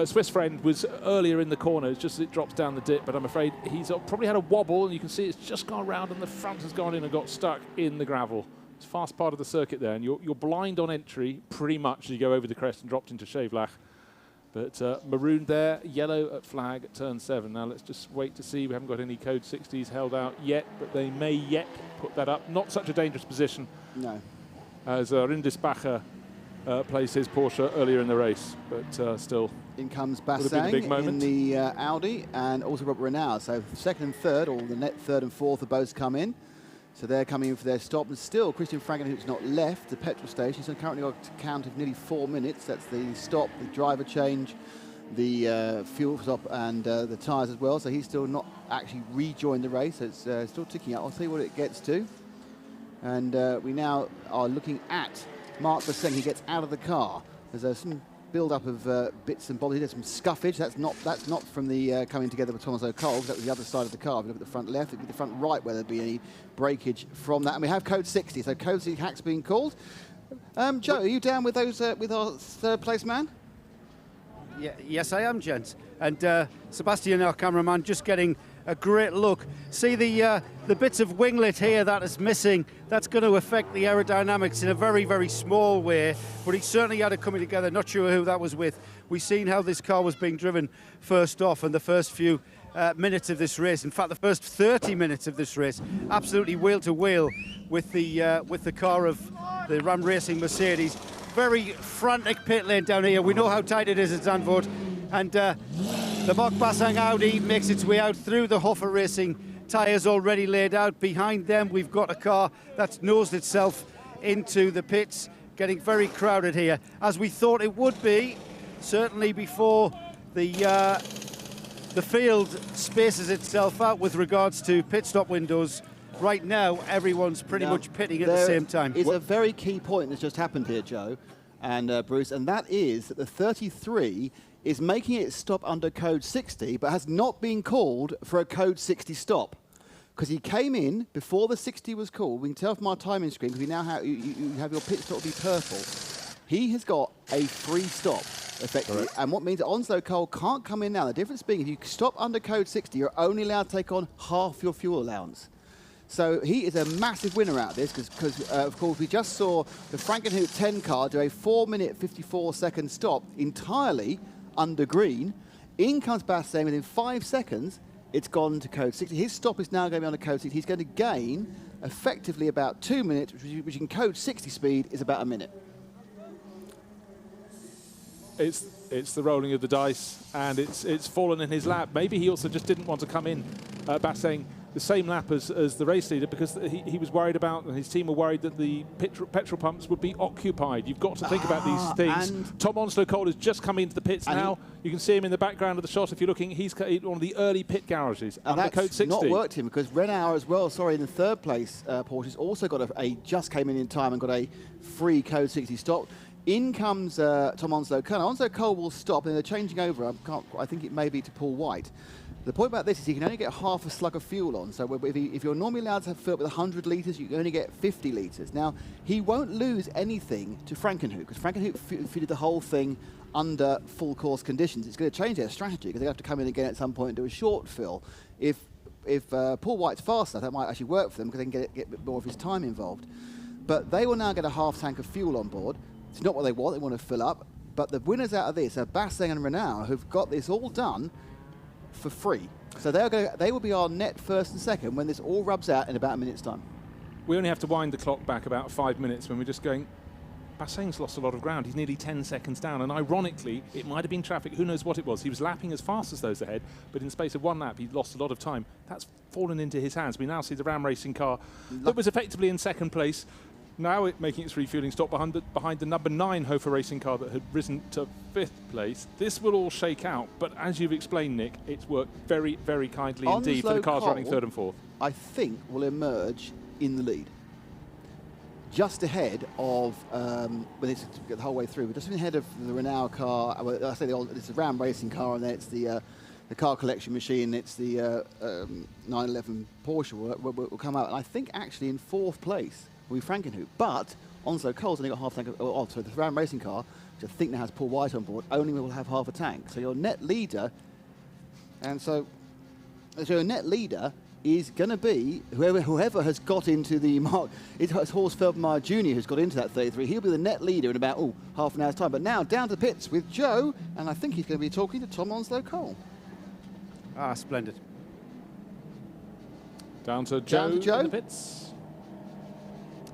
Speaker 1: Swiss friend was earlier in the corner. It's just it drops down the dip, but I'm afraid he's probably had a wobble, and you can see it's just gone round, and the front has gone in and got stuck in the gravel. It's a fast part of the circuit there, and you're blind on entry pretty much as you go over the crest and dropped into Scheivlach. But maroon there, yellow at flag at turn 7. Now let's just wait to see. We haven't got any code 60s held out yet, but they may yet put that up. Not such a dangerous position.
Speaker 2: No.
Speaker 1: As Rindisbacher placed his Porsche earlier in the race, but still.
Speaker 2: In comes Bassang in the Audi, and also Robert Renau. So second and third, or the net third and fourth, have both come in. So they're coming in for their stop. And still, Christian Frankenhout's not left the petrol station. He's currently got a count of nearly 4 minutes. That's the stop, the driver change, the fuel stop, and the tyres as well. So he's still not actually rejoined the race. So it's still ticking out. I'll see what it gets to. And we now are looking at Mark Basseng. He gets out of the car. There's some build-up of bits and bobs. There's some scuffage. That's not from the coming together with Thomas O'Connell. That was the other side of the car. If you look at the front left, it'd be the front right where there'd be any breakage from that. And we have code 60. So code 60 hacks being called. Joe, are you down with those with our third place man?
Speaker 15: Yeah, yes, I am, gents. And Sebastian, our cameraman, just getting a great look. See the bits of winglet here that is missing. That's going to affect the aerodynamics in a very, very small way. But he certainly had it coming together. Not sure who that was with. We've seen how this car was being driven first off in the first few minutes of this race. In fact, the first 30 minutes of this race, absolutely wheel to wheel with the car of the Ram Racing Mercedes. Very frantic pit lane down here. We know how tight it is at Zandvoort. And the Mark Bassang Audi makes its way out through the Hoffer Racing tyres already laid out. Behind them, we've got a car that's nosed itself into the pits, getting very crowded here, as we thought it would be, certainly before the field spaces itself out with regards to pit stop windows. Right now, everyone's pretty much pitting at the same time.
Speaker 2: It's a very key point that's just happened here, Joe and Bruce, and that is that the 33 is making it stop under code 60, but has not been called for a code 60 stop. Because he came in before the 60 was called. We can tell from our timing screen, because we now have, you have your pit stop be purple. He has got a free stop, effectively. Correct. And what means that Onslow Cole can't come in now. The difference being, if you stop under code 60, you're only allowed to take on half your fuel allowance. So he is a massive winner out of this, because of course, we just saw the Frankenhout 10 car do a 4-minute, 54-second stop entirely under green. In comes Bassang within 5 seconds. It's gone to code 60. His stop is now going to be on the code 60. He's going to gain effectively about 2 minutes, which in code 60 speed is about a minute.
Speaker 1: It's the rolling of the dice, and it's fallen in his lap. Maybe he also just didn't want to come in, Bassang, the same lap as the race leader, because he was worried about, and his team were worried that the petrol pumps would be occupied. You've got to think about these things. Tom Onslow Cole has just come into the pits now. You can see him in the background of the shot if you're looking. He's one of the early pit garages under code 60.
Speaker 2: Not worked him, because Renauer as well, in the third place, Porsche's also got just came in time and got a free code 60 stop. In comes Tom Onslow Cole. Onslow Cole will stop, and they're changing over. I think it may be to Paul White. The point about this is you can only get half a slug of fuel on. So if you're normally allowed to fill up with 100 litres, you can only get 50 litres. Now, he won't lose anything to Frankenhout, because Frankenhout fitted the whole thing under full course conditions. It's going to change their strategy, because they have to come in again at some point and do a short fill. If Paul White's fast enough, that might actually work for them, because they can get a bit more of his time involved. But they will now get a half tank of fuel on board. It's not what they want. They want to fill up. But the winners out of this are Bassang and Renauer, who've got this all done for free. So they will be our net first and second when this all rubs out in about a minute's time.
Speaker 1: We only have to wind the clock back about 5 minutes when we're just going Bassain's lost a lot of ground. He's nearly 10 seconds down, and ironically, it might have been traffic. Who knows what it was? He was lapping as fast as those ahead, but in the space of one lap, he lost a lot of time. That's fallen into his hands. We now see the Ram Racing car that was effectively in second place. Now it making its refueling stop behind the number 9 Hofer Racing car that had risen to 5th place. This will all shake out, but as you've explained, Nick, it's worked very, very kindly indeed for the cars running 3rd and 4th.
Speaker 2: I think will emerge in the lead. Just ahead of, when it's the whole way through, but just ahead of the Renault car, I say it's the Ram Racing car, and then it's the car collection machine, it's the 911 Porsche will come out. And I think actually in 4th place will be Frankenhoop. But Onslow Cole's only got half a tank, so the Ram Racing car, which I think now has Paul White on board, only will have half a tank. So your net leader, and so your net leader is going to be whoever has got into the mark. It's Horst Feldmeier Jr. who's got into that 33. He'll be the net leader in about half an hour's time. But now down to the pits with Joe, and I think he's going to be talking to Tom Onslow Cole.
Speaker 15: Ah, splendid.
Speaker 1: Down to Joe in the pits.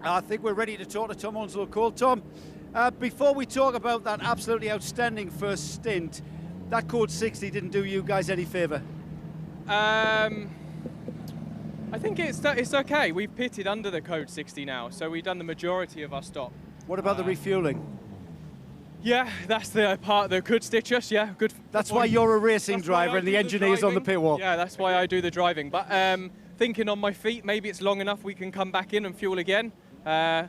Speaker 15: I think we're ready to talk to Tom Onslow Cole. Tom, before we talk about that absolutely outstanding first stint, that Code 60 didn't do you guys any favour?
Speaker 17: I think it's okay. We've pitted under the Code 60 now, so we've done the majority of our stop.
Speaker 15: What about the refuelling?
Speaker 17: Yeah, that's the part that could stitch us, yeah. Good.
Speaker 15: That's why you're a racing driver and the engineer's on the pit wall.
Speaker 17: Yeah, that's why I do the driving. But thinking on my feet, maybe it's long enough we can come back in and fuel again. I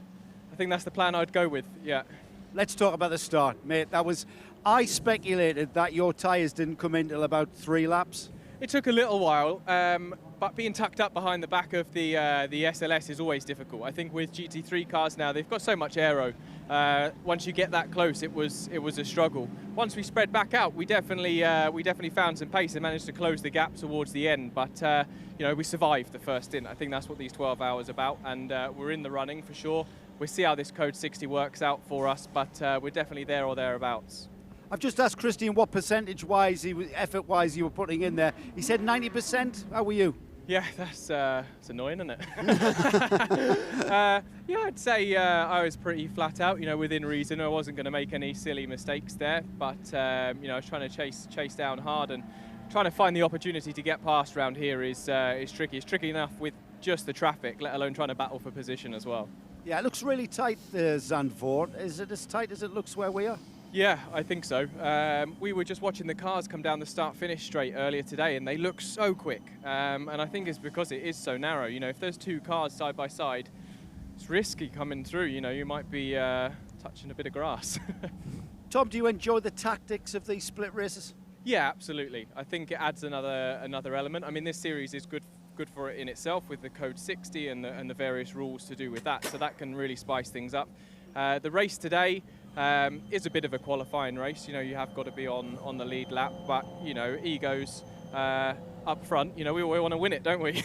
Speaker 17: think that's the plan I'd go with, yeah.
Speaker 15: Let's talk about the start, mate. I speculated that your tyres didn't come in till about 3 laps.
Speaker 17: It took a little while, but being tucked up behind the back of the SLS is always difficult. I think with GT3 cars now, they've got so much aero. Once you get that close, it was a struggle. Once we spread back out, we definitely found some pace and managed to close the gap towards the end. But we survived the first stint. I think that's what these 12 hours are about, and we're in the running for sure. We'll see how this Code 60 works out for us, but we're definitely there or thereabouts.
Speaker 15: I've just asked Christian what percentage-wise, effort-wise, you were putting in there. He said 90%. How were you?
Speaker 17: Yeah, that's it's annoying, isn't it? Yeah, I'd say I was pretty flat out, within reason. I wasn't going to make any silly mistakes there, but I was trying to chase down hard, and trying to find the opportunity to get past around here is tricky. It's tricky enough with just the traffic, let alone trying to battle for position as well.
Speaker 15: Yeah, it looks really tight, Zandvoort. Is it as tight as it looks where we are?
Speaker 17: Yeah, I think so. We were just watching the cars come down the start-finish straight earlier today, and they look so quick. And I think it's because it is so narrow. If there's 2 cars side by side, it's risky coming through. You might be touching a bit of grass.
Speaker 15: Tom, do you enjoy the tactics of these split races?
Speaker 17: Yeah, absolutely. I think it adds another element. I mean, this series is good for it in itself with the Code 60 and the various rules to do with that. So that can really spice things up. The race today is a bit of a qualifying race. You have got to be on the lead lap, but egos up front. We want to win it, don't we?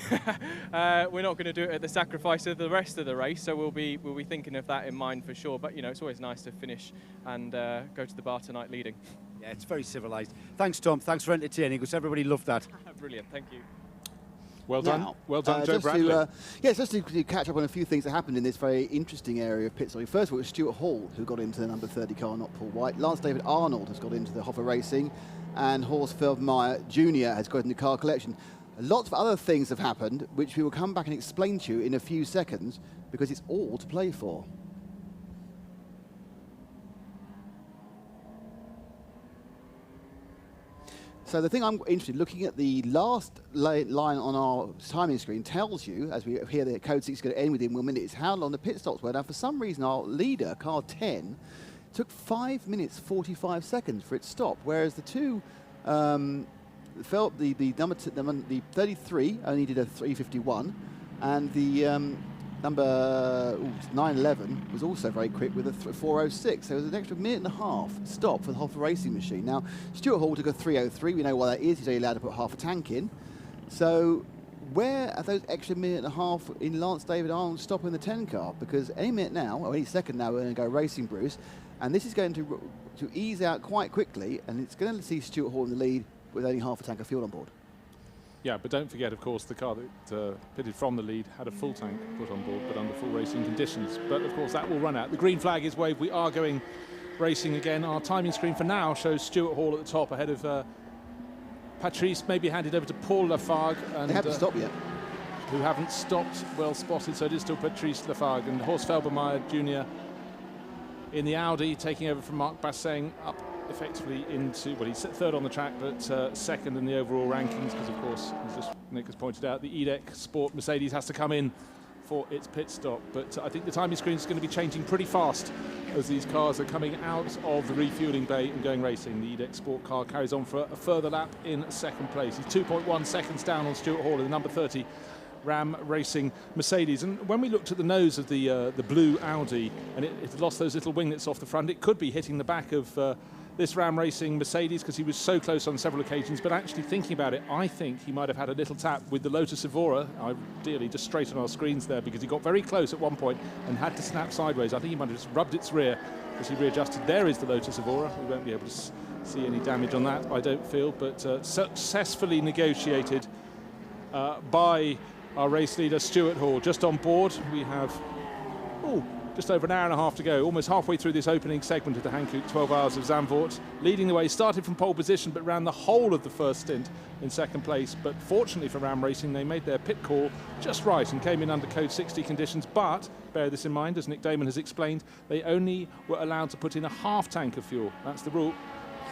Speaker 17: We're not going to do it at the sacrifice of the rest of the race, so we'll be thinking of that in mind for sure. But it's always nice to finish and go to the bar tonight leading.
Speaker 15: Yeah, it's very civilised. Thanks, Tom. Thanks for entertaining us. Everybody loved that.
Speaker 17: Brilliant. Thank you.
Speaker 1: Well done. Well done, Joe Bradley.
Speaker 2: Just to catch up on a few things that happened in this very interesting area of pit stopping. First of all, it was Stuart Hall who got into the number 30 car, not Paul White. Lance David Arnold has got into the Hofer Racing, and Horst Feldmeier Jr. has got into car collection. Lots of other things have happened, which we will come back and explain to you in a few seconds, because it's all to play for. So the thing I'm interested in, looking at the last line on our timing screen, tells you, as we hear the Code 6 is going to end within 1 minute, is how long the pit stops were. Now, for some reason, our leader, car 10, took 5 minutes 45 seconds for its stop, whereas the two, the 33 only did a 3:51, and the number 911 was also very quick with a 4:06. There was an extra minute and a half stop for the Hofer Racing machine. Now, Stuart Hall took a 3:03. We know why that is. He's only allowed to put half a tank in. So where are those extra minute and a half in Lance David Arnold stopping the 10 car? Because any minute now, or any second now, we're going to go racing, Bruce. And this is going to ease out quite quickly, and it's going to see Stuart Hall in the lead with only half a tank of fuel on board.
Speaker 1: Yeah, but don't forget, of course, the car that pitted from the lead had a full tank put on board, but under full racing conditions. But, of course, that will run out. The green flag is waved. We are going racing again. Our timing screen for now shows Stuart Hall at the top ahead of Patrice, maybe handed over to Paul Lafargue. And,
Speaker 2: they haven't stopped yet.
Speaker 1: Who haven't stopped, well spotted, so it is still Patrice Lafargue. And Horst Felbermayr Jr. in the Audi, taking over from Marc Basseng, up effectively into, well, he's third on the track, but second in the overall rankings, because, of course, as Nick has pointed out, the EDEC Sport Mercedes has to come in for its pit stop. But I think the timing screen is going to be changing pretty fast as these cars are coming out of the refueling bay and going racing. The EDEC Sport car carries on for a further lap in second place. He's 2.1 seconds down on Stuart Hall in the number 30 Ram Racing Mercedes. And when we looked at the nose of the blue Audi, and it lost those little winglets off the front, it could be hitting the back of this Ram Racing Mercedes, because he was so close on several occasions. But actually thinking about it, I think he might have had a little tap with the Lotus Evora, ideally just straight on our screens there, because he got very close at one point and had to snap sideways. I think he might have just rubbed its rear as he readjusted. There is the Lotus Evora. We won't be able to see any damage on that, I don't feel, but successfully negotiated by our race leader Stuart Hall. Just on board, we have just over an hour and a half to go, almost halfway through this opening segment of the Hankook 12 Hours of Zandvoort. Leading the way, started from pole position, but ran the whole of the first stint in second place. But fortunately for Ram Racing, they made their pit call just right and came in under code 60 conditions. But bear this in mind, as Nick Damon has explained, they only were allowed to put in a half tank of fuel. That's the rule.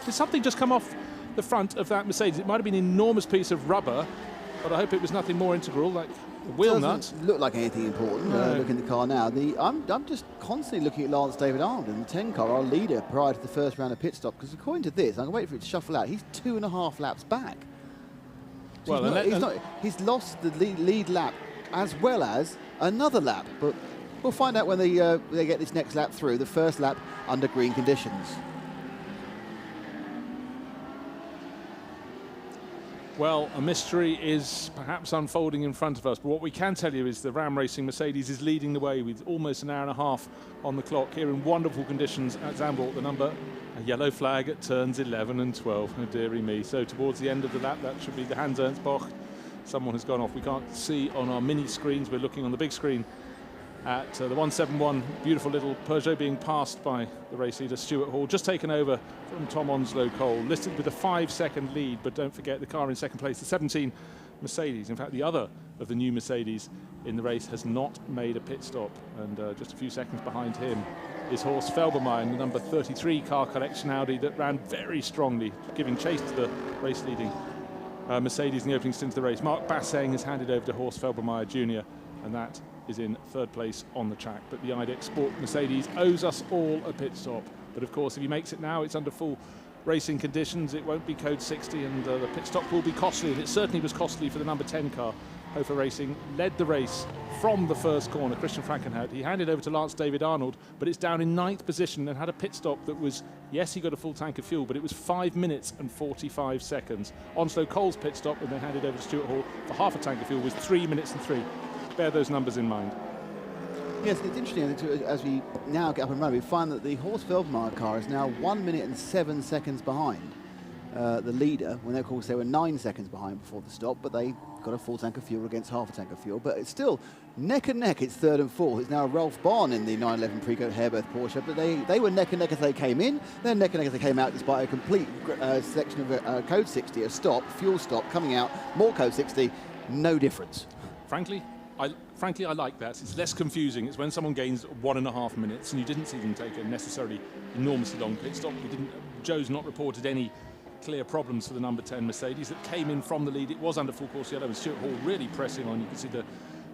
Speaker 1: Did something just come off the front of that Mercedes? It might have been an enormous piece of rubber, but I hope it was nothing more integral, like a wheel nut.
Speaker 2: Doesn't look like anything important.
Speaker 1: No.
Speaker 2: Looking at the car now, I'm just constantly looking at Lance David Arnold in the 10 car, our leader prior to the first round of pit stop, because according to this, I'm going to wait for it to shuffle out, he's 2.5 laps back. So
Speaker 1: well,
Speaker 2: he's lost the lead lap as well as another lap, but we'll find out when they get this next lap through, the first lap under green conditions.
Speaker 1: Well, a mystery is perhaps unfolding in front of us, but what we can tell you is the Ram Racing Mercedes is leading the way with almost an hour and a half on the clock here in wonderful conditions at Zandvoort. The number, a yellow flag at turns 11 and 12, oh dearie me. So towards the end of the lap, that should be the Hans Ernst Bocht. Someone has gone off. We can't see on our mini screens. We're looking on the big screen at the 171, beautiful little Peugeot being passed by the race leader Stuart Hall, just taken over from Tom Onslow Cole, listed with a 5-second lead, but don't forget the car in second place, the 17 Mercedes. In fact, the other of the new Mercedes in the race has not made a pit stop, and just a few seconds behind him is Horst Felbermayr in the number 33 car collection Audi that ran very strongly, giving chase to the race-leading Mercedes in the opening stint of the race. Marc Basseng has handed over to Horst Felbermayr Jr., and that is in third place on the track. But the IDEC Sport Mercedes owes us all a pit stop. But of course, if he makes it now, it's under full racing conditions. It won't be code 60, and the pit stop will be costly. And it certainly was costly for the number 10 car. Hofer Racing led the race from the first corner, Christian Frankenhout. He handed over to Lance David Arnold, but it's down in 9th position and had a pit stop that was, yes, he got a full tank of fuel, but it was 5 minutes and 45 seconds. Onslow Cole's pit stop, and then handed over to Stuart Hall for half a tank of fuel, was 3 minutes and 3. Bear those numbers in mind.
Speaker 2: Yes, it's interesting as we now get up and running, we find that the Horst Felbermayr car is now 1 minute and 7 seconds behind the leader, when of course they were 9 seconds behind before the stop, but they got a full tank of fuel against half a tank of fuel. But it's still neck and neck, it's third and fourth. It's now Ralph Bahn in the 911 Precoat Hairberth Porsche, but they were neck and neck as they came in, then neck and neck as they came out, despite a complete section of code 60, a stop, fuel stop, coming out, more code 60, no difference.
Speaker 1: Frankly, I like that. It's less confusing. It's when someone gains 1.5 minutes and you didn't see them take a necessarily enormously long pit stop. Joe's not reported any clear problems for the number 10 Mercedes that came in from the lead. It was under full course yellow, and Stuart Hall really pressing on. You can see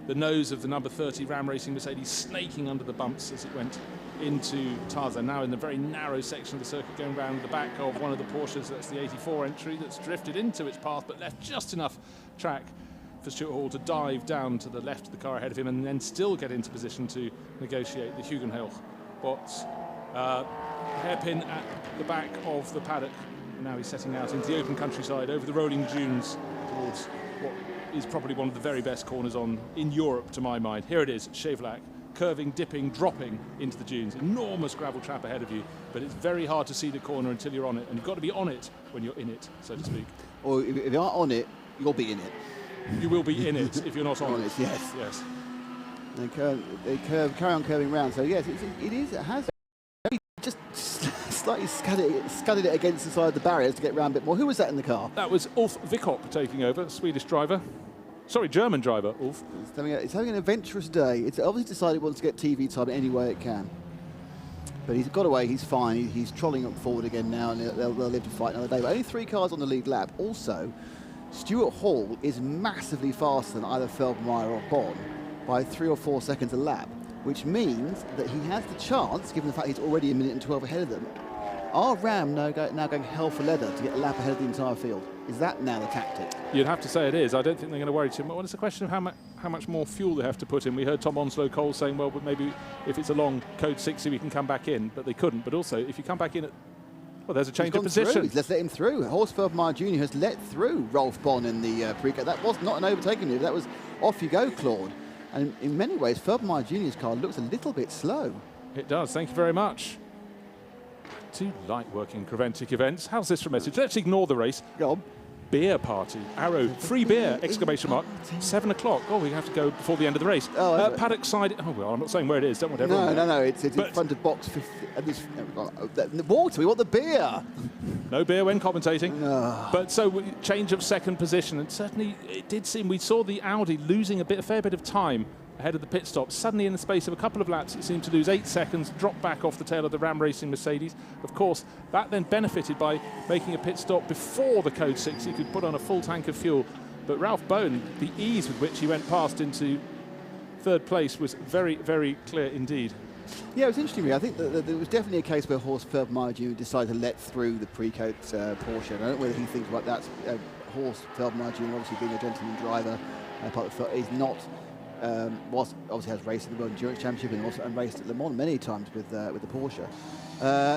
Speaker 1: the nose of the number 30 Ram Racing Mercedes snaking under the bumps as it went into Tarzan. Now in the very narrow section of the circuit, going round the back of one of the Porsches. That's the 84 entry that's drifted into its path but left just enough track for Stuart Hall to dive down to the left of the car ahead of him and then still get into position to negotiate the Hugenhelch box. Hairpin at the back of the paddock. Now he's setting out into the open countryside over the rolling dunes towards what is probably one of the very best corners in Europe, to my mind. Here it is, Chevelac, curving, dipping, dropping into the dunes. Enormous gravel trap ahead of you, but it's very hard to see the corner until you're on it, and you've got to be on it when you're in it, so to speak.
Speaker 2: Or if you aren't on it, you'll be in it.
Speaker 1: You will be in it if you're not on it.
Speaker 2: Yes.
Speaker 1: Yes.
Speaker 2: They carry on curving round. So yes, it has just slightly scudded it against the side of the barriers to get round a bit more. Who was that in the car?
Speaker 1: That was Ulf Vikop taking over, Swedish driver. Sorry, German driver, Ulf.
Speaker 2: It's having an adventurous day. It's obviously decided it wants to get TV time any way it can. But he's got away, he's fine. He's trolling up forward again now, and they'll live to fight another day. But only 3 cars on the lead lap. Also, Stuart Hall is massively faster than either Feldmeyer or Bonn by 3 or 4 seconds a lap, which means that he has the chance, given the fact he's already a minute and 12 ahead of them. Are Ram now going hell for leather to get a lap ahead of the entire field? Is that now the tactic?
Speaker 1: You'd have to say it is. I don't think they're going to worry too much. Well, it's a question of how much more fuel they have to put in. We heard Tom Onslow-Cole saying, well, maybe if it's a long Code 60, we can come back in, but they couldn't. But also, if you come back in at... Well, there's a change of position.
Speaker 2: Let's let him through. Horst Feldmeyer Jr. has let through Rolf Bonn in the pre-cut. That was not an overtaking move. That was off you go, Claude. And in many ways, Feldmeyer Jr.'s car looks a little bit slow.
Speaker 1: It does. Thank you very much. Too light working Creventic events. How's this for a message? Let's ignore the race.
Speaker 2: Go on.
Speaker 1: Beer party. Arrow. Free beer! Exclamation mark. 7 o'clock. Oh, we have to go before the end of the race. Paddock side. Oh, well, I'm not saying where it is. Don't want everyone.
Speaker 2: No. It's in front of box 50. The water. We want the beer.
Speaker 1: No beer when commentating. But so change of second position, and certainly it did seem we saw the Audi losing a fair bit of time ahead of the pit stop. Suddenly, in the space of a couple of laps, it seemed to lose 8 seconds, drop back off the tail of the Ram Racing Mercedes. Of course, that then benefited by making a pit stop before the Code 6. He could put on a full tank of fuel. But Ralph Bohn, the ease with which he went past into 3rd place was very, very clear indeed.
Speaker 2: Yeah, it was interesting. I think that there was definitely a case where Horst Feldmeyer Jr. decided to let through the pre-coat Porsche. I don't know whether he thinks about that. Horst Feldmeyer Jr. obviously being a gentleman driver, is not. Obviously has raced in the World Endurance Championship and raced at Le Mans many times with the Porsche.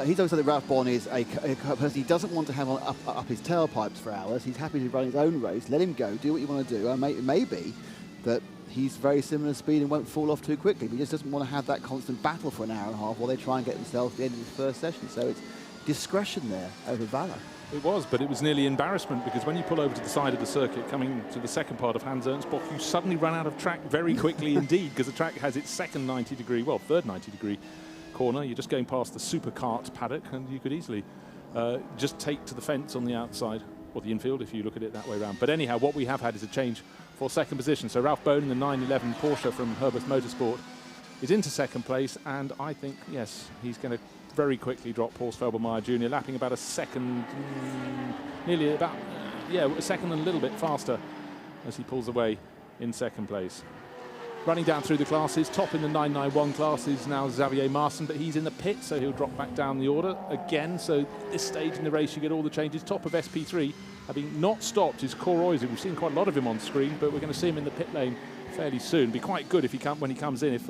Speaker 2: He's also that Ralph Bohn is a person he doesn't want to have up his tailpipes for hours. He's happy to run his own race. Let him go. Do what you want to do. It may be that he's very similar speed and won't fall off too quickly. But he just doesn't want to have that constant battle for an hour and a half while they try and get themselves to the end of the first session. So it's discretion there over valour.
Speaker 1: It was, but it was nearly embarrassment because when you pull over to the side of the circuit coming to the second part of Hans Ernst Bock, you suddenly run out of track very quickly indeed, because the track has its third 90-degree corner. You're just going past the supercart paddock, and you could easily just take to the fence on the outside, or the infield if you look at it that way around. But anyhow, what we have had is a change for second position. So Ralph Bohn in the 911 Porsche from Herbert Motorsport is into second place, and I think, yes, he's going to very quickly drop Horst Feldmeyer Jr., lapping about a second, a second and a little bit faster as he pulls away in second place. Running down through the classes, top in the 991 class is now Xavier Marson, but he's in the pit, so he'll drop back down the order again. So at this stage in the race, you get all the changes. Top of SP3, having not stopped, is Cor Oyser. We've seen quite a lot of him on screen, but we're going to see him in the pit lane fairly soon. Be quite good if when he comes in, if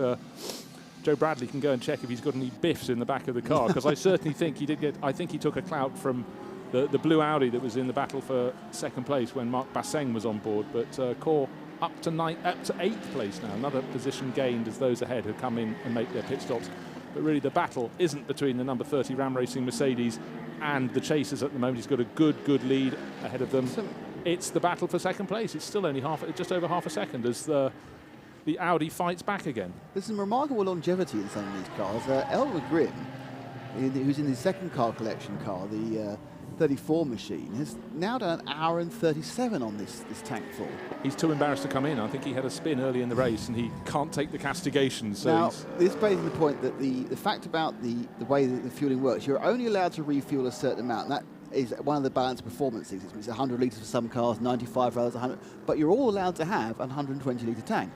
Speaker 1: Joe Bradley can go and check if he's got any biffs in the back of the car, because I certainly think he did get. I think he took a clout from the blue Audi that was in the battle for second place when Marc Basseng was on board. But Cor up to 8th place now, another position gained as those ahead have come in and make their pit stops. But really, the battle isn't between the number 30 Ram Racing Mercedes and the chasers at the moment. He's got a good lead ahead of them. It's the battle for second place. It's still only just over half a second as the Audi fights back again.
Speaker 2: There's some remarkable longevity in some of these cars. Elmer Grimm, who's in his second car collection car, the 34 machine, has now done an hour and 37 on this tank full.
Speaker 1: He's too embarrassed to come in. I think he had a spin early in the race and he can't take the castigation. So
Speaker 2: now, this plays in the point that the fact about the way that the fueling works, you're only allowed to refuel a certain amount. And that is one of the balanced performance things. It's 100 litres for some cars, 95 for others, 100. But you're all allowed to have a 120-litre tank.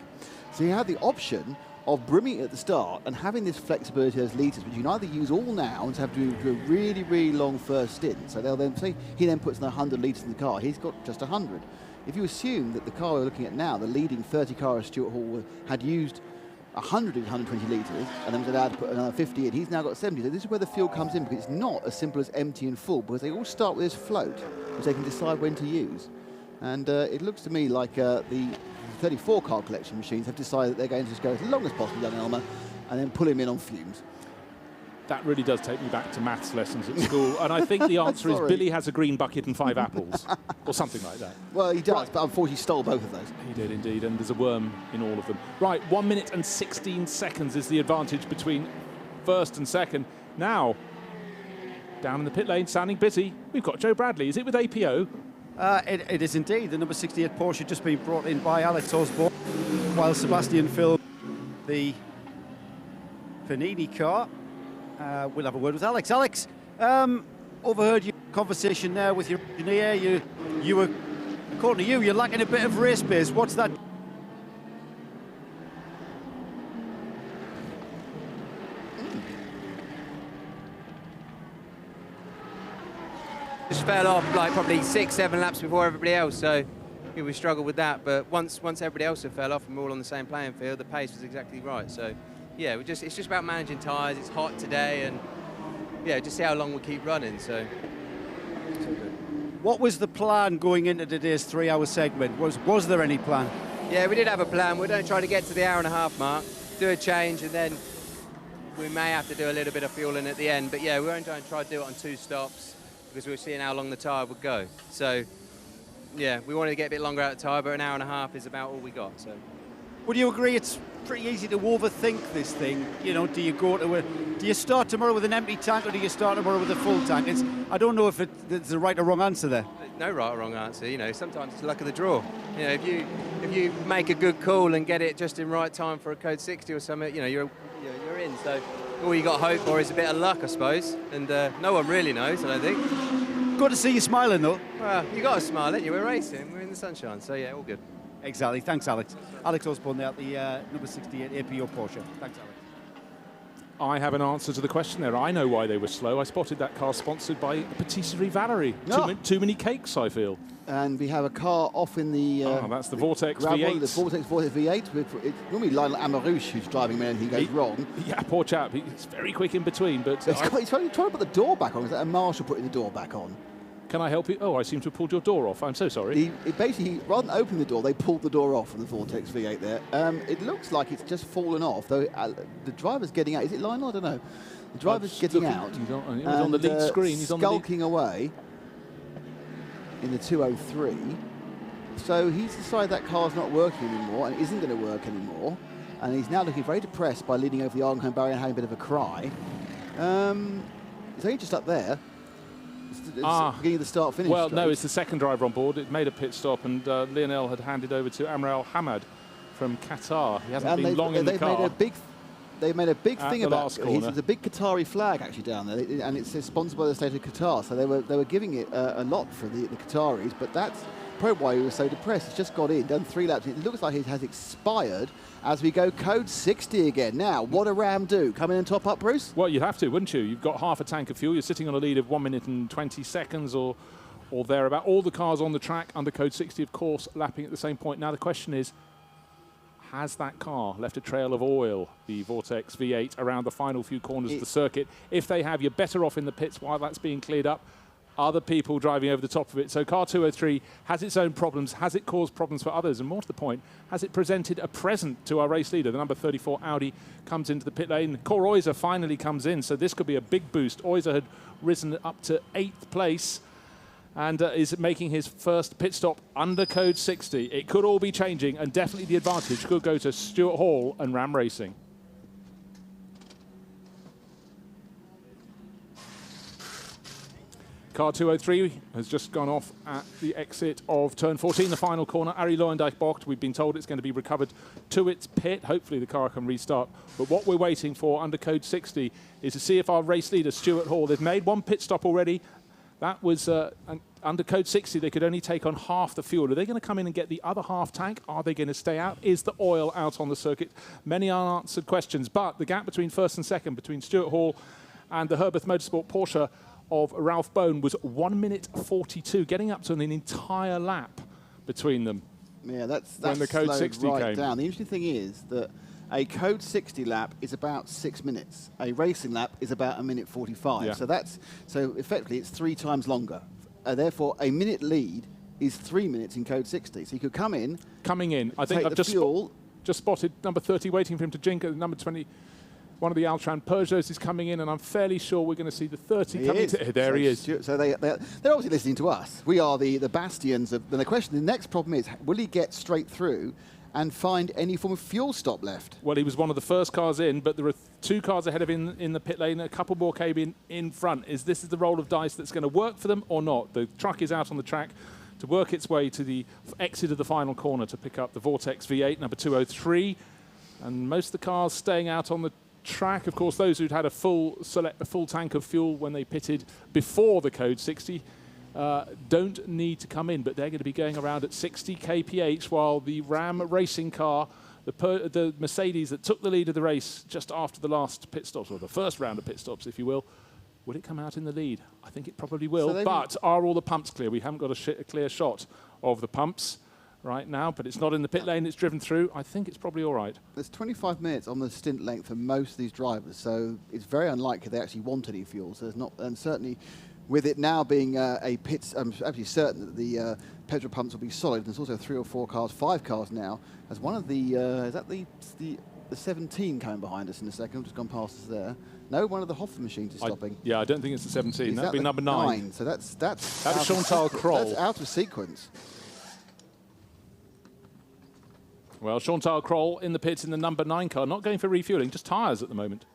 Speaker 2: So you have the option of brimming it at the start and having this flexibility as litres, which you can either use all now and have to do a really, really long first stint. So they'll then say he then puts in 100 litres in the car. He's got just 100. If you assume that the car we're looking at now, the leading 30 car of Stuart Hall, had used 120 litres and then was allowed to put another 50 in, he's now got 70. So this is where the fuel comes in, because it's not as simple as empty and full, because they all start with this float, which they can decide when to use. And it looks to me like the 34 car collection machines have decided that they're going to just go as long as possible down Elmer and then pull him in on fumes.
Speaker 1: That really does take me back to maths lessons at school. And I think the answer is Billy has a green bucket and 5 apples, or something like that.
Speaker 2: Well, he does, but unfortunately stole both of those.
Speaker 1: He did indeed, and there's a worm in all of them. Right, 1 minute and 16 seconds is the advantage between first and second. Now, down in the pit lane, sounding busy, we've got Joe Bradley. Is it with APO?
Speaker 15: It is indeed. The number 68 Porsche just been brought in by Alex Osborne, while Sebastian filmed the Panini car. We'll have a word with Alex. Alex, overheard your conversation there with your engineer. You were, according to you, you're lacking a bit of race pace. What's that?
Speaker 18: Just fell off like probably 6-7 laps before everybody else, so we struggled with that. But once everybody else had fell off and we're all on the same playing field, the pace was exactly right. So yeah, it's just about managing tyres. It's hot today, and yeah, just see how long we keep running. So good.
Speaker 15: What was the plan going into today's 3-hour segment? Was there any plan?
Speaker 18: Yeah, we did have a plan. We're going to try to get to the hour-and-a-half mark, do a change, and then we may have to do a little bit of fueling at the end. But yeah, we're going to try to do it on 2 stops because we were seeing how long the tyre would go. So yeah, we wanted to get a bit longer out of the tyre, but an hour-and-a-half is about all we got. So.
Speaker 15: Would you agree it's pretty easy to overthink this thing? You know, do you start tomorrow with an empty tank, or do you start tomorrow with a full tank? I don't know if it's the right or wrong answer there.
Speaker 18: No right or wrong answer. You know, sometimes it's luck of the draw. You know, if you make a good call and get it just in right time for a code 60 or something, you know, you're in. So all you got hope for is a bit of luck, I suppose. And no one really knows, I don't think.
Speaker 15: Good to see you smiling, though.
Speaker 18: Well, you got to smile, ain't you? We're racing. We're in the sunshine. So yeah, all good.
Speaker 15: Exactly. Thanks, Alex. Alex Osborne there at the number 68 APO Porsche. Thanks, Alex.
Speaker 1: I have an answer to the question there. I know why they were slow. I spotted that car sponsored by Patisserie Valerie. Too many cakes, I feel.
Speaker 2: And we have a car off in the...
Speaker 1: that's the Vortex
Speaker 2: gravel,
Speaker 1: V8.
Speaker 2: The Vortex V8. It's normally Lionel Amarouche who's driving when anything goes wrong.
Speaker 1: Yeah, poor chap. He's very quick in between. But
Speaker 2: he's trying to put the door back on. Is that a marshal putting the door back on?
Speaker 1: Can I help you? Oh, I seem to have pulled your door off. I'm so sorry.
Speaker 2: Basically, rather than opening the door, they pulled the door off from the Vortex V8 there. It looks like it's just fallen off, though the driver's getting out. Is it Lionel? I don't know. The driver's getting out.
Speaker 1: He's on the lead screen. He's
Speaker 2: skulking away in the 203. So he's decided that car's not working anymore and isn't going to work anymore. And he's now looking very depressed by leaning over the Arnhem barrier and having a bit of a cry. He's only just up there. It's beginning of the start-finish.
Speaker 1: Well, no, it's the second driver on board. It made a pit stop, and Lionel had handed over to Amr Hamad from Qatar. He hasn't been long in the car.
Speaker 2: They've made a big thing about it.
Speaker 1: There's
Speaker 2: a big Qatari flag actually down there, and it's sponsored by the state of Qatar. So they were giving it a lot for the Qataris, but that's probably why he was so depressed. He's just got in, done 3 laps. It looks like it has expired as we go code 60 again. Now, what a Ram do? Come in and top up, Bruce?
Speaker 1: Well, you'd have to, wouldn't you? You've got half a tank of fuel. You're sitting on a lead of 1 minute and 20 seconds or thereabout. All the cars on the track under code 60, of course, lapping at the same point. Now, the question is, has that car left a trail of oil, the Vortex V8, around the final few corners of the circuit? If they have, you're better off in the pits while that's being cleared up. Other people driving over the top of it. So car 203 has its own problems. Has it caused problems for others? And more to the point, has it presented a present to our race leader? The number 34 Audi comes into the pit lane. Cor Oyser finally comes in, so this could be a big boost. Oyser had risen up to 8th place and is making his first pit stop under code 60. It could all be changing, and definitely the advantage could go to Stuart Hall and Ram Racing. Car 203 has just gone off at the exit of turn 14, the final corner. Arie Luyendyk Bocht. We've been told it's going to be recovered to its pit. Hopefully the car can restart. But what we're waiting for under code 60 is to see if our race leader, Stuart Hall, they've made 1 pit stop already. That was under code 60. They could only take on half the fuel. Are they going to come in and get the other half tank? Are they going to stay out? Is the oil out on the circuit? Many unanswered questions. But the gap between first and second, between Stuart Hall and the Herbeth Motorsport Porsche of Ralph Bone, was 1 minute 42, getting up to an entire lap between them.
Speaker 2: Yeah, that's
Speaker 1: when the code 60
Speaker 2: right
Speaker 1: came
Speaker 2: down. The interesting thing is that a code 60 lap is about 6 minutes. A racing lap is about 1 minute 45.
Speaker 1: Yeah.
Speaker 2: So effectively it's 3 times longer. Therefore, a minute lead is 3 minutes in code 60. So you could come in.
Speaker 1: Coming in, I think I've just spotted number 30 waiting for him to jink at number 20. one of the Altran Peugeots is coming in, and I'm fairly sure we're going to see the 30 coming to. There he is.
Speaker 2: So they're obviously listening to us. We are the bastions of. The question, the next problem is, will he get straight through and find any form of fuel stop left?
Speaker 1: Well, he was one of the first cars in, but there are 2 cars ahead of him in the pit lane. A couple more came in front. This is the roll of dice that's going to work for them or not? The truck is out on the track to work its way to the exit of the final corner to pick up the Vortex V8, number 203. And most of the cars staying out on the track. Of course, those who'd had a full tank of fuel when they pitted before the Code 60 don't need to come in, but they're going to be going around at 60 kph, while the Ram racing car, the Mercedes that took the lead of the race just after the last pit stops, or the first round of pit stops, if you will it come out in the lead? I think it probably will, but are all the pumps clear? We haven't got a clear shot of the pumps right now, but it's not in the pit lane, it's driven through. I think it's probably all right.
Speaker 2: There's 25 minutes on the stint length for most of these drivers, so it's very unlikely they actually want any fuel. So there's not, and certainly with it now being a pit, I'm absolutely certain that the petrol pumps will be solid. There's also 3 or 4 cars, 5 cars now. As one of the, is that the 17 coming behind us in a second? Just gone past us there. No, one of the Hoffa machines is stopping.
Speaker 1: I don't think it's the 17. That'd be number 9.
Speaker 2: So that's
Speaker 1: Chantal Kroll.
Speaker 2: That's out of sequence.
Speaker 1: Well, Chantal Kroll in the pits in the number 9 car, not going for refueling, just tyres at the moment.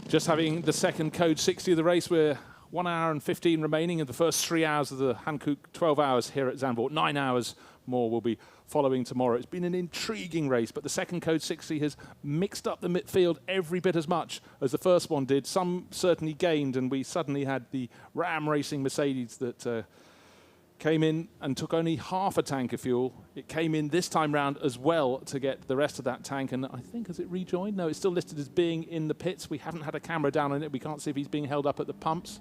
Speaker 1: Just having the second Code 60 of the race. We're 1 hour and 15 remaining in the first 3 hours of the Hankook 12 hours here at Zandvoort. 9 hours more will be following tomorrow. It's been an intriguing race, but the second Code 60 has mixed up the midfield every bit as much as the first one did. Some certainly gained, and we suddenly had the Ram Racing Mercedes that came in and took only half a tank of fuel. It came in this time round as well to get the rest of that tank, and I think, has it rejoined? No, it's still listed as being in the pits. We haven't had a camera down on it. We can't see if he's being held up at the pumps.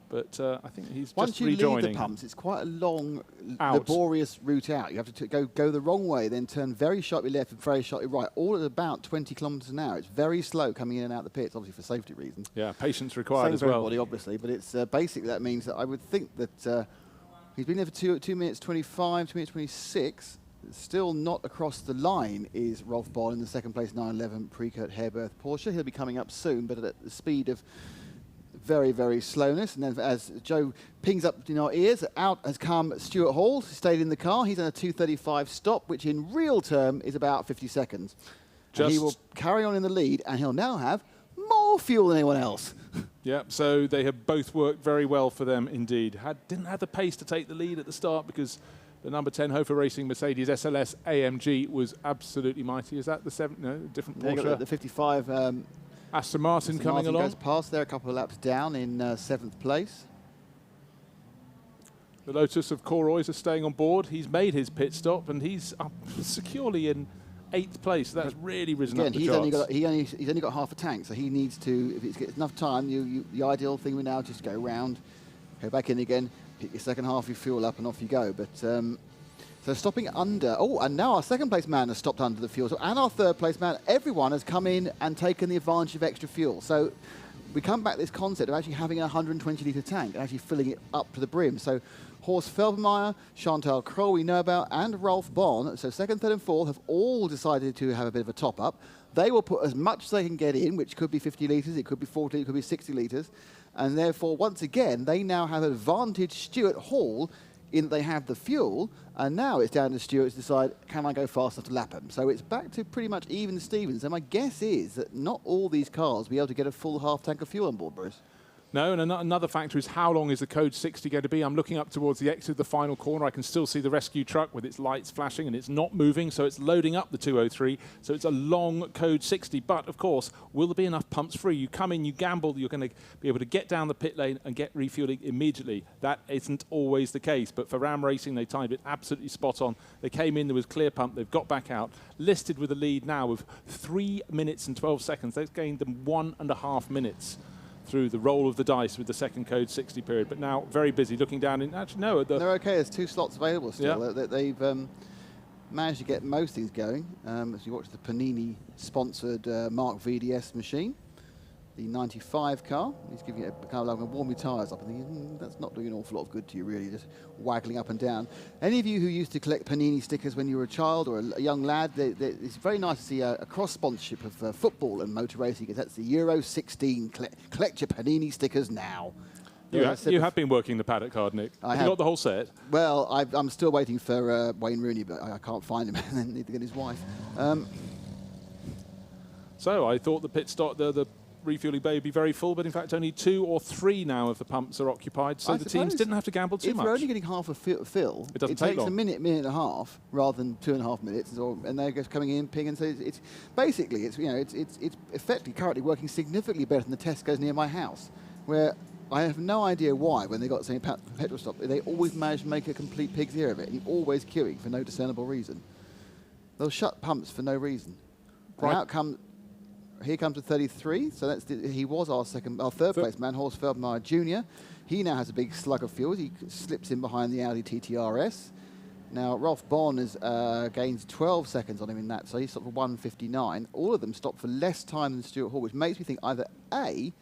Speaker 1: But I think he's
Speaker 2: Once
Speaker 1: just
Speaker 2: you
Speaker 1: rejoining.
Speaker 2: leave the pumps, it's quite a long, laborious route out. You have to go the wrong way, then turn very sharply left and very sharply right, all at about 20 kilometres an hour. It's very slow coming in and out of the pits, obviously for safety reasons.
Speaker 1: Yeah, patience required
Speaker 2: Same
Speaker 1: as
Speaker 2: for
Speaker 1: well.
Speaker 2: everybody, obviously, but it's basically that means that I would think that he's been there for 2 minutes 25, 2 minutes 26. Still not across the line is Rolf Bond in the second place 911 Precourt Hairberth Porsche. He'll be coming up soon, but at the speed of very, very slowness. And then as Joe pings up in our ears, out has come Stuart Hall. He stayed in the car. He's on a 2:35 stop, which in real term is about 50 seconds. And he will carry on in the lead, and he'll now have more fuel than anyone else.
Speaker 1: Yeah, so they have both worked very well for them indeed. Didn't have the pace to take the lead at the start because the number 10 Hofer Racing Mercedes SLS AMG was absolutely mighty. Is that the 7? No, different Porsche.
Speaker 2: Got the 55.
Speaker 1: Aston Martin coming along.
Speaker 2: Goes past there, a couple of laps down in 7th place.
Speaker 1: The Lotus of Coroy's are staying on board. He's made his pit stop and he's up securely in 8th place. So that's really risen up the charts.
Speaker 2: He's only got half a tank, so he needs to, if it's enough time, the ideal thing would now just go round, go back in again, pick your second half, you fuel up and off you go. But so stopping under, and now our second place man has stopped under the fuel, and our third place man, everyone has come in and taken the advantage of extra fuel. So we come back to this concept of actually having a 120 litre tank and actually filling it up to the brim. So Horst Felbermeier, Chantal Kroll we know about, and Rolf Bond, so second, third and fourth, have all decided to have a bit of a top-up. They will put as much as they can get in, which could be 50 litres, it could be 40, it could be 60 litres. And therefore, once again, they now have advantage Stuart Hall in that they have the fuel, and now it's down to Stuart to decide, can I go fast enough to lap him? So it's back to pretty much even Stevens. And my guess is that not all these cars will be able to get a full half tank of fuel on board, Bruce.
Speaker 1: No, and another factor is how long is the Code 60 going to be? I'm looking up towards the exit of the final corner. I can still see the rescue truck with its lights flashing and it's not moving, so it's loading up the 203. So it's a long Code 60. But, of course, will there be enough pumps free? You come in, you gamble, you're going to be able to get down the pit lane and get refueling immediately. That isn't always the case. But for Ram Racing, they timed it absolutely spot on. They came in, there was clear pump, they've got back out. Listed with a lead now of 3 minutes and 12 seconds. They've gained them 1.5 minutes. Through the roll of the dice with the second Code 60 period, but now very busy looking down in. Actually, no,
Speaker 2: they're okay. There's 2 slots available still. Yeah. They've managed to get most things going. As you watch the Panini-sponsored Mark VDS machine, the 95 car. He's giving it a kind of like, I'm going to warm your tyres up. And thinking, that's not doing an awful lot of good to you, really, just waggling up and down. Any of you who used to collect Panini stickers when you were a child or a young lad, it's very nice to see a cross-sponsorship of football and motor racing, because that's the Euro 16. Collect your Panini stickers now.
Speaker 1: You have been working the paddock card, Nick. Have you got the whole set?
Speaker 2: Well, I'm still waiting for Wayne Rooney, but I can't find him, and neither can his wife.
Speaker 1: So I thought the pit stop, the refueling bay would be very full, but in fact only 2 or 3 now of the pumps are occupied, so the teams didn't have to gamble too much.
Speaker 2: If we're only getting half a fill,
Speaker 1: it doesn't
Speaker 2: it
Speaker 1: take
Speaker 2: takes
Speaker 1: long.
Speaker 2: a minute and a half rather than 2.5 minutes, and they're just coming in, ping, and so it's basically it's effectively currently working significantly better than the Tesco's near my house, where I have no idea why when they got the same petrol stop they always manage to make a complete pig's ear of it, and you're always queuing for no discernible reason. They'll shut pumps for no reason. Right. Here comes the 33. So he was our third place man, Horst Feldmeier Jr. He now has a big slug of fuel. He slips in behind the Audi TT-RS. Now Ralph Bon has gained 12 seconds on him in that, so he stopped for 1:59. All of them stopped for less time than Stuart Hall, which makes me think either A,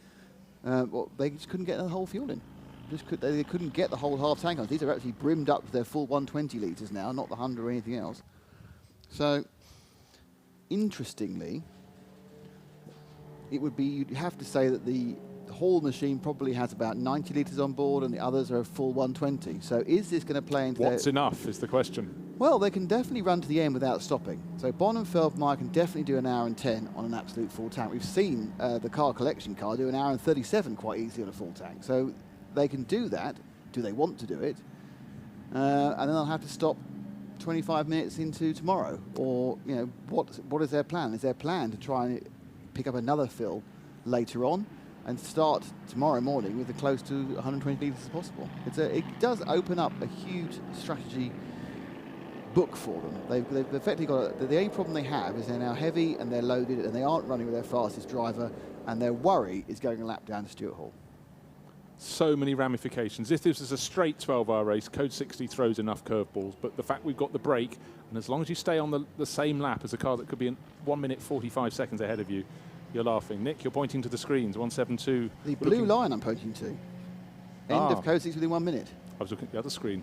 Speaker 2: they just couldn't get the whole fuel in. They couldn't get the whole half tank on. These are actually brimmed up to their full 120 litres now, not the 100 or anything else. So, interestingly, you'd have to say that the Hall machine probably has about 90 litres on board and the others are a full 120. So is this going to play into
Speaker 1: What's enough is the question.
Speaker 2: Well, they can definitely run to the end without stopping. So Bon and Feldmeier can definitely do 1 hour and 10 on an absolute full tank. We've seen the car collection car do 1 hour and 37 quite easily on a full tank. So they can do that. Do they want to do it? And then they'll have to stop 25 minutes into tomorrow. Or, what is their plan? Is their plan to try and pick up another fill later on and start tomorrow morning with as close to 120 litres as possible? It does open up a huge strategy book for them. They've effectively got the only problem they have is they're now heavy and they're loaded and they aren't running with their fastest driver, and their worry is going a lap down to Stuart Hall.
Speaker 1: So many ramifications. If this is a straight 12-hour race, Code 60 throws enough curveballs, but the fact we've got the break, and as long as you stay on the same lap as a car that could be in 1 minute 45 seconds ahead of you, you're laughing. Nick, you're pointing to the screens, 172.
Speaker 2: The blue line I'm pointing to. End of Code 60 within 1 minute.
Speaker 1: I was looking at the other screen.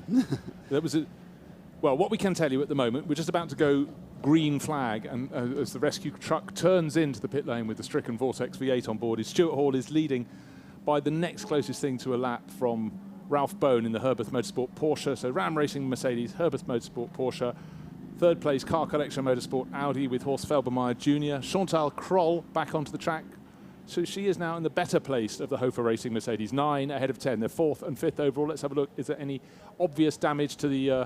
Speaker 1: Well, what we can tell you at the moment, we're just about to go green flag, and as the rescue truck turns into the pit lane with the stricken Vortex V8 on board, Stuart Hall is leading by the next closest thing to a lap from Ralph Bone in the Herbeth Motorsport Porsche. So Ram Racing Mercedes, Herbeth Motorsport Porsche. Third place, Car Collection Motorsport Audi with Horst Feldmeier Jr. Chantal Kroll back onto the track. So she is now in the better place of the Hofer Racing Mercedes, 9 ahead of 10. They're 4th and 5th overall. Let's have a look. Is there any obvious damage to the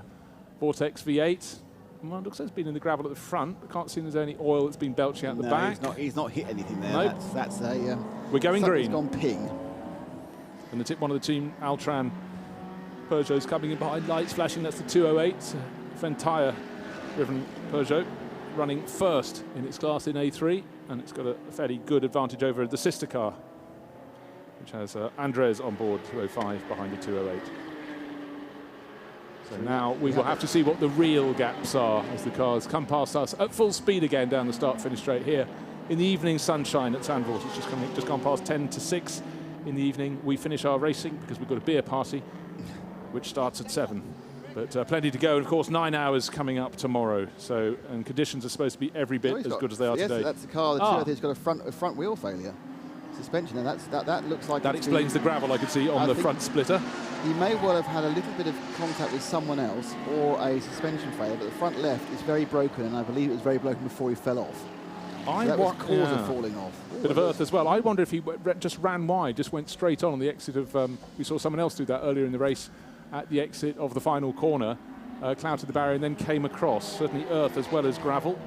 Speaker 1: Vortex V8? Well, it looks like it's been in the gravel at the front. I can't see there's any oil that's been belching out the back.
Speaker 2: He's not hit anything there.
Speaker 1: Nope.
Speaker 2: That's a...
Speaker 1: We're going green.
Speaker 2: It's gone ping.
Speaker 1: And one of the team, Altran Peugeot's coming in behind, lights flashing. That's the 208. Ventire driven Peugeot running first in its class in A3, and it's got a fairly good advantage over the sister car, which has Andres on board, 205 behind the 208. So now we will have to see what the real gaps are as the cars come past us at full speed again down the start-finish straight here in the evening sunshine at Zandvoort. It's just gone past 10 to 6 in the evening. We finish our racing because we've got a beer party, which starts at 7. But plenty to go, and of course 9 hours coming up tomorrow. So, and conditions are supposed to be every bit as good as they are today.
Speaker 2: Yes, that's the car that's got a front wheel failure. Suspension, and that looks like
Speaker 1: that explains the gravel I could see on the front splitter.
Speaker 2: He may well have had a little bit of contact with someone else or a suspension failure, but the front left is very broken, and I believe it was very broken before he fell off. So that was cause of falling off.
Speaker 1: Bit of earth as well. I wonder if he just ran wide, just went straight on the exit of. We saw someone else do that earlier in the race at the exit of the final corner, clouted the barrier and then came across. Certainly earth as well as gravel.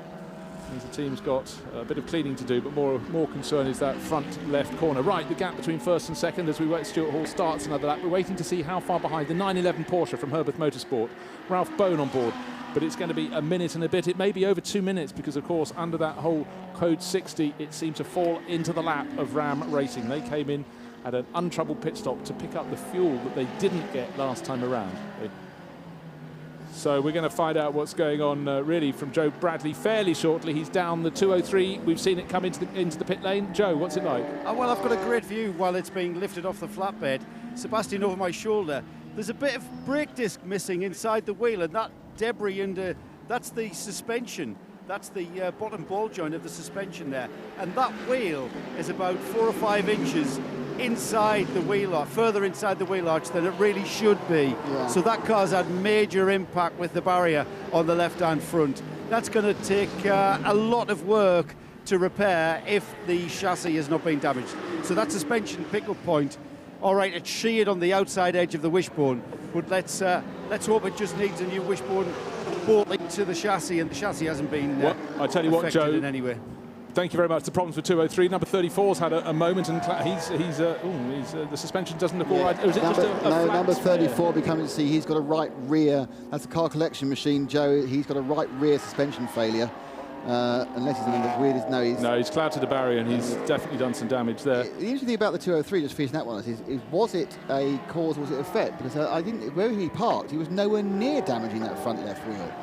Speaker 1: Means the team's got a bit of cleaning to do, but more concern is that front left corner. Right, the gap between first and second as we wait. Stuart Hall starts another lap. We're waiting to see how far behind the 911 Porsche from Herbeth Motorsport. Ralph Bone on board, but it's going to be a minute and a bit. It may be over 2 minutes because, of course, under that whole Code 60, it seemed to fall into the lap of Ram Racing. They came in at an untroubled pit stop to pick up the fuel that they didn't get last time around. So we're going to find out what's going on really from Joe Bradley fairly shortly. He's down the 203. We've seen it come into the pit lane. Joe, what's it like?
Speaker 15: Well, I've got a great view while it's being lifted off the flatbed. Sebastian over my shoulder. There's a bit of brake disc missing inside the wheel, and that debris that's the suspension. That's the bottom ball joint of the suspension there. And that wheel is about 4 or 5 inches inside the wheel arch, further inside the wheel arch than it really should be. Yeah. So that car's had major impact with the barrier on the left-hand front. That's going to take a lot of work to repair if the chassis has not been damaged. So that suspension pickup point, all right, it's sheared on the outside edge of the wishbone, but let's hope it just needs a new wishbone bolted into the chassis, and the chassis hasn't been
Speaker 1: I tell you what, Joe,
Speaker 15: in any way.
Speaker 1: Thank you very much. The problems with 203. Number 34's had a moment, and the suspension doesn't look all right. Or is it just a flat
Speaker 2: number 34
Speaker 1: spare?
Speaker 2: becoming to see he's got a right rear. That's a car collection machine, Joe. He's got a right rear suspension failure. Unless he's the weirdest. No,
Speaker 1: he's clouted a barrier, and he's definitely done some damage there.
Speaker 2: The interesting thing about the 203, just finishing that one, is was it a cause or was it effect? Because where he parked, he was nowhere near damaging that front left wheel.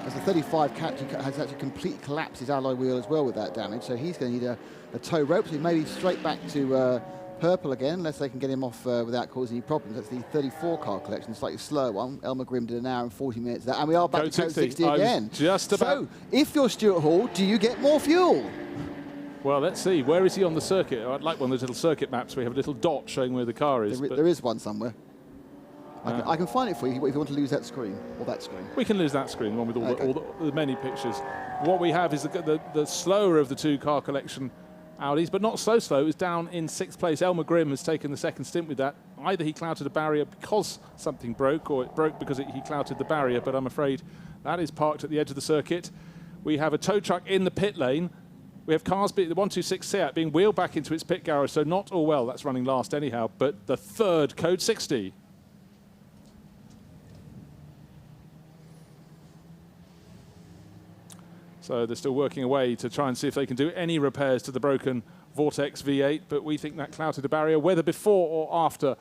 Speaker 2: As the 35 has actually completely collapsed his alloy wheel as well with that damage, so he's going to need a tow rope. So maybe straight back to purple again, unless they can get him off without causing any problems. That's the 34 car collection, a slightly slow one. Elmer Grimm did an hour and 40 minutes there, and we are back to Code 60 again.
Speaker 1: Just about.
Speaker 2: So, if you're Stuart Hall, do you get more fuel?
Speaker 1: Well, let's see. Where is he on the circuit? I'd like one of those little circuit maps. We have a little dot showing where the car is.
Speaker 2: There is one somewhere. I can find it for you if you want to lose that screen or that screen.
Speaker 1: We can lose that screen, the one with all the many pictures. What we have is the slower of the two car collection Audis, but not so slow. Is down in 6th place. Elmer Grimm has taken the second stint with that. Either he clouted a barrier because something broke, or it broke because he clouted the barrier, but I'm afraid that is parked at the edge of the circuit. We have a tow truck in the pit lane. We have cars, the 126 Seat, being wheeled back into its pit garage, so not all well. That's running last anyhow, but the third Code 60. So they're still working away to try and see if they can do any repairs to the broken Vortex V8, but we think that clouted a barrier. Whether before or after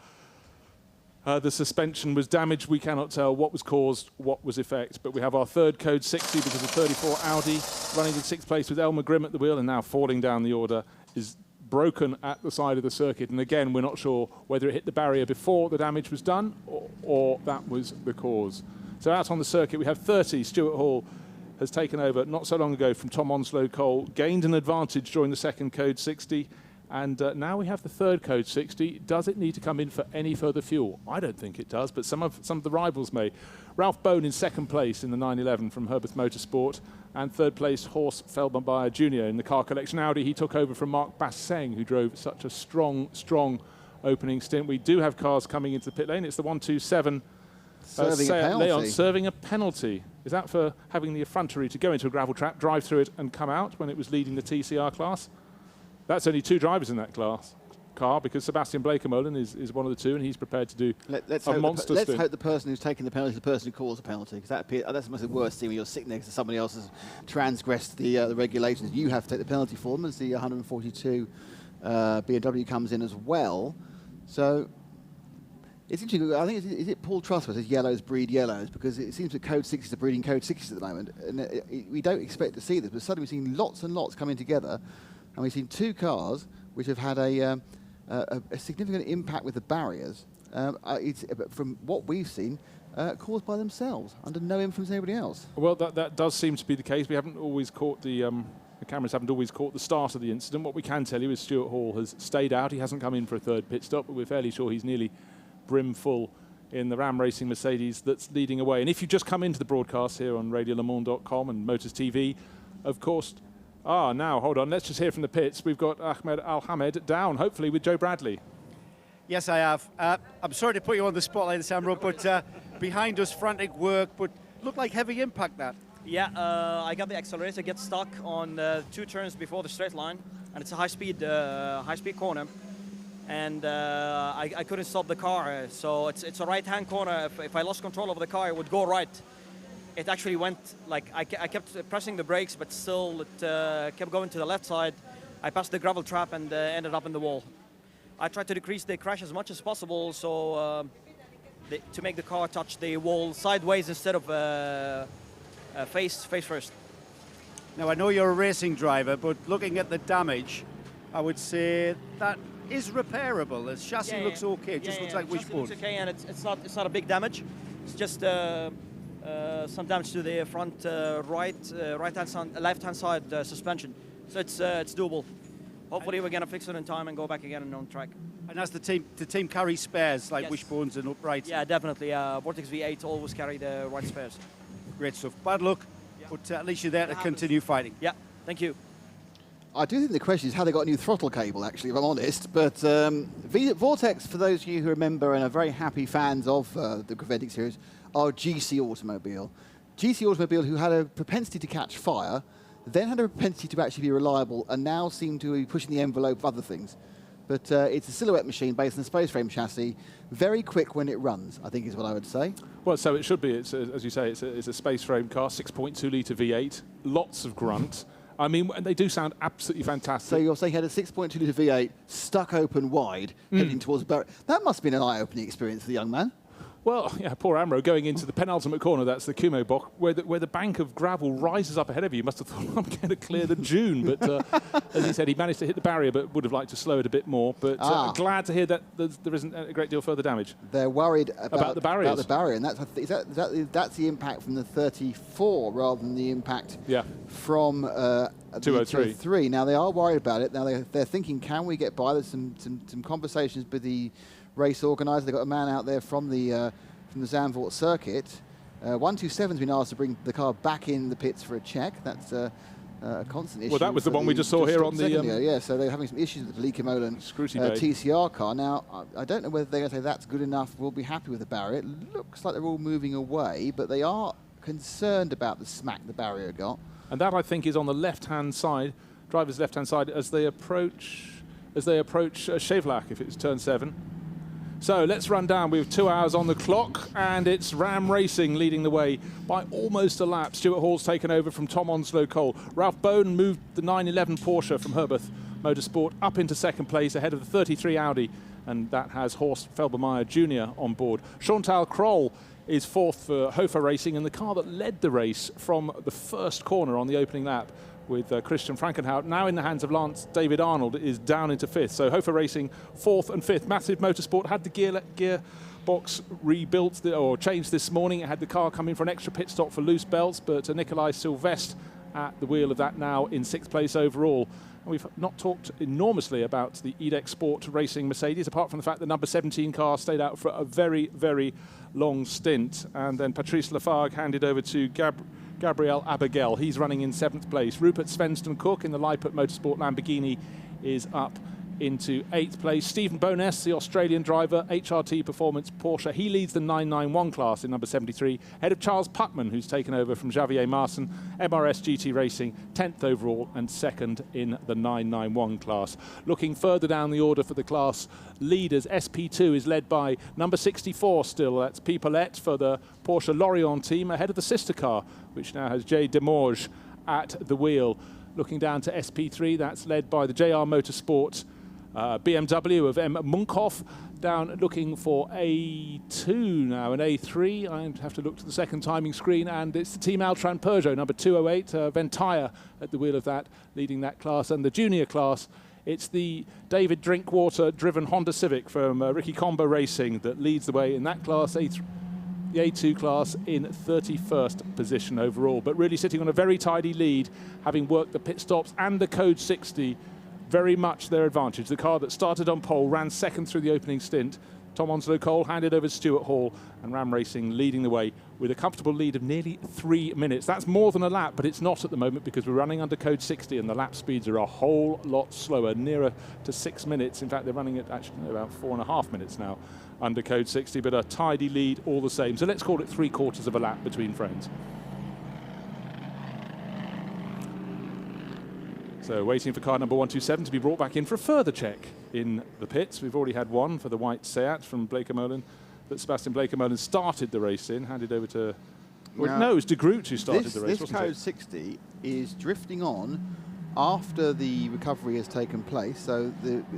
Speaker 1: the suspension was damaged, we cannot tell what was caused, what was effect. But we have our third Code 60 because the 34 Audi running in 6th place with Elmer Grimm at the wheel, and now falling down the order is broken at the side of the circuit. And again, we're not sure whether it hit the barrier before the damage was done or that was the cause. So out on the circuit, we have 30. Stuart Hall has taken over not so long ago from Tom Onslow Cole, gained an advantage during the second Code 60, and now we have the third Code 60. Does it need to come in for any further fuel? I don't think it does, but some of the rivals may. Ralph Bone in 2nd place in the 911 from Herbert Motorsport, and 3rd place Horst Feldmayer Jr. in the car collection Audi. He took over from Mark Basseng, who drove such a strong opening stint. We do have cars coming into the pit lane. It's the 127
Speaker 2: serving a penalty.
Speaker 1: Leon serving a penalty. Is that for having the effrontery to go into a gravel trap, drive through it and come out when it was leading the TCR class? That's only 2 drivers in that car because Sebastian Blakemolen is one of the 2, and he's prepared to do a monster
Speaker 2: Let's
Speaker 1: stint.
Speaker 2: hope the person who's taking the penalty is the person who calls the penalty, because that's the worst thing when you're sitting next to somebody else who's transgressed the regulations. You have to take the penalty for them as the 142 BMW comes in as well. So it's interesting. I think is it Paul Trustworth says yellows breed yellows, because it seems that Code 60s are breeding Code 60s at the moment, and we don't expect to see this, but suddenly we've seen lots and lots coming together, and we've seen 2 cars which have had a significant impact with the barriers. From what we've seen, caused by themselves, under no influence of anybody else.
Speaker 1: Well, that does seem to be the case. We haven't always caught the cameras haven't always caught the start of the incident. What we can tell you is Stuart Hall has stayed out. He hasn't come in for a 3rd pit stop, but we're fairly sure he's nearly brim full in the Ram Racing Mercedes that's leading away. And if you just come into the broadcast here on RadioLeMans.com and Motors TV, of course. Now, hold on. Let's just hear from the pits. We've got Ahmed Al-Hamed down, hopefully with Joe Bradley.
Speaker 15: Yes, I have. I'm sorry to put you on the spotlight, Samro, but behind us, frantic work, but looked like heavy impact, that.
Speaker 19: Yeah, I got the accelerator get stuck on 2 turns before the straight line, and it's a high-speed corner, and I couldn't stop the car. So it's a right-hand corner. If I lost control of the car, it would go right. It actually went, like, I kept pressing the brakes, but still it kept going to the left side. I passed the gravel trap and ended up in the wall. I tried to decrease the crash as much as possible, so to make the car touch the wall sideways instead of face first.
Speaker 15: Now, I know you're a racing driver, but looking at the damage, I would say that is repairable. The chassis looks okay. It just looks like wishbone.
Speaker 19: Looks okay, and it's not a big damage. It's just some damage to the front left-hand side suspension. So it's doable. Hopefully we're gonna fix it in time and go back again and on track.
Speaker 15: And as the team carries spares like wishbones and uprights.
Speaker 19: Yeah, definitely. Vortex V8 always carry the right spares.
Speaker 15: Great stuff. Bad luck, but at least you're there to continue fighting.
Speaker 19: Yeah, thank you.
Speaker 2: I do think the question is how they got a new throttle cable, actually, if I'm honest. But Vortex, for those of you who remember and are very happy fans of the Graventic series, are GC Automobile. GC Automobile, who had a propensity to catch fire, then had a propensity to actually be reliable, and now seem to be pushing the envelope of other things. But it's a silhouette machine based on a space frame chassis, very quick when it runs, I think is what I would say.
Speaker 1: Well, so it should be. It's as you say, it's a space frame car, 6.2 litre V8, lots of grunt. I mean, they do sound absolutely fantastic.
Speaker 2: So you're saying you had a 6.2 litre V8 stuck open wide, heading towards Barrett. That must have been an eye-opening experience for the young man.
Speaker 1: Well, yeah, poor Amro going into the penultimate corner, that's the Kumo Bock, where the bank of gravel rises up ahead of you. You must have thought, I'm going to clear the dune. But as he said, he managed to hit the barrier, but would have liked to slow it a bit more. But glad to hear that there isn't a great deal further damage.
Speaker 2: They're worried about
Speaker 1: the barriers.
Speaker 2: About the barrier, and that's the impact from the 34 rather than the impact from 203. Now, they are worried about it. Now, they're thinking, can we get by? There's some conversations with the race organizer. They've got a man out there from the Zandvoort circuit. 127's been asked to bring the car back in the pits for a check. That's a constant issue.
Speaker 1: Well, that was the one we just saw here on the...
Speaker 2: yeah, so they're having some issues with the Lieke Molen TCR car. Now, I don't know whether they're going to say that's good enough, we'll be happy with the barrier. It looks like they're all moving away, but they are concerned about the smack the barrier got.
Speaker 1: And that, I think, is on the left-hand side, driver's left-hand side, as they approach Chevlac, if it's turn 7. So let's run down. We have 2 hours on the clock, and it's Ram Racing leading the way by almost a lap. Stuart Hall's taken over from Tom Onslow Cole. Ralph Bowden moved the 911 Porsche from Herberth Motorsport up into second place ahead of the 33 Audi, and that has Horst Felbermeyer Jr. on board. Chantal Kroll is fourth for Hofer Racing, and the car that led the race from the first corner on the opening lap with Christian Frankenhout, now in the hands of Lance David Arnold, is down into fifth. So Hofer Racing fourth and fifth. Massive Motorsport had the gearbox rebuilt or changed this morning. It had the car coming for an extra pit stop for loose belts, but Nikolai Sylvestre at the wheel of that now in sixth place overall. And we've not talked enormously about the EDEX Sport Racing Mercedes, apart from the fact the number 17 car stayed out for a very, very long stint. And then Patrice Lafargue handed over to Gabriel Abigel. He's running in seventh place. Rupert Svensson-Cook in the Lippert Motorsport Lamborghini is up into eighth place. Stephen Bowness, the Australian driver, HRT Performance Porsche, he leads the 991 class in number 73, ahead of Charles Putman, who's taken over from Javier Marson, MRS GT Racing, 10th overall and second in the 991 class. Looking further down the order for the class leaders, SP2 is led by number 64 still, that's Pipelet for the Porsche Lorient team, ahead of the sister car, which now has Jay Demorge at the wheel. Looking down to SP3, that's led by the JR Motorsport BMW of M. Munkhoff, down looking for A2 now, and A3. I have to look to the second timing screen, and it's the Team Altran Peugeot, number 208, Ventire at the wheel of that, leading that class. And the junior class, it's the David Drinkwater-driven Honda Civic from Ricky Combo Racing that leads the way in that class, the A2 class in 31st position overall, but really sitting on a very tidy lead, having worked the pit stops and the Code 60 very much their advantage. The car that started on pole ran second through the opening stint. Tom Onslow Cole handed over to Stuart Hall, and Ram Racing leading the way with a comfortable lead of nearly 3 minutes. That's more than a lap, but it's not at the moment because we're running under Code 60 and the lap speeds are a whole lot slower, nearer to 6 minutes. In fact, they're running at actually about 4.5 minutes now under Code 60, but a tidy lead all the same. So let's call it 3/4 of a lap between friends. So waiting for car number 127 to be brought back in for a further check in the pits. We've already had one for the white Seat from Bleekemolen that Sebastian Bleekemolen started the race in, handed over to... Well, no, it was De Groot who started the race, wasn't it?
Speaker 2: This Code 60 is drifting on after the recovery has taken place, so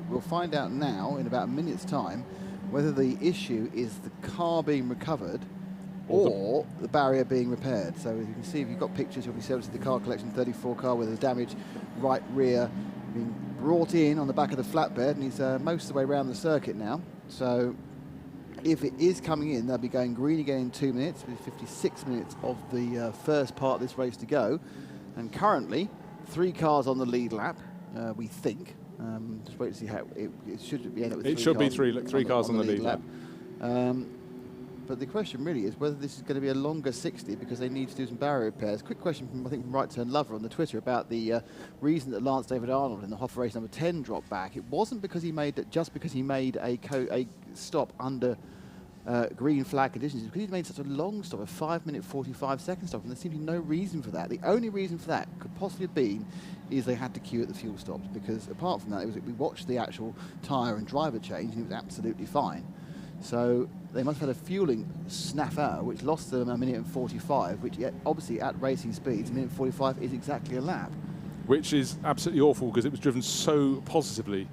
Speaker 2: we'll find out now in about a minute's time whether the issue is the car being recovered or the barrier being repaired. So as you can see, if you've got pictures, you'll be able to see the car collection 34 car with a damaged right rear being brought in on the back of the flatbed, and he's most of the way around the circuit now. So if it is coming in, they'll be going green again in 2 minutes, with 56 minutes of the first part of this race to go. And currently, 3 cars on the lead lap, we think. Just wait to see how it should be. End up with
Speaker 1: it should be three cars on the lead lap.
Speaker 2: But the question really is whether this is going to be a longer 60 because they need to do some barrier repairs. Quick question from, I think, from Right Turn Lover on the Twitter about the reason that Lance David Arnold in the Hoffa race number 10 dropped back. It wasn't because he made a stop under green flag conditions. It's because he made such a long stop, a 5-minute 45-second stop, and there seemed to be no reason for that. The only reason for that could possibly have been is they had to queue at the fuel stops, because apart from that, we watched the actual tyre and driver change and it was absolutely fine. So they must have had a fueling snafu, which lost them a minute and 45, which obviously at racing speeds, a minute and 45 is exactly a lap.
Speaker 1: Which is absolutely awful because it was driven so positively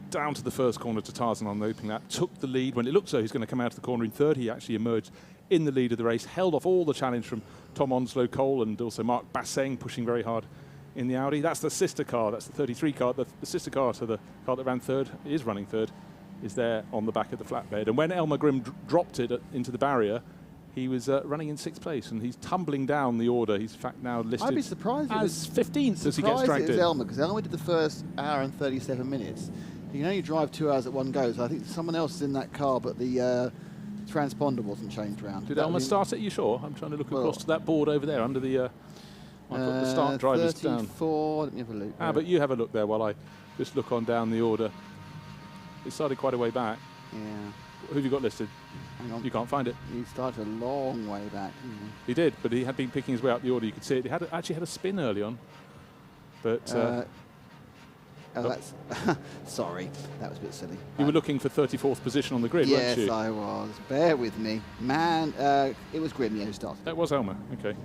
Speaker 1: down to the first corner to Tarzan on the opening lap, took the lead. When it looked so he's going to come out of the corner in third, he actually emerged in the lead of the race, held off all the challenge from Tom Onslow Cole and also Mark Basseng pushing very hard in the Audi. That's the sister car, that's the 33 car. The sister car to the car that ran third, is running third, is there on the back of the flatbed. And when Elmar Grimm dropped it into the barrier, he was running in 6th place, and he's tumbling down the order. He's in fact now listed
Speaker 2: I'd be surprised
Speaker 1: as 15th as he gets dragged in.
Speaker 2: It was Elmar, because Elmar did the first hour and 37 minutes. You can only drive 2 hours at one go, so I think someone else is in that car, but the transponder wasn't changed around.
Speaker 1: Did Elmar start it? Are you sure? I'm trying to look across to that board over there under the... I've got the start drivers
Speaker 2: 34, let me have a look.
Speaker 1: But you have a look there while I just look on down the order. It started quite a way back.
Speaker 2: Yeah.
Speaker 1: Who have you got listed?
Speaker 2: Hang on.
Speaker 1: You can't find it.
Speaker 2: He started a long way back.
Speaker 1: He did, but he had been picking his way up the order. You could see it. He had actually had a spin early on. But...
Speaker 2: that's sorry, that was a bit silly.
Speaker 1: You were looking for 34th position on the grid, weren't you?
Speaker 2: Yes, I was. Bear with me. Man, it was Grimm who started.
Speaker 1: That was Elmar, okay.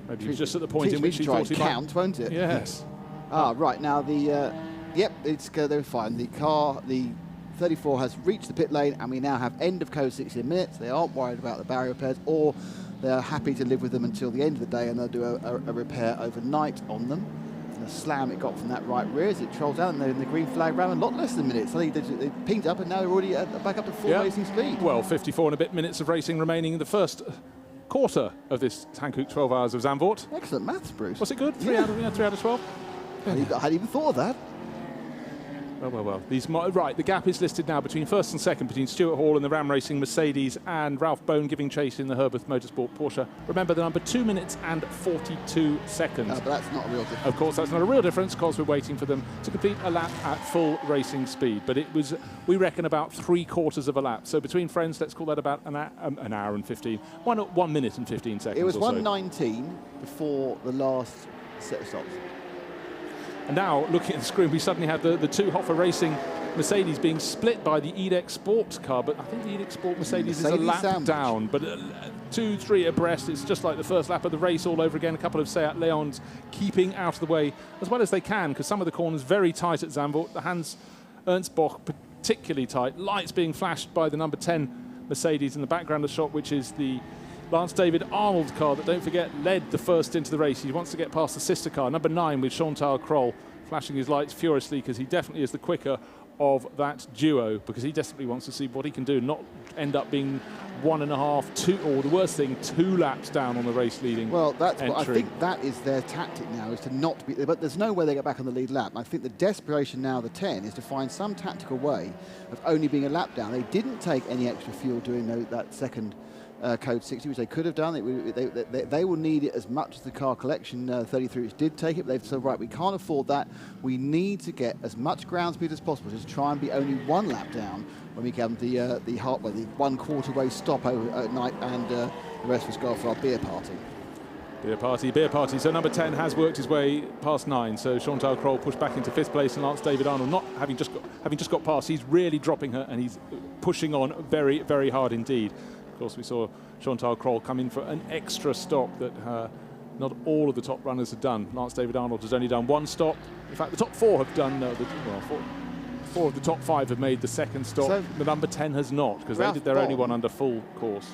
Speaker 1: Maybe he was just at the point in which he thought he
Speaker 2: count, won't it?
Speaker 1: Yes.
Speaker 2: Right, now the... yep, they're fine. The car, the 34 has reached the pit lane, and we now have end of code 60 minutes. They aren't worried about the barrier repairs, or they're happy to live with them until the end of the day, and they'll do a repair overnight on them. And the slam it got from that right rear as it trolls down, and then the green flag ran a lot less than a minute. So they pinged up, and now they're already back up to full racing speed.
Speaker 1: Well, 54 and a bit minutes of racing remaining in the first quarter of this Hankook 12 Hours of Zandvoort.
Speaker 2: Excellent maths, Bruce.
Speaker 1: Was it good? 3 out of 12?
Speaker 2: I hadn't even thought of that.
Speaker 1: Well. The gap is listed now between first and second, between Stuart Hall and the Ram Racing Mercedes, and Ralph Bone giving chase in the Herbert Motorsport Porsche. Remember the number, 2 minutes and 42 seconds.
Speaker 2: But that's not a real difference.
Speaker 1: Of course, that's not a real difference, because we're waiting for them to complete a lap at full racing speed. But it was, we reckon, about 3/4 of a lap. So between friends, let's call that about an hour and 15. 1 minute and 15 seconds.
Speaker 2: It was
Speaker 1: or
Speaker 2: 1:19 before the last set of stops.
Speaker 1: And now, looking at the screen, we suddenly have the two Hoffa Racing Mercedes being split by the EDEX Sport car, but I think the EDEX Sport Mercedes is a lap down, but 2-3 abreast. It's just like the first lap of the race all over again. A couple of Seat Leons keeping out of the way as well as they can, because some of the corners very tight at Zandvoort. The Hans Ernst Boch particularly tight. Lights being flashed by the number 10 Mercedes in the background of the shot, which is the Lance David Arnold car that, don't forget, led the first into the race. He wants to get past the sister car, number 9, with Chantal Kroll flashing his lights furiously, because he definitely is the quicker of that duo, because he desperately wants to see what he can do, not end up being 1.5, 2, or the worst thing, 2 laps down on the race leading.
Speaker 2: Well, that's
Speaker 1: entry.
Speaker 2: what I think that is their tactic now, is to not be, but there's no way they get back on the lead lap. And I think the desperation now, the 10, is to find some tactical way of only being a lap down. They didn't take any extra fuel doing that second code 60, which they could have done. They will need it as much as the car collection 33, which did take it. They've said, right, we can't afford that. We need to get as much ground speed as possible, just try and be only 1 lap down when we come the 1/4 way stop at night, and the rest was go for our beer party.
Speaker 1: Beer party. So number 10 has worked his way past 9. So Chantal Kroll pushed back into 5th place, and Lance David Arnold, not having just got past, he's really dropping her, and he's pushing on very, very hard indeed. Of course, we saw Chantal Kroll come in for an extra stop that not all of the top runners have done. Lance David Arnold has only done 1 stop. In fact, the top 4 have done 4 of the top 5 have made the second stop.
Speaker 2: So
Speaker 1: the number 10 has not, because they
Speaker 2: Ralph
Speaker 1: did their only
Speaker 2: Bond-
Speaker 1: one under full course.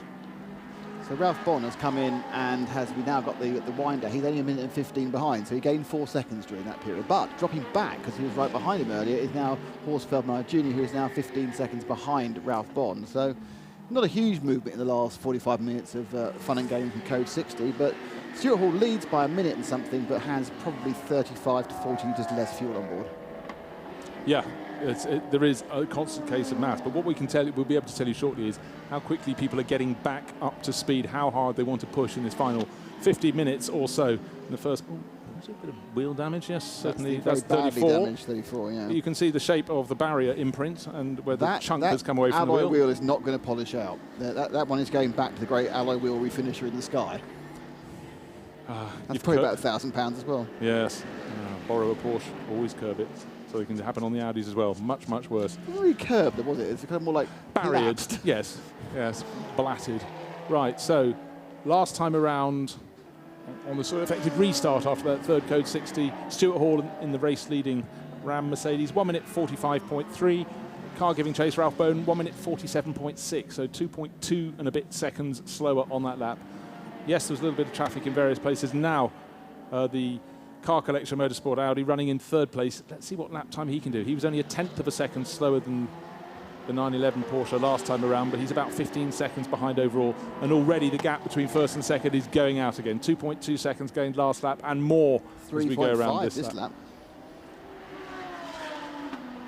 Speaker 2: So Ralph Bond has come in and we now got the winder. He's only a minute and 15 behind, so he gained 4 seconds during that period. But dropping back, because he was right behind him earlier, is now Horst Feldmeier Jr., who is now 15 seconds behind Ralph Bond. So not a huge movement in the last 45 minutes of fun and games with Code 60, but Stuart Hall leads by a minute and something, but has probably 35 to 40 litres less fuel on board.
Speaker 1: Yeah, there is a constant case of maths, but what we'll be able to tell you shortly is how quickly people are getting back up to speed, how hard they want to push in this final 50 minutes or so. In the first, was it a bit of wheel damage? Yes, certainly. That's
Speaker 2: very badly
Speaker 1: 34.
Speaker 2: damaged, 34, yeah.
Speaker 1: You can see the shape of the barrier imprint and where the chunk has come away from the
Speaker 2: alloy
Speaker 1: wheel.
Speaker 2: wheel is not going to polish out. That one is going back to the great alloy wheel refinisher in the sky. That's probably about £1,000 as well.
Speaker 1: Yes. Borrow a Porsche, always curb it. So it can happen on the Audis as well. Much, much worse.
Speaker 2: It wasn't really curved, was it? It's kind of more like
Speaker 1: barriered.
Speaker 2: collapsed.
Speaker 1: Yes, blatted. Right, so last time around on the sort of effective restart after that third Code 60, Stuart Hall in the race leading Ram Mercedes, 1 minute 45.3. Car giving chase, Ralph Bone, 1 minute 47.6, so 2.2 and a bit seconds slower on that lap. Yes, there was a little bit of traffic in various places. Now, the Car Collection Motorsport Audi running in third place. Let's see what lap time he can do. He was only a 1/10 of a second slower than the 911 Porsche last time around, but he's about 15 seconds behind overall. And already the gap between first and second is going out again. 2.2 seconds gained last lap and more as we go around this lap.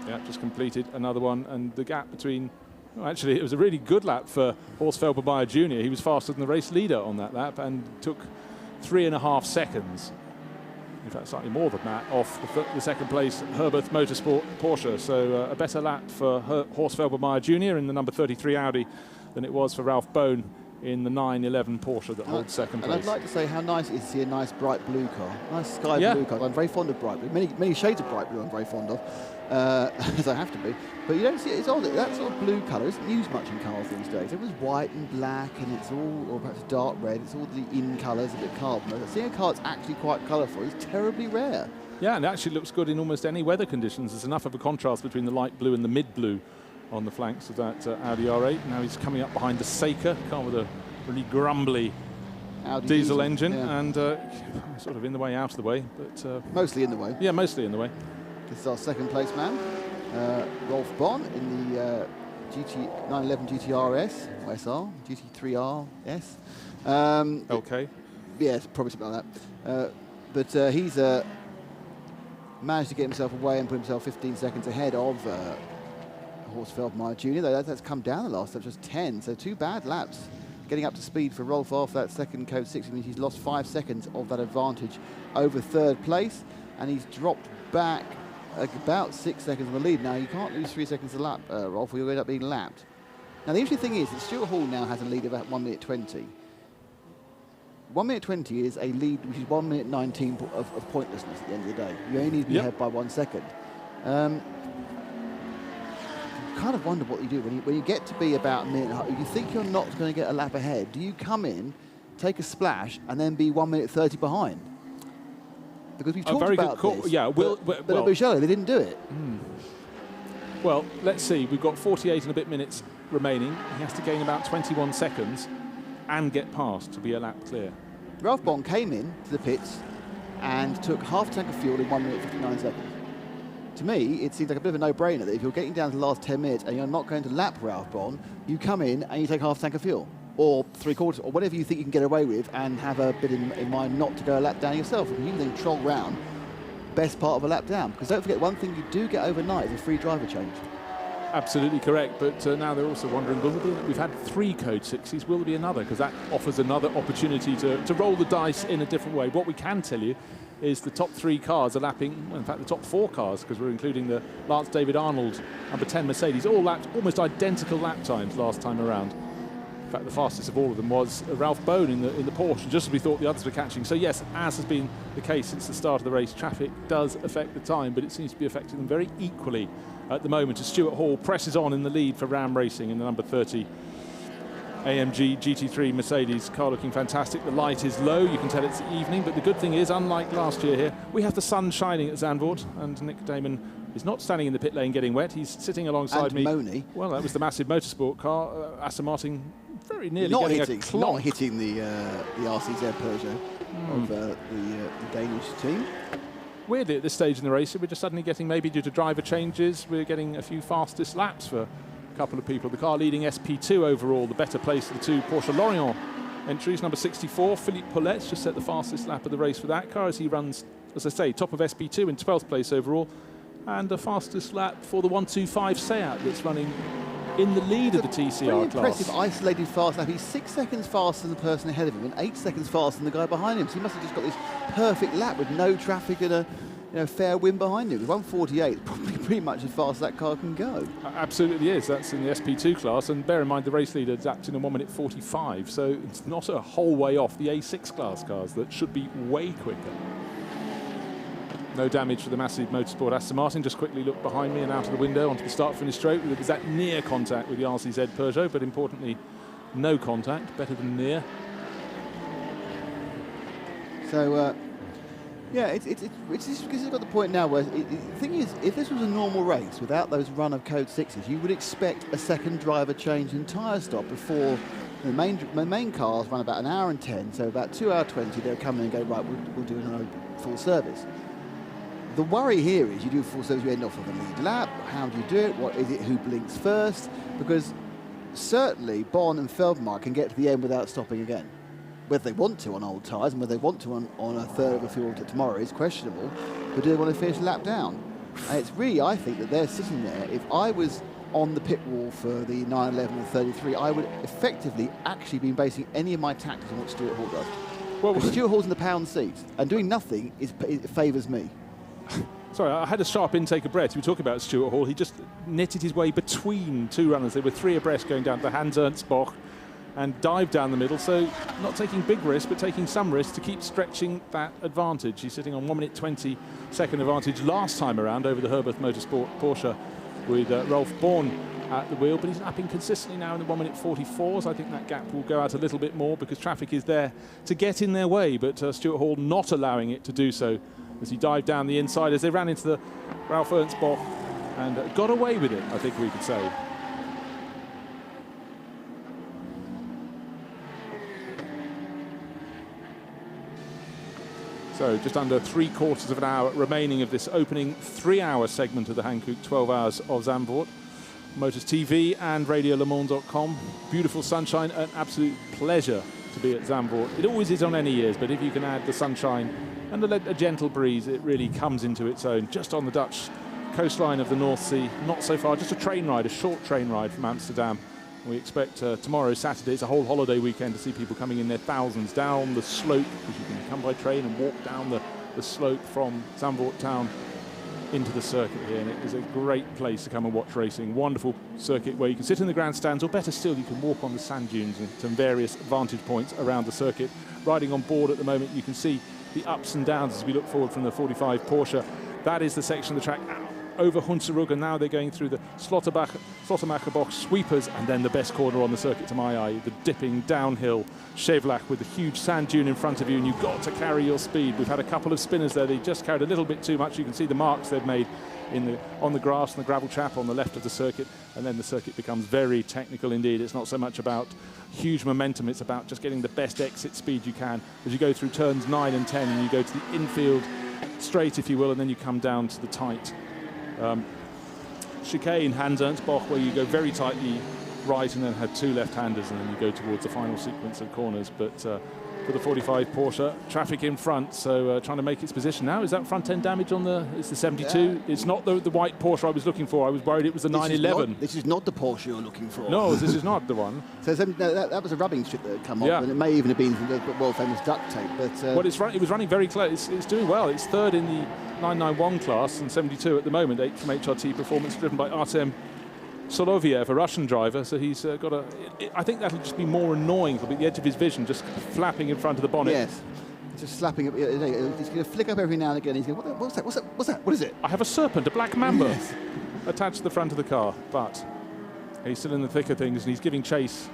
Speaker 1: Yeah, just completed another one. And the gap between... Well, actually, it was a really good lap for Horst Feldmeier Jr. He was faster than the race leader on that lap and took 3.5 seconds. In fact, slightly more than that, off the second place Herbert Motorsport Porsche. So a better lap for Horst Feldmeier Jr. in the number 33 Audi than it was for Ralph Bone in the 911 Porsche that holds second place.
Speaker 2: And I'd like to say how nice it is to see a nice bright blue car, nice sky blue car. I'm very fond of bright blue. Many shades of bright blue I'm very fond of, as I have to be. But you don't see it's odd. That sort of blue colour isn't used much in cars these days. It was white and black, and it's all, or perhaps dark red. It's all the in colours, a bit carbon. Seeing a car that's actually quite colourful is terribly rare.
Speaker 1: Yeah, and it actually looks good in almost any weather conditions. There's enough of a contrast between the light blue and the mid blue on the flanks of that Audi R8. Now he's coming up behind the Seika, car with a really grumbly
Speaker 2: Audi
Speaker 1: diesel engine,
Speaker 2: yeah.
Speaker 1: and sort of in the way, out of the way, but
Speaker 2: mostly in the way.
Speaker 1: Yeah, mostly in the way.
Speaker 2: This is our second place man, Rolf Bonn in the GT911 GTRS, OSR, GT3RS.
Speaker 1: Okay.
Speaker 2: Yes, probably something like that. But he's managed to get himself away and put himself 15 seconds ahead of Horst Feldmeier Jr. Though that's come down the last lap, just 10. So 2 bad laps. Getting up to speed for Rolf off that second Code 60 means he's lost 5 seconds of that advantage over third place, and he's dropped back about 6 seconds on the lead. Now, you can't lose 3 seconds a lap, Rolf, or you'll end up being lapped. Now, the interesting thing is that Stuart Hall now has a lead of about 1 minute 20. 1 minute 20 is a lead which is 1 minute 19 of pointlessness at the end of the day. You only need to be ahead by 1 second. Kind of wonder what you do when you get to be about a minute and a half. You think you're not going to get a lap ahead. Do you come in, take a splash, and then be 1 minute 30 behind? Because we've talked about this.
Speaker 1: Yeah,
Speaker 2: but at Mugello, they didn't do it.
Speaker 1: Well, let's see. We've got 48 and a bit minutes remaining. He has to gain about 21 seconds and get past to be a lap clear.
Speaker 2: Ralph Bond came in to the pits and took half a tank of fuel in 1 minute 59 seconds. To me, it seems like a bit of a no-brainer that if you're getting down to the last 10 minutes and you're not going to lap Ralph Bond, you come in and you take half a tank of fuel, or 3/4, or whatever you think you can get away with, and have a bit in mind not to go a lap down yourself. You can then troll round best part of a lap down. Because don't forget, one thing you do get overnight is a free driver change.
Speaker 1: Absolutely correct, but now they're also wondering, we've had 3 Code 60s, will there be another? Because that offers another opportunity to roll the dice in a different way. What we can tell you is the top 3 cars are lapping, well, in fact the top 4 cars, because we're including the Lance David Arnold number 10 Mercedes, all lapped almost identical lap times last time around. In fact, the fastest of all of them was Ralph Bone in the Porsche, just as we thought the others were catching. So yes, as has been the case since the start of the race, traffic does affect the time, but it seems to be affecting them very equally at the moment as Stuart Hall presses on in the lead for Ram Racing in the number 30 AMG GT3 Mercedes car looking fantastic. The light is low, you can tell it's the evening, but the good thing is, unlike last year here, we have the sun shining at Zandvoort, and Nick Damon is not standing in the pit lane getting wet, he's sitting alongside
Speaker 2: and
Speaker 1: me.
Speaker 2: Moni.
Speaker 1: Well, that was the massive motorsport car, Aston Martin very nearly
Speaker 2: not
Speaker 1: getting
Speaker 2: hitting,
Speaker 1: a clonk.
Speaker 2: Not hitting the RCZ Peugeot of the Danish team.
Speaker 1: Weirdly, at this stage in the race, we're just suddenly getting, maybe due to driver changes, we're getting a few fastest laps for a couple of people. The car leading SP2 overall, the better place of the two Porsche Lorient entries. Number 64, Philippe Paulet's just set the fastest lap of the race for that car as he runs, as I say, top of SP2 in 12th place overall. And the fastest lap for the 125 Seat that's running in the lead of the TCR
Speaker 2: Very
Speaker 1: class.
Speaker 2: impressive isolated fast lap. He's 6 seconds faster than the person ahead of him and 8 seconds faster than the guy behind him. So he must have just got this perfect lap with no traffic and a fair wind behind him. With 148, probably pretty much as fast as that car can go.
Speaker 1: Absolutely is. That's in the SP2 class. And bear in mind the race leader is in a 1 minute 45. So it's not a whole way off the A6 class cars that should be way quicker. No damage for the massive motorsport Aston Martin. Just quickly look behind me and out of the window onto the start-finish straight. There was that near contact with the RCZ Peugeot, but importantly, no contact. Better than near.
Speaker 2: So, yeah, it's just got the point now where the thing is, if this was a normal race without those run of Code 6s, you would expect a second driver change and tyre stop before the main cars run about 1 hour and 10. So about 2 hours 20, they'll come in and go, right, we'll do another full service. The worry here is you do full service, you end off with a lead lap. How do you do it? What is it? Who blinks first? Because certainly Bonn and Feldmar can get to the end without stopping again. Whether they want to on old tyres and whether they want to on a third of a fuel to tomorrow is questionable. But do they want to finish the lap down? And it's really, I think, that they're sitting there. If I was on the pit wall for the 911 and 33, I would effectively actually be basing any of my tactics on what Stuart Hall does. Well, Stuart Hall's in the pound seat, and doing nothing it favours me.
Speaker 1: Sorry, I had a sharp intake of breath. You were talking about Stuart Hall. He just knitted his way between two runners. There were 3 abreast going down to Hans Ernst Boch and dived down the middle. So not taking big risks, but taking some risks to keep stretching that advantage. He's sitting on 1 minute 20 second advantage last time around over the Herberth Motorsport Porsche with Rolf Born at the wheel. But he's lapping consistently now in the 1 minute 44s. I think that gap will go out a little bit more because traffic is there to get in their way. But Stuart Hall not allowing it to do so as he dived down the inside as they ran into the Ralf Ernst Boch and got away with it, I think we could say. So just under 3/4 of an hour remaining of this opening 3-hour segment of the Hankook 12 Hours of Zandvoort. Motors TV and RadioLeMans.com. Beautiful sunshine, an absolute pleasure to be at Zandvoort. It always is on any years, but if you can add the sunshine and a gentle breeze, it really comes into its own. Just on the Dutch coastline of the North Sea, not so far, just a train ride, a short train ride from Amsterdam. We expect tomorrow, Saturday, it's a whole holiday weekend to see people coming in their thousands down the slope, because you can come by train and walk down the slope from Zandvoort town into the circuit here, and it is a great place to come and watch racing. Wonderful circuit where you can sit in the grandstands, or better still, you can walk on the sand dunes and some various vantage points around the circuit. Riding on board at the moment, you can see the ups and downs as we look forward from the 45 Porsche. That is the section of the track over Hunsrück, and now they're going through the Slottermacher Box sweepers, and then the best corner on the circuit to my eye, the dipping downhill Schevlach with the huge sand dune in front of you, and you've got to carry your speed. We've had a couple of spinners there, they just carried a little bit too much. You can see the marks they've made on the grass and the gravel trap on the left of the circuit, and then the circuit becomes very technical indeed. It's not so much about huge momentum, it's about just getting the best exit speed you can as you go through turns 9 and 10 and you go to the infield straight, if you will, and then you come down to the tight chicane Hans Ernst Boch, where you go very tightly right and then have 2 left-handers, and then you go towards the final sequence of corners. But for the 45 Porsche, traffic in front, so trying to make its position now. Is that front end damage on it's the 72? Yeah. It's not the white Porsche I was looking for. I was worried it was the 911.
Speaker 2: This is not the Porsche you're looking for.
Speaker 1: No, this is not the one.
Speaker 2: So that was a rubbing strip that had come off, and it may even have been from the world famous duct tape. But
Speaker 1: well, it was running very close. It's doing well. It's third in the 991 class and 72 at the moment. 8 from HRT Performance, driven by Artem Soloviev, a Russian driver. So he's got I think that'll just be more annoying. It'll be the edge of his vision, just flapping in front of the bonnet.
Speaker 2: Yes. Just slapping it. He's going to flick up every now and again. He's going, what's that? What's that? What's that? What is it?
Speaker 1: I have a serpent, a black mamba, attached to the front of the car. But he's still in the thick of things, and he's giving chase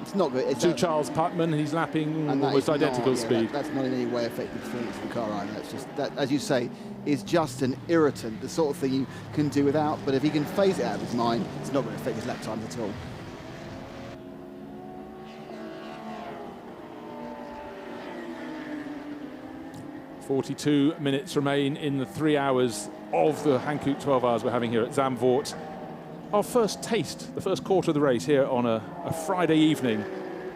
Speaker 2: it's not good.
Speaker 1: to Charles Putman. He's lapping almost identical speed.
Speaker 2: That's not in any way affecting the performance of the car either. That's just, that, as you say, is just an irritant, the sort of thing you can do without. But if he can phase it out of his mind, it's not going to affect his lap times at all.
Speaker 1: "42 minutes remain in the 3 hours of the Hankook 12 hours we're having here at Zandvoort. Our first taste, the first quarter of the race here on a Friday evening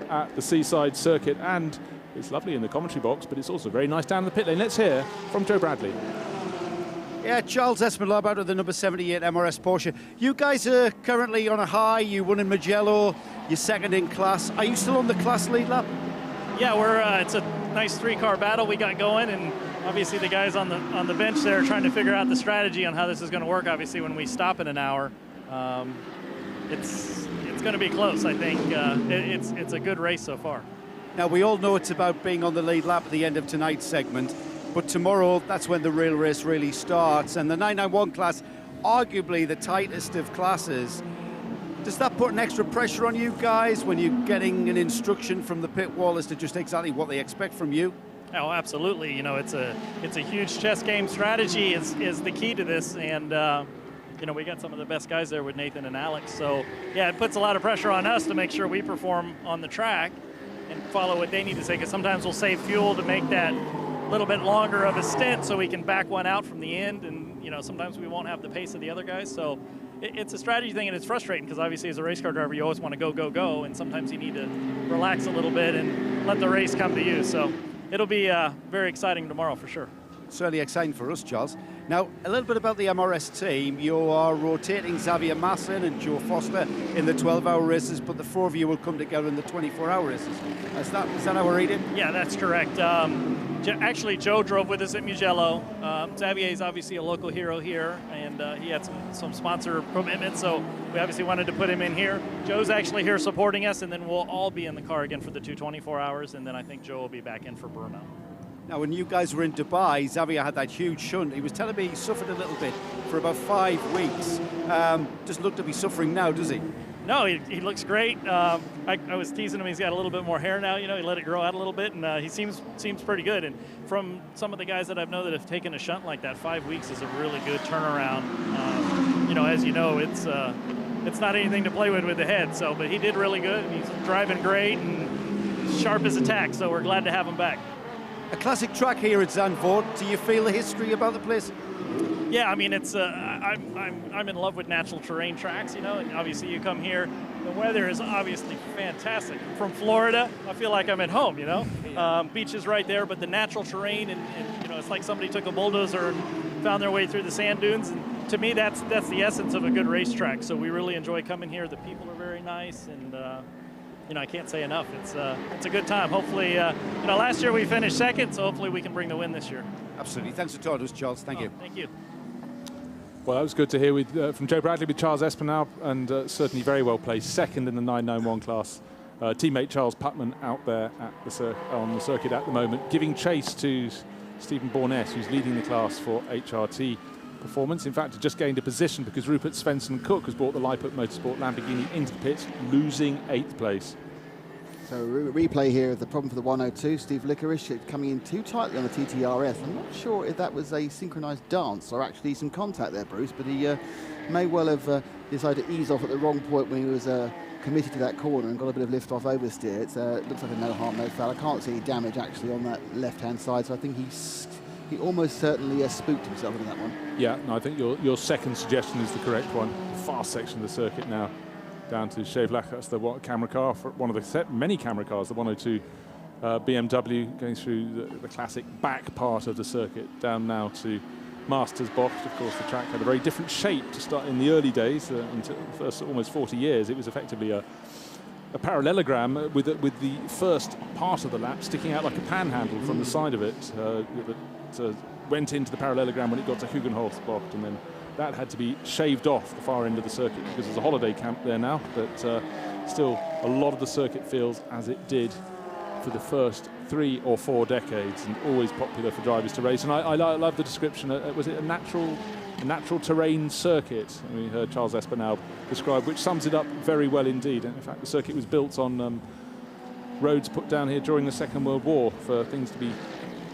Speaker 1: at the Seaside Circuit. And it's lovely in the commentary box, but it's also very nice down in the pit lane. Let's hear from Joe Bradley.
Speaker 15: Yeah, Charles Espinlab out of the number 78 MRS Porsche. You guys are currently on a high. You won in Mugello. You're second in class. Are you still on the class lead lap?
Speaker 20: Yeah, we're. It's a nice three-car battle we got going, and obviously the guys on the bench there are trying to figure out the strategy on how this is going to work. Obviously, when we stop in an hour, it's going to be close. I think it's a good race so far.
Speaker 15: Now, we all know it's about being on the lead lap at the end of tonight's segment, but tomorrow, that's when the real race really starts. And the 991 class, arguably the tightest of classes. Does that put an extra pressure on you guys when you're getting an instruction from the pit wall as to just exactly what they expect from you?
Speaker 20: Oh, absolutely. You know, it's a huge chess game. Strategy is the key to this, and you know, we got some of the best guys there with Nathan and Alex. So yeah, it puts a lot of pressure on us to make sure we perform on the track and follow what they need to say, because sometimes we'll save fuel to make that little bit longer of a stint so we can back one out from the end, and you know, sometimes we won't have the pace of the other guys. So it's a strategy thing, and it's frustrating because obviously as a race car driver you always want to go, and sometimes you need to relax a little bit and let the race come to you. So it'll be very exciting tomorrow for sure.
Speaker 15: Certainly exciting for us, Charles. Now, a little bit about the MRS team. You are rotating Xavier Masson and Joe Foster in the 12-hour races, but the four of you will come together in the 24-hour races. Is that how we're reading?
Speaker 20: Yeah, that's correct. Actually, Joe drove with us at Mugello. Xavier is obviously a local hero here, and he had some sponsor commitments, so we obviously wanted to put him in here. Joe's actually here supporting us, and then we'll all be in the car again for the 224 hours, and then I think Joe will be back in for Brno.
Speaker 15: Now, when you guys were in Dubai, Xavier had that huge shunt. He was telling me he suffered a little bit for about 5 weeks. Doesn't look to be suffering now, does he?
Speaker 20: No, he looks great. I was teasing him. He's got a little bit more hair now. You know, he let it grow out a little bit, and he seems pretty good. And from some of the guys that I've known that have taken a shunt like that, 5 weeks is a really good turnaround. You know, as you know, it's not anything to play with the head. So, but he did really good. He's driving great and sharp as a tack. So we're glad to have him back.
Speaker 15: A classic track here at Zandvoort. Do you feel the history about the place?
Speaker 20: Yeah, I mean, it's I'm in love with natural terrain tracks, you know, and obviously you come here, the weather is obviously fantastic. From Florida, I feel like I'm at home, you know. Beach is right there, but the natural terrain, and you know, it's like somebody took a bulldozer and found their way through the sand dunes. And to me, that's the essence of a good racetrack. So we really enjoy coming here. The people are very nice, and you know, I can't say enough. It's a good time. Hopefully, you know, last year we finished second, so hopefully we can bring the win this year.
Speaker 15: Absolutely. Thanks for talking to us, Charles. Thank you.
Speaker 20: Thank you.
Speaker 1: Well, that was good to hear from Joe Bradley with Charles Espinal, and certainly very well placed, second in the 991 class. Teammate Charles Putman out there at on the circuit at the moment, giving chase to Stephen Bourness, who's leading the class for HRT Performance. In fact, just gained a position because Rupert Svensson-Cook has brought the Leipert Motorsport Lamborghini into the pit, losing 8th place.
Speaker 2: So replay here of the problem for the 102. Steve Licorice coming in too tightly on the TTRS. I'm not sure if that was a synchronised dance or actually some contact there, Bruce, but he may well have decided to ease off at the wrong point when he was committed to that corner and got a bit of lift off oversteer. It looks like a no harm, no foul. I can't see any damage actually on that left-hand side, so I think he almost certainly spooked himself in that one.
Speaker 1: Yeah, no, I think your second suggestion is the correct one. Fast section of the circuit now, down to Chevlac. That's the camera car, for one of the many camera cars, the 102 BMW, going through the classic back part of the circuit, down now to Masters Bocht. Of course, the track had a very different shape to start in the early days, until the first almost 40 years. It was effectively a parallelogram with the first part of the lap sticking out like a panhandle from the side of it. That went into the parallelogram when it got to Hugenholzbocht, and then that had to be shaved off the far end of the circuit because there's a holiday camp there now, but still a lot of the circuit feels as it did for the first 3 or 4 decades, and always popular for drivers to race. And I love the description. Was it a natural terrain circuit? We heard Charles Espinal describe, which sums it up very well indeed. And in fact, the circuit was built on roads put down here during the Second World War for things to be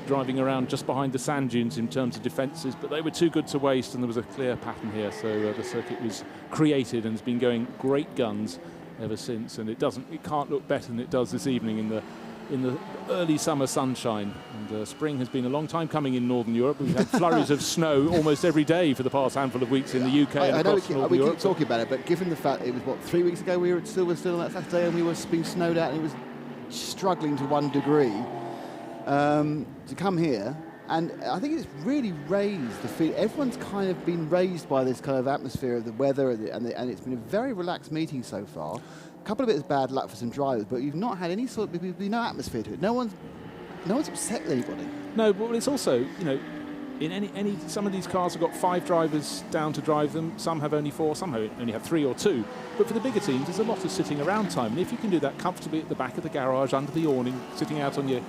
Speaker 1: driving around just behind the sand dunes in terms of defences, but they were too good to waste, and there was a clear pattern here. So the circuit was created and has been going great guns ever since, and it can't look better than it does this evening in the early summer sunshine. And spring has been a long time coming in Northern Europe. We've had flurries of snow almost every day for the past handful of weeks in the UK and across Northern Europe.
Speaker 2: We keep talking about it, but given the fact it was 3 weeks ago we were still on that Saturday and we were being snowed out and it was struggling to 1 degree. To come here, and I think it's really raised the feel. Everyone's kind of been raised by this kind of atmosphere of the weather, and it's been a very relaxed meeting so far. A couple of bits of bad luck for some drivers, but you've not had any no atmosphere to it. No one's upset with anybody.
Speaker 1: No, but it's also, in some of these cars have got 5 drivers down to drive them. Some have only 4, some only have 3 or 2. But for the bigger teams, there's a lot of sitting around time, and if you can do that comfortably at the back of the garage, under the awning, sitting out on your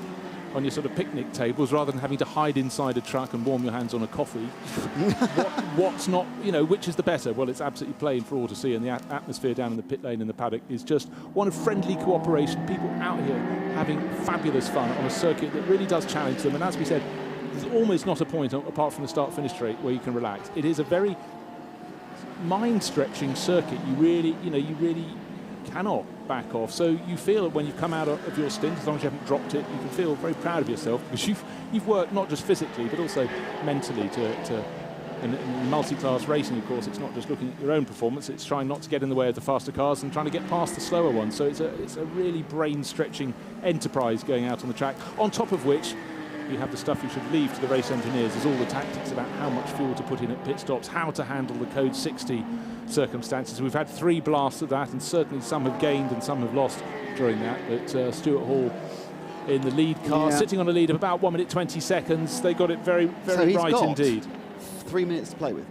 Speaker 1: sort of picnic tables rather than having to hide inside a truck and warm your hands on a coffee. What's not, which is the better? Well, it's absolutely plain for all to see, and the atmosphere down in the pit lane in the paddock is just one of friendly cooperation, people out here having fabulous fun on a circuit that really does challenge them. And as we said, there's almost not a point apart from the start-finish straight where you can relax. It is a very mind-stretching circuit. You really cannot back off. So you feel when you've come out of your stint, as long as you haven't dropped it, you can feel very proud of yourself because you've worked not just physically but also mentally to in multi-class racing. Of course, it's not just looking at your own performance; it's trying not to get in the way of the faster cars and trying to get past the slower ones. So it's a really brain-stretching enterprise going out on the track. On top of which, you have the stuff you should leave to the race engineers. There's all the tactics about how much fuel to put in at pit stops, how to handle the Code 60 circumstances. We've had 3 blasts of that, and certainly some have gained and some have lost during that. But Stuart Hall in the lead car, sitting on a lead of about 1 minute 20 seconds. They got it very, very right indeed.
Speaker 2: 3 minutes to play with.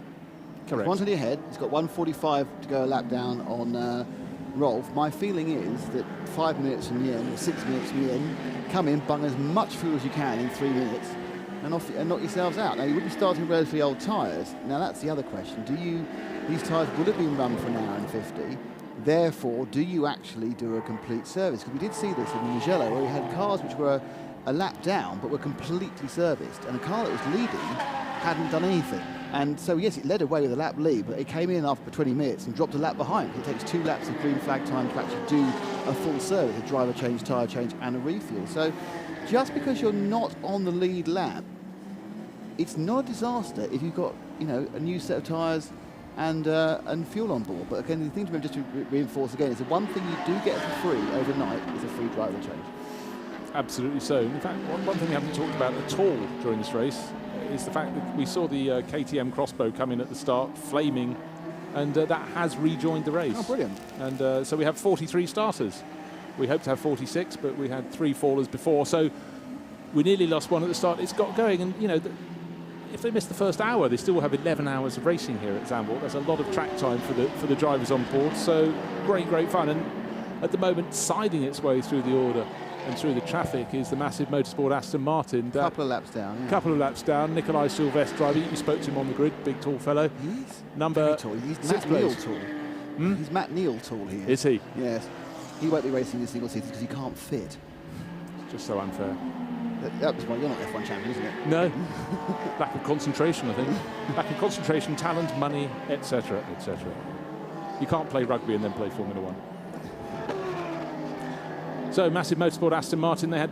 Speaker 1: Correct.
Speaker 2: 120 ahead. He's got 1:45 to go a lap down on Rolf. My feeling is that 5 minutes from the end, or 6 minutes from the end, come in, bung as much fuel as you can in 3 minutes, and knock yourselves out. Now, you would be starting with relatively old tyres. Now, that's the other question. These tyres would have been run for an hour and 50. Therefore, do you actually do a complete service? Because we did see this in Mugello, where we had cars which were a lap down, but were completely serviced, and a car that was leading hadn't done anything. And so, yes, it led away with a lap lead, but it came in after 20 minutes and dropped a lap behind. It takes 2 laps of green flag time to actually do a full service, a driver change, tyre change, and a refuel. So just because you're not on the lead lap, it's not a disaster if you've got, a new set of tyres and fuel on board. But again, the thing to remember, just to reinforce again, is the one thing you do get for free overnight is a free driver change.
Speaker 1: Absolutely so. In fact, one thing we haven't talked about at all during this race is the fact that we saw the KTM Crossbow come in at the start, flaming, and that has rejoined the race.
Speaker 2: Oh, brilliant.
Speaker 1: And so we have 43 starters. We hope to have 46, but we had 3 fallers before, so we nearly lost one at the start. It's got going, and if they miss the first hour, they still will have 11 hours of racing here at Zandvoort. There's a lot of track time for the drivers on board, so great fun. And at the moment, siding its way through the order and through the traffic is the Massive Motorsport Aston Martin.
Speaker 2: Couple of laps down. Yeah.
Speaker 1: Couple of laps down. Nikolai Silvestre driver. You spoke to him on the grid, big tall fellow.
Speaker 2: He's
Speaker 1: number
Speaker 2: tall. He's Matt Neal tall. He's Matt Neal tall here.
Speaker 1: Is he?
Speaker 2: Yes. He won't be racing in single season because he can't fit.
Speaker 1: It's just so unfair.
Speaker 2: That's why you're not F1 champion, isn't it?
Speaker 1: No. Lack of concentration, I think. Lack of concentration, talent, money, etc., etc. You can't play rugby and then play Formula 1. So, Massive Motorsport Aston Martin, they had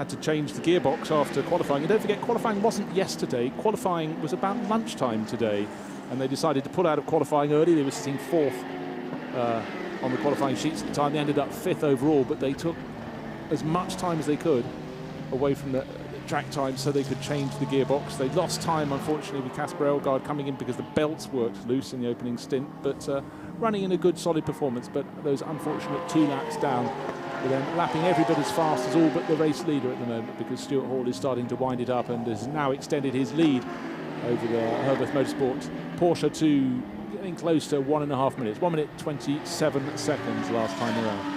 Speaker 1: to change the gearbox after qualifying. And don't forget, qualifying wasn't yesterday. Qualifying was about lunchtime today. And they decided to pull out of qualifying early. They were sitting 4th on the qualifying sheets at the time. They ended up 5th overall, but they took as much time as they could away from the track time so they could change the gearbox. They lost time, unfortunately, with Casper Elgaard coming in because the belts worked loose in the opening stint, but running in a good, solid performance. But those unfortunate 2 laps down, with them lapping every bit as fast as all but the race leader at the moment, because Stuart Hall is starting to wind it up and has now extended his lead over the Herbert Motorsport Porsche to getting close to 1.5 minutes. 1 minute 27 seconds last time around.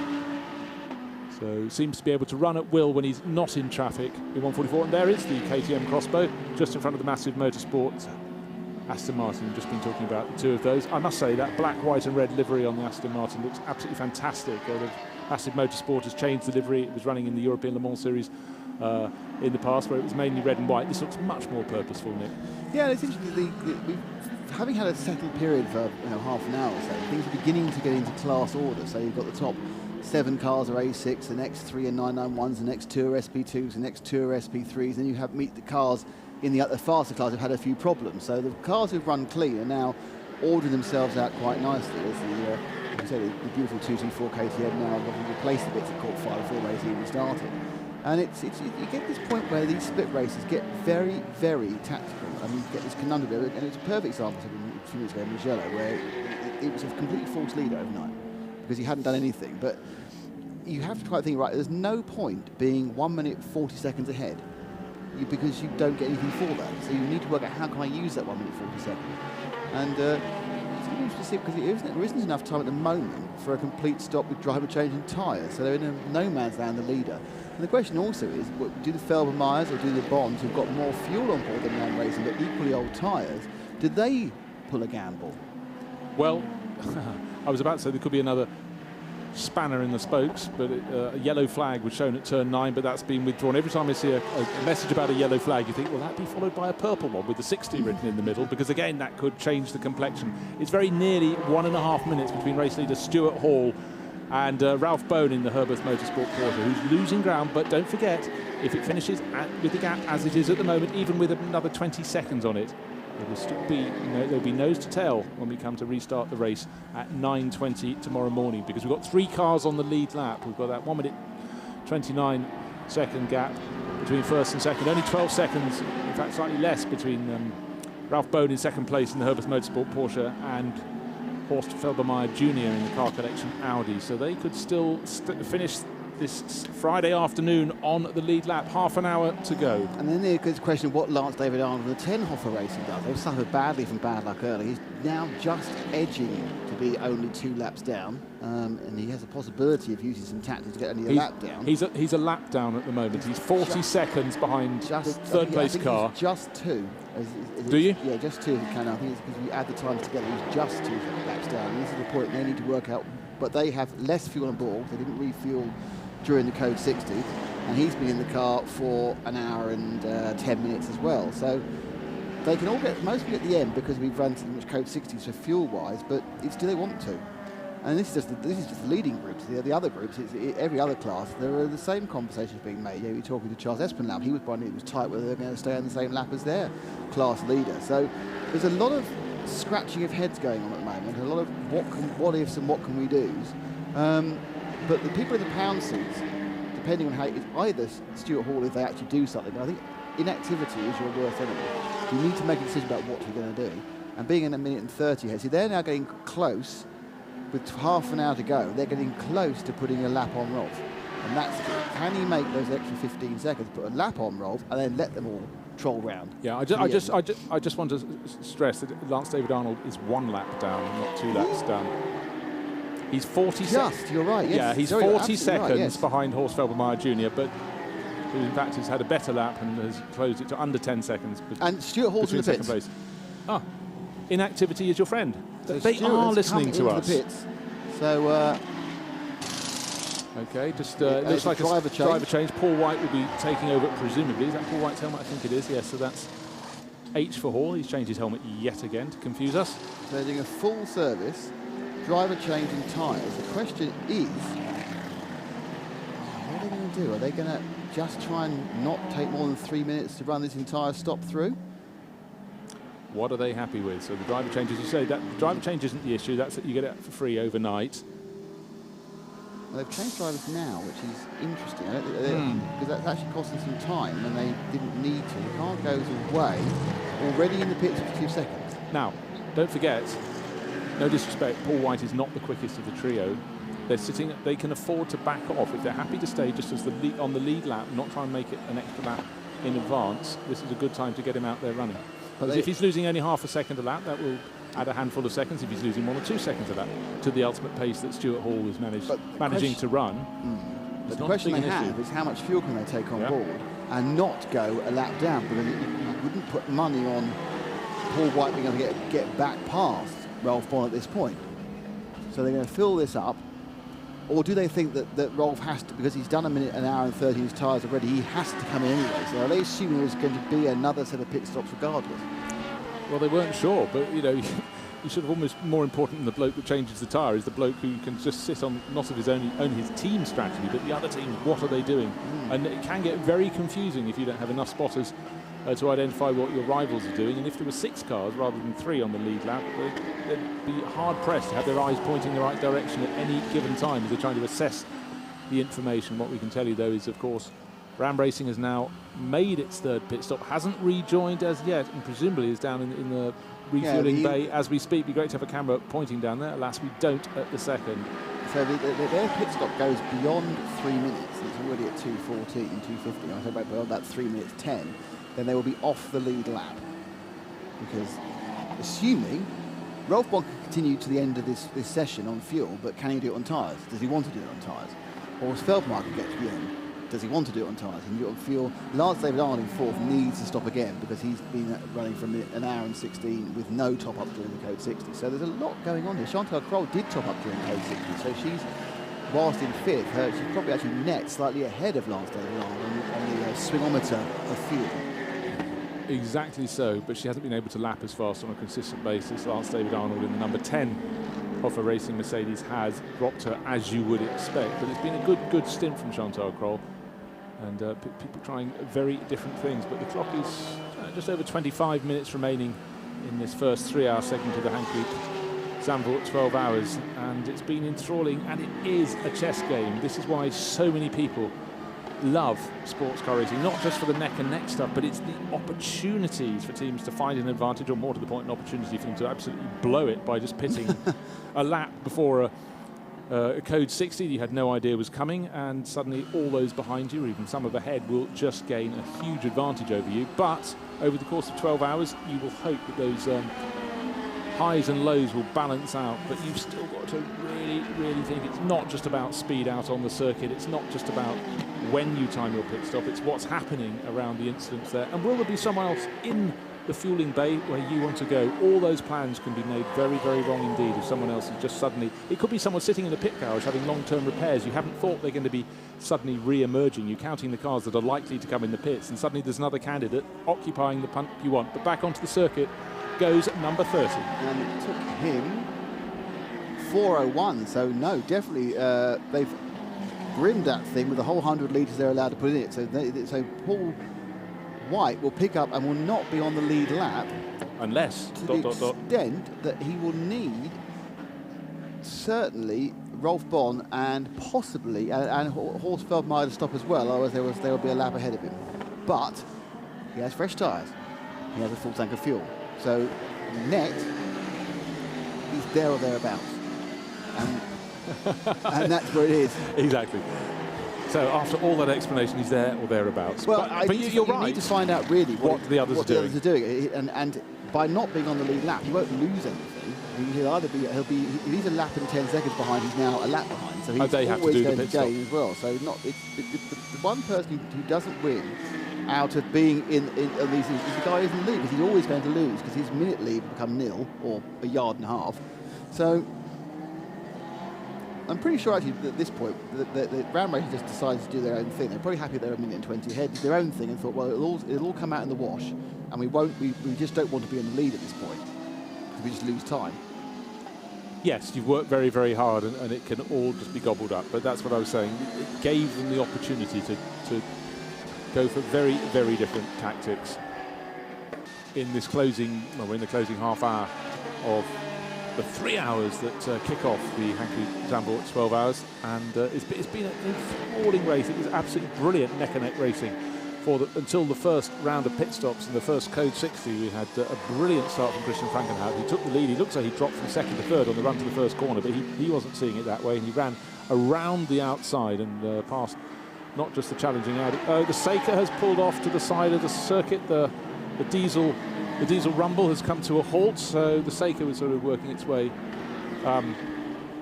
Speaker 1: So So seems to be able to run at will when he's not in traffic in 144. And there is the KTM Crossbow just in front of the Massive Motorsport Aston Martin. We've just been talking about the two of those. I must say that black, white and red livery on the Aston Martin looks absolutely fantastic. The Massive Motorsport has changed the livery. It was running in the European Le Mans Series in the past where it was mainly red and white. This looks much more purposeful, Nick.
Speaker 2: Yeah, it's interesting. Having had a settled period for half an hour or so, things are beginning to get into class order. So you've got the top 7 cars are A6, the next 3 are 991s, the next 2 are SP2s, the next 2 are SP3s, then you have meet the cars in the faster cars have had a few problems. So the cars who've run clean are now ordering themselves out quite nicely. As the beautiful 224 KTM now have replaced the bits that caught fire before the race even started. And you get this point where these split races get very, very tactical. I mean, you get this conundrum, and it's a perfect example a few minutes ago in Mugello, where it was a completely false lead overnight because he hadn't done anything. But you have to quite think, right, there's no point being 1 minute 40 seconds ahead because you don't get anything for that. So you need to work out how can I use that 1 minute 40 seconds. And it's going to be interesting to see because there isn't enough time at the moment for a complete stop with driver changing tyres. So they're in a no man's land, the leader. And the question also is, do the Felber-Meyers or do the Bonds, who've got more fuel on board than Ram Racing but equally old tyres, did they pull a gamble?
Speaker 1: Well, I was about to say there could be another spanner in the spokes, but a yellow flag was shown at turn 9, but that's been withdrawn. Every time I see a message about a yellow flag, you think, will that be followed by a purple one with the 60 written in the middle? Because again, that could change the complexion. It's very nearly 1.5 minutes between race leader Stuart Hall and Ralph Bone in the Herbert Motorsport Porsche, who's losing ground. But don't forget, if it finishes with the gap as it is at the moment, even with another 20 seconds on it, there will still be, there'll be nose to tail when we come to restart the race at 9:20 tomorrow morning, because we've got 3 cars on the lead lap. We've got that 1 minute 29 second gap between first and second. Only 12 seconds, in fact slightly less, between Ralph Bone in second place in the Herbert Motorsport Porsche and Horst Felbermeyer Jr. in the car collection Audi. So they could still finish this Friday afternoon on the lead lap. Half an hour to go.
Speaker 2: And then there's the question of what Lance David Arnold and the Tenhofer Racing does. They've suffered badly from bad luck early. He's now just edging to be only 2 laps down, and he has a possibility of using some tactics to get only a lap down.
Speaker 1: He's a lap down at the moment. He's 40 seconds behind the third place car.
Speaker 2: He's just 2.
Speaker 1: Do you?
Speaker 2: Yeah, just 2 if you can. I think it's because we add the times together. He's just 2 laps down. And this is the point they need to work out. But they have less fuel on board. They didn't refuel during the Code 60, and he's been in the car for an hour and 10 minutes as well. So they can all get mostly at the end because we've run so much Code 60s for fuel-wise, but do they want to? And this is just the leading groups. The other groups, every other class, there are the same conversations being made. You're talking to Charles Espenlaub. He was finding it was tight whether they're going to stay on the same lap as their class leader. So there's a lot of scratching of heads going on at the moment. A lot of what ifs and what can we do's. But the people in the pound seats, depending on how it's either Stuart Hall if they actually do something, but I think inactivity is your worst enemy. You need to make a decision about what you're going to do. And being in 1 minute and 30 ahead, see, they're now getting close, with half an hour to go, they're getting close to putting a lap on Rolf. And that's, can he make those extra 15 seconds, put a lap on Rolf, and then let them all troll round?
Speaker 1: Yeah, I just want to stress that Lance David Arnold is 1 lap down, not 2 laps down. He's 40 seconds.
Speaker 2: You're right, yes.
Speaker 1: Yeah, he's
Speaker 2: Sorry,
Speaker 1: 40 seconds
Speaker 2: right, yes.
Speaker 1: behind Horst Felbermeyer Jr., but who in fact has had a better lap and has closed it to under 10 seconds.
Speaker 2: And Stuart Hall's in the pits.
Speaker 1: Place. Inactivity is your friend.
Speaker 2: So
Speaker 1: they
Speaker 2: Stuart
Speaker 1: are listening to us.
Speaker 2: The pits. So,
Speaker 1: okay, just looks like a driver change. Paul White will be taking over, presumably. Is that Paul White's helmet? I think it is, yes. So that's H for Hall. He's changed his helmet yet again to confuse us.
Speaker 2: So they're doing a full service. Driver change in tyres. The question is, what are they going to do? Are they going to just try and not take more than 3 minutes to run this entire stop through?
Speaker 1: What are they happy with? So the driver change, as you say, that the driver change isn't the issue. That's you get it for free overnight.
Speaker 2: Well, they've changed drivers now, which is interesting. Because that's actually costing some time, and they didn't need to. The car goes away already in the pits for 2 seconds.
Speaker 1: Now, don't forget. No disrespect, Paul White is not the quickest of the trio. They're sitting. They can afford to back off if they're happy to stay just as on the lead lap, not try and make it an extra lap in advance. This is a good time to get him out there running. Because if he's losing only half a second a lap, that will add a handful of seconds. If he's losing 1 or 2 seconds a lap to the ultimate pace that Stuart Hall was managing to run.
Speaker 2: But the question they have is how much fuel can they take on board and not go a lap down, because you wouldn't put money on Paul White being able to get back past Rolf Bonn at this point. So they're going to fill this up, or do they think that Rolf has to, because he's done an hour and 30 in his tyres already, he has to come in anyway? So are they assuming there's going to be another set of pit stops regardless?
Speaker 1: Well, they weren't sure, but you know, you sort of almost more important than the bloke that changes the tyre is the bloke who can just sit on not of his own his team strategy, but the other teams, what are they doing? And it can get very confusing if you don't have enough spotters to identify what your rivals are doing. And if there were 6 cars rather than 3 on the lead lap, they'd be hard pressed to have their eyes pointing in the right direction at any given time as they're trying to assess the information. What we can tell you though is, of course, Ram Racing has now made its 3rd pit stop, hasn't rejoined as yet, and presumably is down in the refueling bay as we speak. It'd be great to have a camera pointing down there. Alas, we don't at the second.
Speaker 2: So their pit stop goes beyond 3 minutes. It's already at 2:14, 2:50. I say beyond that 3 minutes 10, then they will be off the lead lap. Because assuming Rolf Bonn can continue to the end of this session on fuel, but can he do it on tyres? Does he want to do it on tyres? Or is Feldmacher get to the end? Does he want to do it on tyres? And you'll feel Lance David Arnold in 4th needs to stop again because he's been running for an hour and 16 with no top up during the Code 60. So there's a lot going on here. Chantal Kroll did top up during Code 60, so she's, whilst in 5th, she's probably actually net slightly ahead of Lance David Arnold on the swingometer of fuel.
Speaker 1: Exactly so, but she hasn't been able to lap as fast on a consistent basis. Lance David Arnold in the number 10 of a racing Mercedes has dropped her, as you would expect. But it's been a good stint from Chantal Kroll. And people trying very different things, but the clock is just over 25 minutes remaining in this first 3-hour segment of the Hankook Zandvoort 12 hours, and it's been enthralling, and it is a chess game. This is why so many people love sports car racing, not just for the neck and neck stuff, but it's the opportunities for teams to find an advantage, or more to the point, an opportunity for them to absolutely blow it by just pitting a lap before a Code 60 you had no idea was coming, and suddenly all those behind you, or even some of ahead, will just gain a huge advantage over you. But over the course of 12 hours, you will hope that those highs and lows will balance out, but you've still got to really think it's not just about speed out on the circuit, it's not just about when you time your pit stop, it's what's happening around the incidents there. And will there be someone else in the fueling bay where you want to go? All those plans can be made very wrong indeed if someone else is just suddenly, it could be someone sitting in a pit garage having long-term repairs. You haven't thought they're going to be suddenly re-emerging. You're counting the cars that are likely to come in the pits, and suddenly there's another candidate occupying the punt you want. But back onto the circuit goes number 30.
Speaker 2: And it took him 4:01, so no, definitely they've brimmed that thing with the whole 100 litres they're allowed to put in it. So Paul White will pick up and will not be on the lead lap
Speaker 1: unless
Speaker 2: to the extent that he will need certainly Rolf Bonn and possibly and Horst Feldmacher to stop as well, otherwise there will be a lap ahead of him. But he has fresh tyres, he has a full tank of fuel, so net he's there or thereabouts, and that's where it is.
Speaker 1: Exactly. So after all that explanation, he's there or thereabouts.
Speaker 2: Well,
Speaker 1: but you're right.
Speaker 2: You need to find out really
Speaker 1: what the others are
Speaker 2: doing. And by not being on the lead lap, he won't lose anything. He'll be if he's a lap and 10 seconds behind, he's now a lap behind. So he's always going to gain as well. So the one person who doesn't win out of being in these is the guy who's in the lead, because he's always going to lose because his minute lead will become nil or a yard and a half. So I'm pretty sure actually at this point that Ram Racing just decided to do their own thing. They're probably happy they're a minute and 20 ahead, did their own thing, and thought, well, it'll all come out in the wash, and we just don't want to be in the lead at this point because we just lose time.
Speaker 1: Yes, you've worked very hard, and it can all just be gobbled up. But that's what I was saying. It gave them the opportunity to go for very different tactics in this closing. Well, we're in the closing half hour of the 3 hours that kick off the Hankook Zandvoort 12 hours, and it's been an enthralling race. It was absolutely brilliant neck and neck racing until the first round of pit stops in the first Code 60. We had a brilliant start from Christian Frankenhout. He took the lead. He looks like he dropped from second to third on the run to the first corner, but he wasn't seeing it that way, and he ran around the outside and passed not just the challenging Audi. The Seika has pulled off to the side of the circuit. The diesel rumble has come to a halt, so the Seika was sort of working its way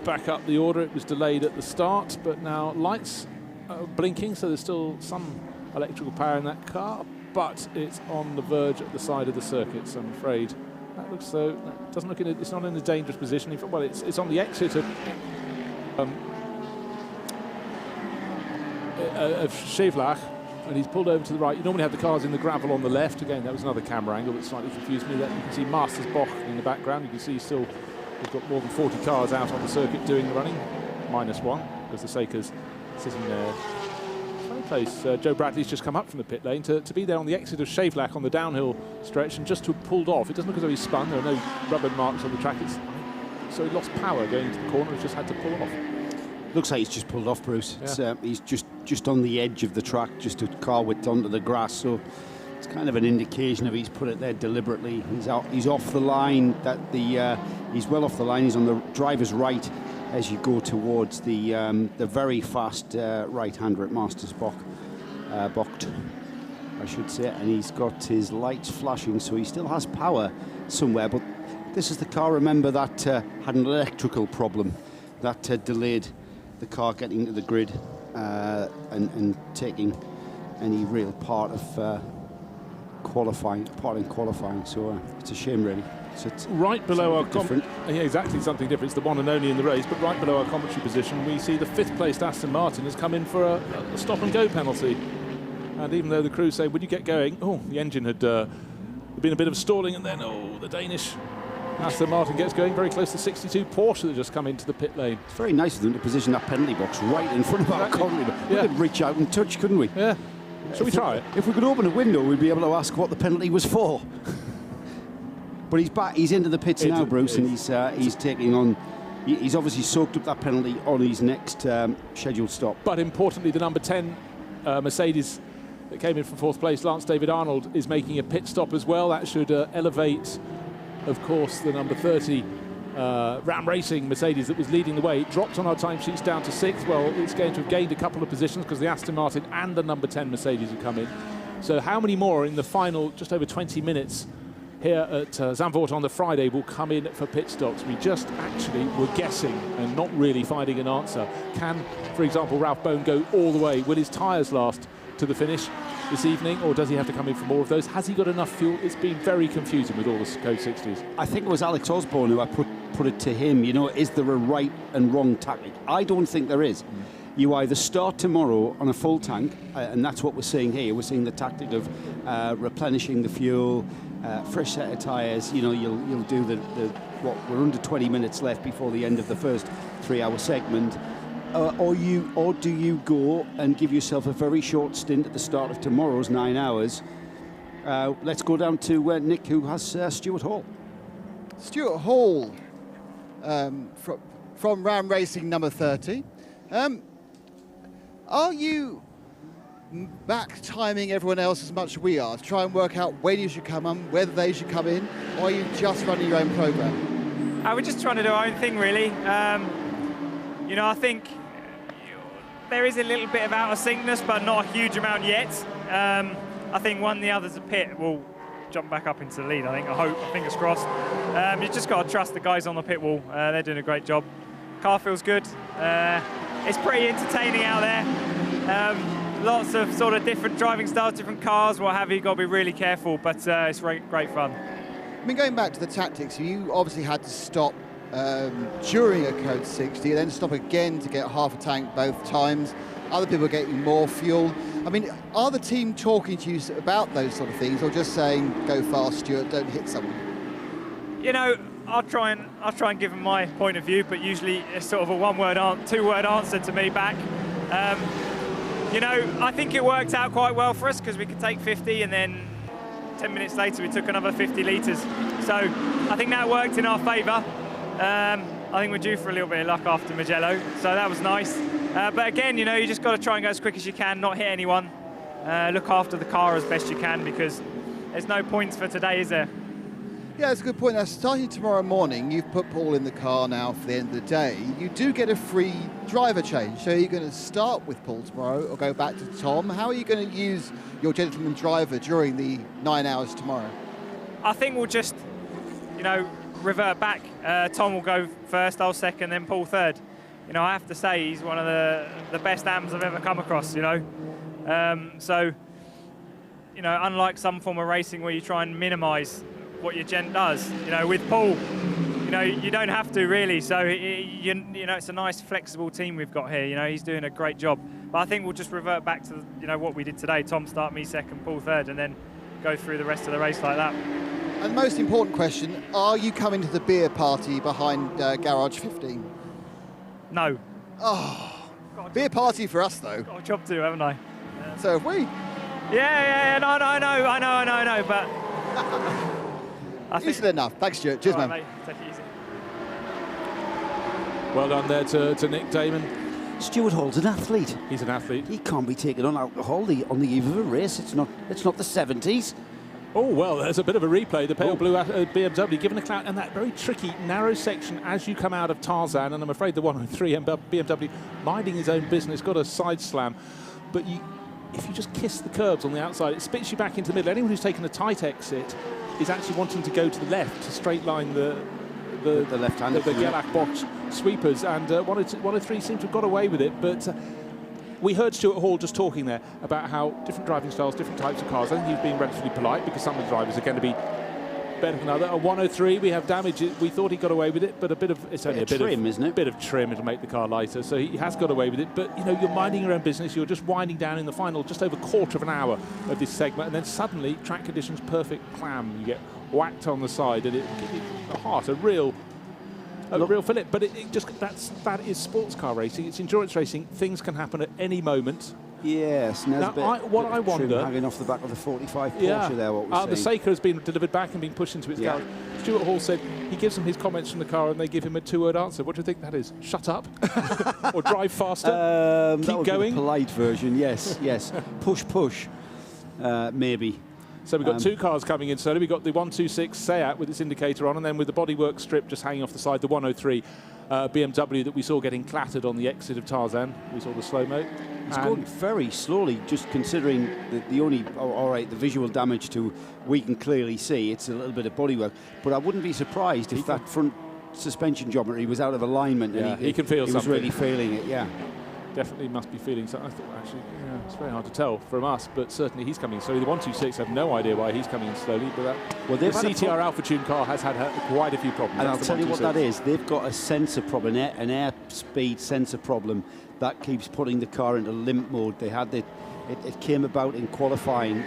Speaker 1: back up the order. It was delayed at the start, but now lights blinking, so there's still some electrical power in that car, but it's on the verge at the side of the circuit, so I'm afraid that looks so. That doesn't look in it's not in a dangerous position. Well, it's on the exit of Schevlach, and he's pulled over to the right. You normally have the cars in the gravel on the left. Again, that was another camera angle that slightly confused me. That you can see Masters Boch in the background. You can see still we've got more than 40 cars out on the circuit doing the running, -1, because the Sakers sitting there. Funny place. Joe Bradley's just come up from the pit lane to be there on the exit of Schevlach on the downhill stretch, and just to have pulled off. It doesn't look as though he's spun. There are no rubber marks on the track. So he lost power going into the corner. He's just had to pull off.
Speaker 14: Looks like he's just pulled off, Bruce.
Speaker 1: Yeah.
Speaker 14: He's just on the edge of the track, just a car width onto the grass. So it's kind of an indication of he's put it there deliberately. He's off the line. He's well off the line. He's on the driver's right as you go towards the very fast right-hander at Masters Bocht, I should say. And he's got his lights flashing, so he still has power somewhere. But this is the car, remember, that had an electrical problem that delayed the car getting to the grid and taking any real part of qualifying. So it's a shame, really. So it's
Speaker 1: right below our
Speaker 14: different.
Speaker 1: Yeah, exactly, something different. It's the one and only in the race, but right below our commentary position, we see the 5th placed Aston Martin has come in for a stop and go penalty. And even though the crew say, "Would you get going?" Oh, the engine had been a bit of stalling, and then the Danish Aston Martin gets going very close to 62 Porsche that just come into the pit lane.
Speaker 14: It's very nice of them to position that penalty box right in front of our commentary. We could reach out and touch, couldn't we?
Speaker 1: Yeah. Shall we try it?
Speaker 14: If we could open a window, we'd be able to ask what the penalty was for. But he's back. He's into the pits now, Bruce, and he's taking on. He's obviously soaked up that penalty on his next scheduled stop.
Speaker 1: But importantly, the number 10 Mercedes that came in from 4th place, Lance David Arnold, is making a pit stop as well. That should elevate, of course, the number 30 Ram Racing Mercedes that was leading the way. It dropped on our timesheets down to 6th. Well, it's going to have gained a couple of positions because the Aston Martin and the number 10 Mercedes have come in. So how many more in the final just over 20 minutes here at Zandvoort on the Friday will come in for pit stops? We just actually were guessing and not really finding an answer. Can, for example, Ralph Bone go all the way? Will his tyres last to the finish this evening, or does he have to come in for more of those? Has he got enough fuel? It's been very confusing with all the Code 60s.
Speaker 14: I think it was Alex Osborne who I put it to him. You know, is there a right and wrong tactic? I don't think there is. You either start tomorrow on a full tank, and that's what we're seeing here. We're seeing the tactic of replenishing the fuel, fresh set of tyres. You know, you'll do what we're under 20 minutes left before the end of the first 3-hour segment. Or do you go and give yourself a very short stint at the start of tomorrow's 9 hours? Let's go down to Nick, who has Stuart Hall.
Speaker 2: Stuart Hall from Ram Racing number 30. Are you back timing everyone else as much as we are to try and work out when you should come on, whether they should come in, or are you just running your own program?
Speaker 21: We're just trying to do our own thing, really. You know, I think there is a little bit of out of syncness, but not a huge amount yet. I think when the others are pit, we'll jump back up into the lead, I think. I hope, fingers crossed. You just got to trust the guys on the pit wall. They're doing a great job. Car feels good. It's pretty entertaining out there. Lots of sort of different driving styles, different cars, what have you. Got to be really careful, but it's great fun.
Speaker 2: I mean, going back to the tactics, you obviously had to stop during a Code 60, then stop again to get half a tank both times. Other people are getting more fuel. I mean, are the team talking to you about those sort of things, or just saying, go fast, Stuart, don't hit someone?
Speaker 21: You know, I'll try and give them my point of view, but usually it's sort of a two-word answer to me back. You know, I think it worked out quite well for us because we could take 50 and then 10 minutes later we took another 50 litres. So I think that worked in our favour. I think we're due for a little bit of luck after Mugello, so that was nice. But again, you know, you just got to try and go as quick as you can, not hit anyone. Look after the car as best you can because there's no points for today, is there?
Speaker 2: Yeah, that's a good point. Now, starting tomorrow morning, you've put Paul in the car now for the end of the day. You do get a free driver change. So are you going to start with Paul tomorrow or go back to Tom? How are you going to use your gentleman driver during the 9 hours tomorrow?
Speaker 21: I think we'll just, you know, revert back. Tom will go first, I'll second, then Paul third. you know, I have to say he's one of the best AMs I've ever come across, you know. So, you know, unlike some form of racing where you try and minimise what your gent does, you know, with Paul, you know, you don't have to really. So, you know, it's a nice flexible team we've got here. You know, he's doing a great job. But I think we'll just revert back to, you know, what we did today. Tom start, me second, Paul third, and then go through the rest of the race like that.
Speaker 2: And most important question, are you coming to the beer party behind Garage 15?
Speaker 21: No.
Speaker 2: Oh, beer party for us though.
Speaker 21: Got a job to do, haven't I?
Speaker 2: So have we.
Speaker 21: Yeah, no, I know, but... I think
Speaker 2: easily enough. Thanks, Stuart. Cheers,
Speaker 21: right,
Speaker 2: man.
Speaker 21: Mate. Take it easy.
Speaker 1: Well done there to Nick Damon.
Speaker 14: Stuart Hall's an athlete.
Speaker 1: He's an athlete.
Speaker 14: He can't be taken on alcohol on the eve of a race. It's not the 70s.
Speaker 1: Oh, well, there's a bit of a replay. The pale blue BMW given a clout and that very tricky, narrow section as you come out of Tarzan. And I'm afraid the 103 BMW minding his own business, got a side slam. But if you just kiss the curbs on the outside, it spits you back into the middle. Anyone who's taken a tight exit is actually wanting to go to the left to straight line the
Speaker 14: left-handed,
Speaker 1: the Gerlach box sweepers, and 103 seemed to have got away with it. But we heard Stuart Hall just talking there about how different driving styles, different types of cars. I think he was being relatively polite because some of the drivers are going to be better than others. At 103, we have damage. We thought he got away with it, but it's only a bit
Speaker 14: trim, isn't it?
Speaker 1: Bit of trim to make the car lighter. So he has got away with it. But you know, you're minding your own business. You're just winding down in the final, just over a quarter of an hour of this segment, and then suddenly track conditions perfect, clam. You get whacked on the side, and it the heart a real fillip. But that is sports car racing. It's endurance racing. Things can happen at any moment.
Speaker 14: Yes,
Speaker 1: now, what I wonder,
Speaker 14: hanging off the back of the 45 Porsche there. What we're
Speaker 1: the Seiko has been delivered back and being pushed into its garage. Stuart Hall said he gives them his comments from the car and they give him a 2-word answer. What do you think that is? Shut up, or drive faster? Keep
Speaker 14: that would
Speaker 1: going.
Speaker 14: Be the polite version, yes. Push, maybe.
Speaker 1: So we've got two cars coming in slowly. We've got the 126 Seat with its indicator on, and then with the bodywork strip just hanging off the side, the 103 BMW that we saw getting clattered on the exit of Tarzan. We saw the slow-mo.
Speaker 14: It's going very slowly, just considering the visual damage we can clearly see. It's a little bit of bodywork, but I wouldn't be surprised if that front suspension geometry was out of alignment.
Speaker 1: Yeah,
Speaker 14: and
Speaker 1: he can feel
Speaker 14: something.
Speaker 1: something.
Speaker 14: He was really feeling it, yeah.
Speaker 1: Definitely must be feeling something. I thought, actually, it's very hard to tell from us, but certainly he's coming slowly. The 126, I have no idea why he's coming in slowly, but the CTR Alpha Tune car has had quite a few problems.
Speaker 14: And I'll tell you what that is. They've got a sensor problem, an air speed sensor problem that keeps putting the car into limp mode. They had it came about in qualifying.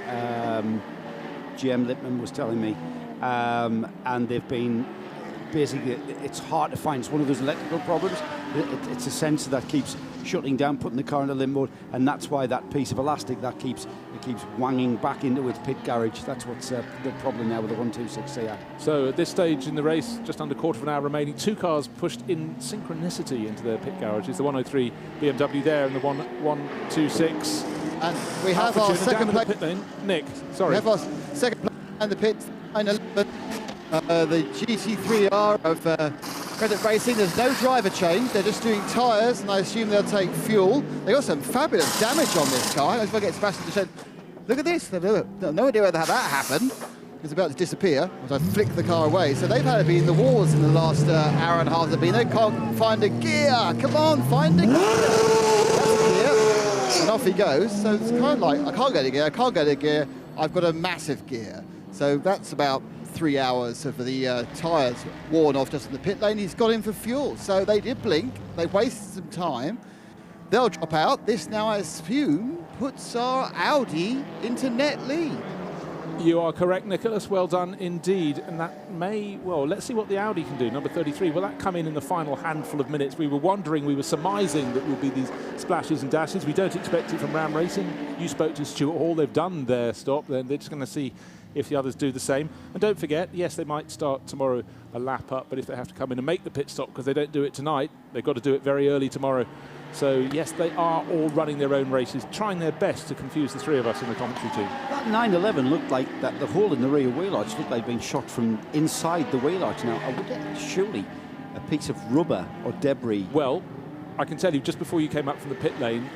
Speaker 14: GM Lippmann was telling me, and they've been basically. It's hard to find. It's one of those electrical problems. It's a sensor that keeps shutting down, putting the car into limp mode, and that's why that piece of elastic that keeps wanging back into its pit garage. That's what's the problem now with the 126 Seat.
Speaker 1: So at this stage in the race, just under a quarter of an hour remaining, two cars pushed in synchronicity into their pit garages. The 103 BMW there and the 126.
Speaker 2: And we have our second
Speaker 1: place. Pit lane. Nick, sorry.
Speaker 2: We have our second place and the pit. The GT3R of Credit Racing. There's no driver change. They're just doing tyres, and I assume they'll take fuel. They got some fabulous damage on this car. Let's get Sebastian to show. Look at this. No idea whether that happened. It's about to disappear as I flick the car away. So they've had to be in the wars in the last hour and a half. They can't find a gear. Come on, find a gear. That's a gear. And off he goes. So it's kind of like, I can't get a gear. I've got a massive gear. So that's about 3 hours of the tyres worn off just in the pit lane. He's got in for fuel. So they did blink. They wasted some time. They'll drop out. This now, I assume, puts our Audi into net lead.
Speaker 1: You are correct, Nicholas. Well done indeed. And that may, well, let's see what the Audi can do. Number 33, will that come in the final handful of minutes? We were surmising that will be these splashes and dashes. We don't expect it from Ram Racing. You spoke to Stuart Hall. They've done their stop. Then they're just going to see if the others do the same. And don't forget, yes, they might start tomorrow a lap up, but if they have to come in and make the pit stop because they don't do it tonight, they've got to do it very early tomorrow. So, yes, they are all running their own races, trying their best to confuse the three of us in the commentary team.
Speaker 14: That 911 looked like that the hole in the rear wheel arch looked like being shot from inside the wheel arch. Now, I would surely a piece of rubber or debris.
Speaker 1: Well, I can tell you, just before you came up from the pit lane,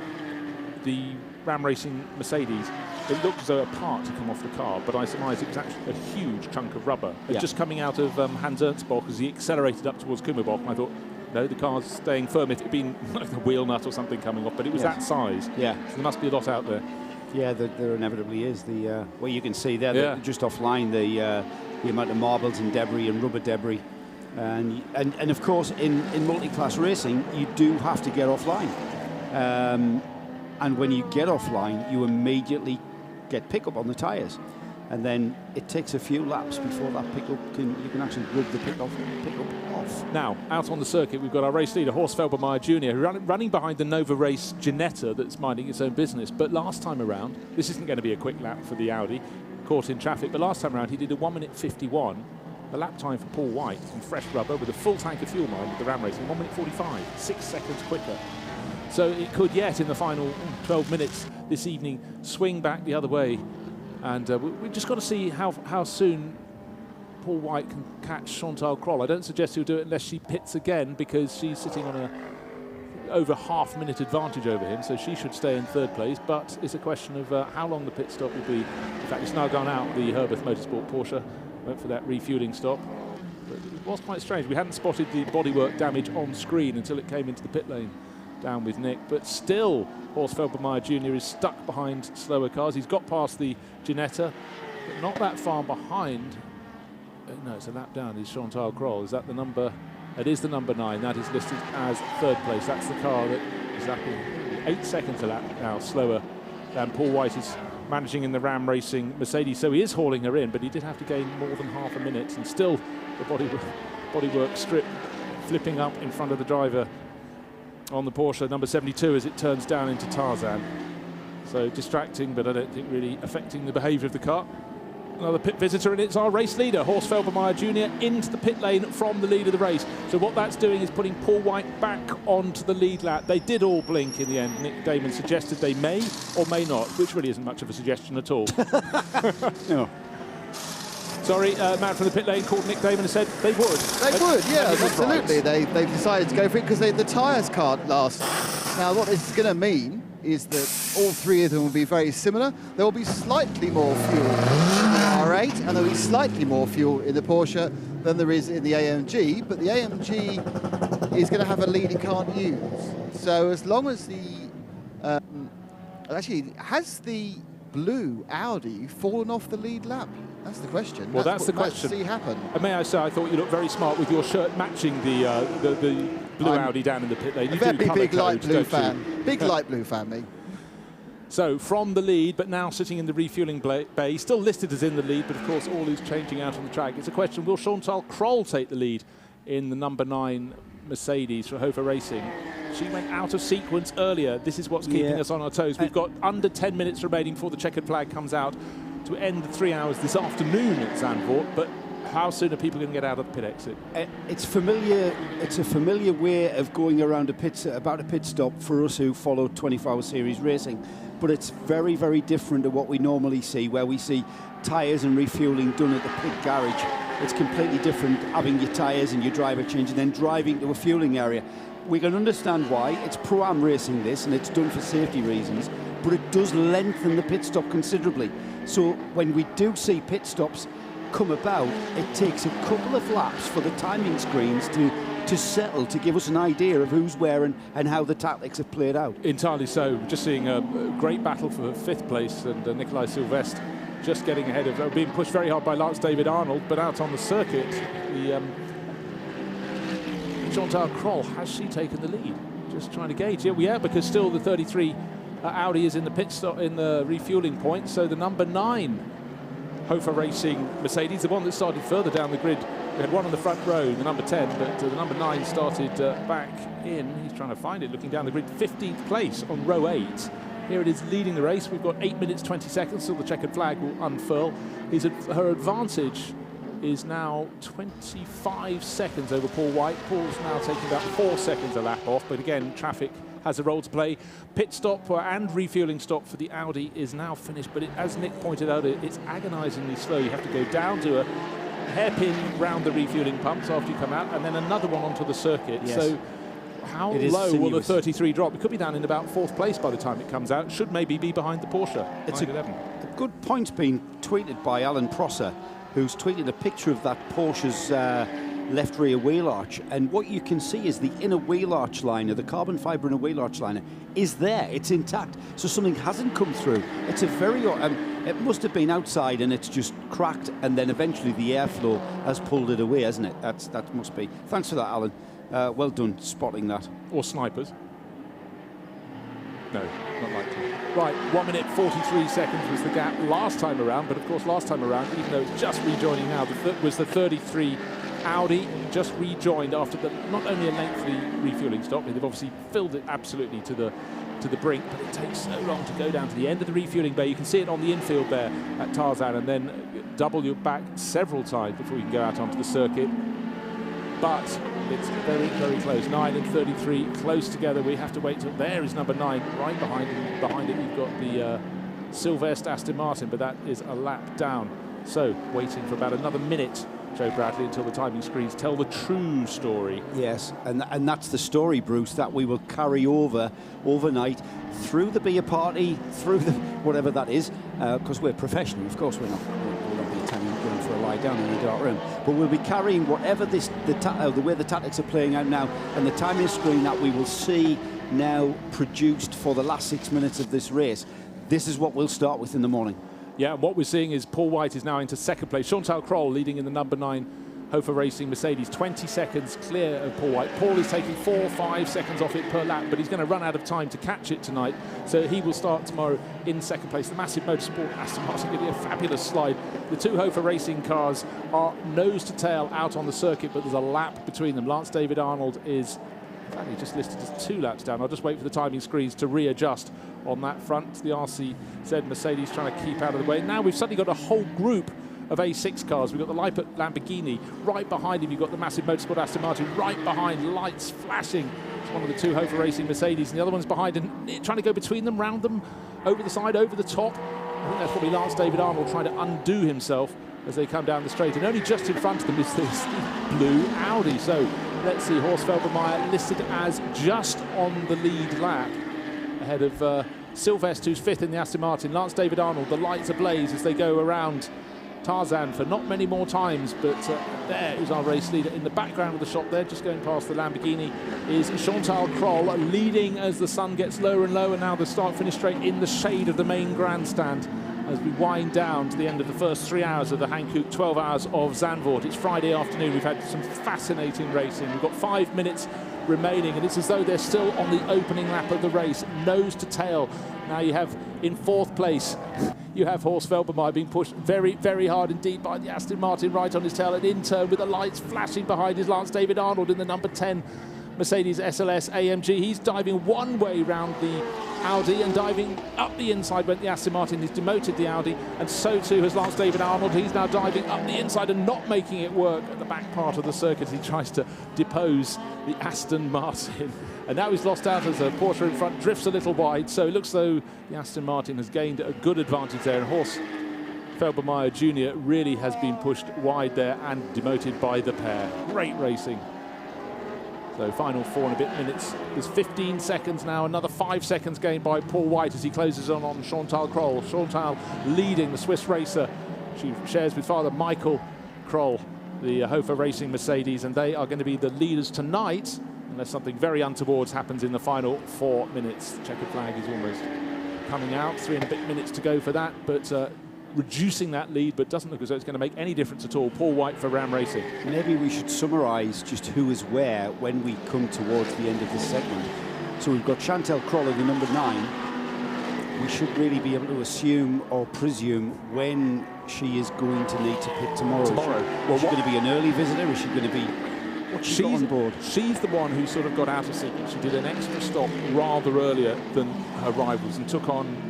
Speaker 1: the Ram Racing Mercedes, it looked as though a part had come off the car, but I surmise it was actually a huge chunk of rubber. Just coming out of Hans Ernst Bock as he accelerated up towards Kummerbach, and I thought, No, the car's staying firm. If it had been like a wheel nut or something coming off, but it was that size.
Speaker 14: Yeah.
Speaker 1: So there must be a lot out there.
Speaker 14: Yeah, there inevitably is. Well, you can see there that just offline the amount of marbles and debris and rubber debris. And of course, in multi-class racing, you do have to get offline. And when you get offline, you immediately get pickup on the tyres. And then it takes a few laps before that pickup you can actually rub the pickup off.
Speaker 1: Now, out on the circuit, we've got our race leader, Horst Felbermayr Jr., running behind the Nova Race Ginetta that's minding its own business. But last time around, this isn't going to be a quick lap for the Audi, caught in traffic, but last time around he did a 1:51. The lap time for Paul White on fresh rubber with a full tank of fuel, mind, with the Ram Racing, 1:45, 6 seconds quicker. So it could yet, in the final 12 minutes this evening, swing back the other way. And we've just got to see how soon Paul White can catch Chantal Kroll. I don't suggest he'll do it unless she pits again, because she's sitting on a over half-minute advantage over him, so she should stay in third place. But it's a question of how long the pit stop will be. In fact, it's now gone out. The Herbeth Motorsport Porsche went for that refueling stop. But it was quite strange. We hadn't spotted the bodywork damage on screen until it came into the pit lane down with Nick. But still, Horst Felbermayr Jr. is stuck behind slower cars. He's got past the Ginetta, but not that far behind. No, it's a lap down. Is Chantal Kroll. Is that the number? It is the number 9. That is listed as third place. That's the car that is lapping 8 seconds a lap now slower than Paul White is managing in the Ram Racing Mercedes. So he is hauling her in, but he did have to gain more than half a minute. And still the bodywork strip flipping up in front of the driver on the Porsche number 72 as it turns down into Tarzan. So distracting, but I don't think really affecting the behaviour of the car. Another pit visitor, and it's our race leader, Horst Felbermayr Jr., into the pit lane from the lead of the race. So what that's doing is putting Paul White back onto the lead lap. They did all blink in the end. Nick Damon suggested they may or may not, which really isn't much of a suggestion at all.
Speaker 14: No.
Speaker 1: Sorry, man from the pit lane called Nick Damon and said they would.
Speaker 2: They would, yeah, absolutely. They've decided to go for it because the tyres can't last. Now, what this is going to mean is that all three of them will be very similar. There will be slightly more fuel in the R8, and there will be slightly more fuel in the Porsche than there is in the AMG, but the AMG is going to have a lead it can't use. So as long as the... actually, has the blue Audi fallen off the lead lap? That's the question.
Speaker 1: Well, that's the question.
Speaker 2: Let's see happen.
Speaker 1: And may I say, I thought you looked very smart with your shirt matching the blue Audi down in the pit lane.
Speaker 2: A very big light blue fan. Big light blue fan, me.
Speaker 1: So from the lead, but now sitting in the refueling bay, still listed as in the lead, but of course all is changing out on the track. It's a question, will Chantal Kroll take the lead in the number 9 Mercedes for Hofer Racing? She went out of sequence earlier. This is what's keeping us on our toes. We've got under 10 minutes remaining before the checkered flag comes out to end the 3 hours this afternoon at Zandvoort, but how soon are people going to get out of the pit exit?
Speaker 14: It's familiar. It's a familiar way of going around about a pit stop for us who follow 24-hour series racing, but it's very, very different to what we normally see, where we see tyres and refueling done at the pit garage. It's completely different having your tyres and your driver change and then driving to a fueling area. We can understand why. It's Pro-Am racing this, and it's done for safety reasons, but it does lengthen the pit stop considerably. So when we do see pit stops come about, it takes a couple of laps for the timing screens to settle, to give us an idea of who's where and how the tactics have played out.
Speaker 1: Entirely so. Just seeing a great battle for 5th place, and Nikolai Sylvestre just getting ahead of, being pushed very hard by Lance David Arnold, but out on the circuit, the Chantal Kroll, has she taken the lead? Just trying to gauge. Yeah, because still the 33 Audi is in the pit stop, in the refueling point, so the number 9 Hofer Racing Mercedes, the one that started further down the grid. We had one on the front row, the number 10, but the number 9 started back in. He's trying to find it, looking down the grid. 15th place on row 8. Here it is leading the race. We've got 8 minutes, 20 seconds till the checkered flag will unfurl. Her advantage is now 25 seconds over Paul White. Paul's now taking about 4 seconds a lap off, but again, traffic has a role to play. Pit stop and refueling stop for the Audi is now finished, but as Nick pointed out, it's agonisingly slow. You have to go down to a hairpin round the refueling pumps after you come out, and then another one onto the circuit.
Speaker 14: Yes.
Speaker 1: So how low will the 33 drop? It could be down in about 4th place by the time it comes out. Should maybe be behind the Porsche.
Speaker 14: It's a good point being tweeted by Alan Prosser, who's tweeted a picture of that Porsche's left rear wheel arch. And what you can see is the inner wheel arch liner, the carbon fibre inner wheel arch liner, is there. It's intact. So something hasn't come through. It's a very... it must have been outside and it's just cracked, and then eventually the airflow has pulled it away, hasn't it? That must be. Thanks for that, Alan. Well done spotting that.
Speaker 1: Or snipers. No, not likely. Right, 1 minute 43 seconds was the gap last time around, but of course last time around, even though it's just rejoining now, was the 33 Audi, just rejoined after not only a lengthy refuelling stop, they've obviously filled it absolutely to the brink, but it takes so long to go down to the end of the refuelling bay. You can see it on the infield there at Tarzan, and then double your back several times before you can go out onto the circuit. But it's very, very close. 9 and 33 close together. We have to wait till there is number 9 right behind him. Behind it, you've got the Sylvester Aston Martin, but that is a lap down. So waiting for about another minute, Joe Bradley, until the timing screens tell the true story.
Speaker 14: Yes, and that's the story, Bruce, that we will carry over overnight through the beer party, through the whatever that is, because we're professional. Of course, we'll not be attending going for a lie down in a dark room, but we'll be carrying whatever the way the tactics are playing out now, and the timing screen that we will see now produced for the last 6 minutes of this race. This is what we'll start with in the morning.
Speaker 1: Yeah, and what we're seeing is Paul White is now into second place. Chantal Kroll leading in the number 9 Hofer Racing Mercedes, 20 seconds clear of Paul White. Paul is taking 4-5 seconds off it per lap, but he's going to run out of time to catch it tonight. So he will start tomorrow in second place. The Massive Motorsport Aston Martin going to be a fabulous slide. The 2 Hofer Racing cars are nose to tail out on the circuit, but there's a lap between them. Lance David Arnold is... in fact, he just listed as 2 laps down. I'll just wait for the timing screens to readjust on that front. The RCZ Mercedes trying to keep out of the way. Now we've suddenly got a whole group of A6 cars. We've got the Lippert Lamborghini. Right behind him, you've got the Massive Motorsport Aston Martin. Right behind, lights flashing. It's one of the 2 Hofer Racing Mercedes, and the other one's behind and trying to go between them, round them, over the side, over the top. I think that's probably Lance David Arnold trying to undo himself as they come down the straight. And only just in front of them is this blue Audi. So let's see, Horst Felbermayr listed as just on the lead lap ahead of Sylvester, who's 5th in the Aston Martin. Lance David Arnold, the lights ablaze as they go around Tarzan for not many more times, but there is our race leader. In the background of the shot there, just going past the Lamborghini, is Chantal Kroll, leading as the sun gets lower and lower. Now the start-finish straight in the shade of the main grandstand as we wind down to the end of the first 3 hours of the Hankook 12 hours of Zandvoort. It's Friday afternoon. We've had some fascinating racing. We've got 5 minutes remaining, and it's as though they're still on the opening lap of the race, nose to tail. Now you have in 4th place, you have Horst Felbermayr being pushed very, very hard indeed by the Aston Martin right on his tail, and in turn with the lights flashing behind is Lance David Arnold in the number 10 Mercedes SLS AMG. He's diving one way round the Audi, and diving up the inside went the Aston Martin. He's demoted the Audi, and so too has Lance David Arnold. He's now diving up the inside and not making it work at the back part of the circuit. He tries to depose the Aston Martin, and now he's lost out as a Porsche in front drifts a little wide. So it looks though the Aston Martin has gained a good advantage there, and Horst Felbermayr Jr. really has been pushed wide there and demoted by the pair. Great racing. So final 4 and a bit minutes. There's 15 seconds now. Another 5 seconds gained by Paul White as he closes on Chantal Kroll. Chantal leading the Swiss racer. She shares with father Michael Kroll the Hofer Racing Mercedes, and they are going to be the leaders tonight unless something very untoward happens in the final 4 minutes. The checkered flag is almost coming out. 3 and a bit minutes to go for that, but reducing that lead, but doesn't look as though it's going to make any difference at all. Paul White for Ram Racing.
Speaker 14: Maybe we should summarise just who is where when we come towards the end of this segment. So we've got Chantal Kroll in the number 9. We should really be able to assume or presume when she is going to need to pit tomorrow. Is she going to be an early visitor? Is she going to be... What's she got on board?
Speaker 1: She's the one who sort of got out of sequence. She did an extra stop rather earlier than her rivals and took on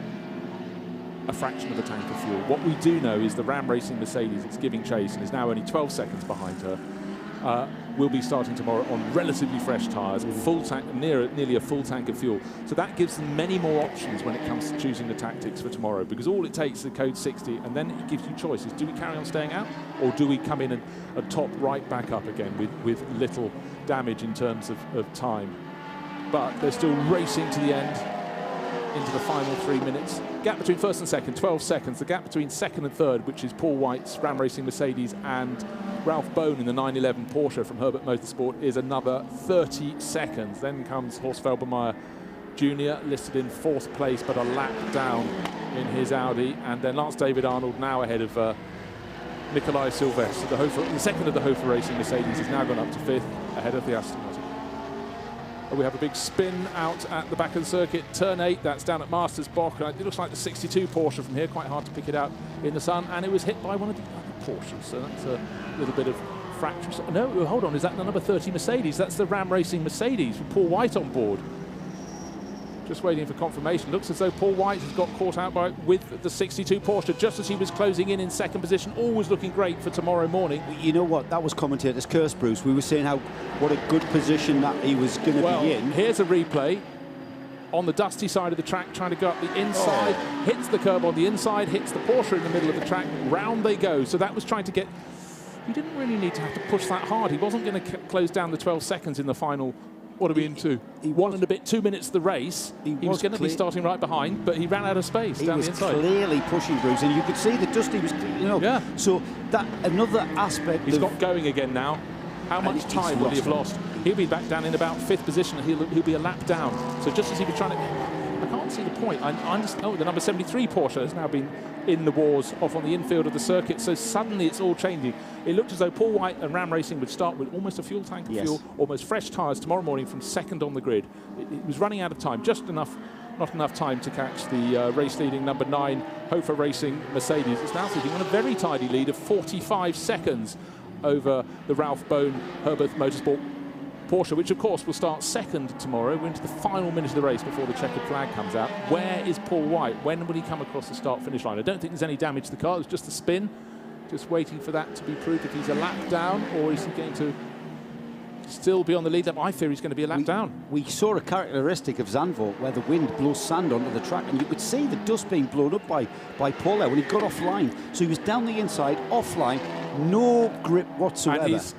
Speaker 1: a fraction of a tank of fuel. What we do know is the Ram Racing Mercedes, it's giving chase and is now only 12 seconds behind her, will be starting tomorrow on relatively fresh tyres, full tank, nearly a full tank of fuel. So that gives them many more options when it comes to choosing the tactics for tomorrow, because all it takes is the code 60, and then it gives you choices. Do we carry on staying out, or do we come in and top right back up again with little damage in terms of time? But they're still racing to the end, into the final 3 minutes. Gap between first and second, 12 seconds. The gap between second and third, which is Paul White's Ram Racing Mercedes, and Ralph Bone in the 911 Porsche from Herbert Motorsport is another 30 seconds. Then comes Horst Felbermayr Jr., listed in 4th place, but a lap down in his Audi. And then Lance David Arnold now ahead of Nikolai Silvestre. The second of the Hofer Racing Mercedes has now gone up to 5th, ahead of the Aston Martin. We have a big spin out at the back of the circuit. Turn 8, that's down at Masters Bock. It looks like the 62 Porsche from here, quite hard to pick it out in the sun. And it was hit by one of the other Porsches, so that's a little bit of fracture. No, hold on, is that the number 30 Mercedes? That's the Ram Racing Mercedes with Paul White on board. Just waiting for confirmation. Looks as though Paul White has got caught out with the 62 Porsche just as he was closing in 2nd position. Always looking great for tomorrow morning.
Speaker 14: You know what? That was commentator's curse, Bruce. We were saying what a good position that he was going to be in.
Speaker 1: Here's a replay. On the dusty side of the track, trying to go up the inside, hits the curb on the inside, hits the Porsche in the middle of the track, round they go. So that was trying to get... He didn't really need to have to push that hard. He wasn't going to close down the 12 seconds in the final... What are we into? 1 and a bit, 2 minutes of the race. He was going to be starting right behind, but he ran out of space down the inside.
Speaker 14: He was clearly pushing, Bruce, and you could see that Dusty was,
Speaker 1: Yeah.
Speaker 14: So that another aspect.
Speaker 1: He's got going again now. How much time will he have lost? He'll be back down in about 5th position. He'll be a lap down. So just as he was trying to... I can't see the point. The number 73 Porsche has now been in the wars off on the infield of the circuit, so suddenly it's all changing. It looked as though Paul White and Ram Racing would start with almost a fuel tank of fuel, almost fresh tyres tomorrow morning from 2nd on the grid. It was running out of time, not enough time to catch the race-leading number 9 Hofer Racing Mercedes. It's now sitting on a very tidy lead of 45 seconds over the Ralph Bone Herbert Motorsport Porsche, which of course will start 2nd tomorrow. We're into the final minute of the race before the checkered flag comes out. Where is Paul White? When will he come across the start-finish line? I don't think there's any damage to the car. It's just a spin. Just waiting for that to be proved if he's a lap down or is he going to still be on the lead lap. I fear he's going to be a lap down.
Speaker 14: We saw a characteristic of Zandvoort where the wind blows sand onto the track, and you could see the dust being blown up by Paul there when he got offline. So he was down the inside, offline, no grip whatsoever.
Speaker 1: And he's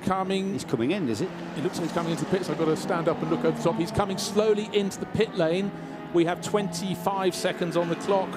Speaker 1: coming
Speaker 14: in, is it?
Speaker 1: It looks like he's coming into the pits. I've got to stand up and look over the top. He's coming slowly into the pit lane. We have 25 seconds on the clock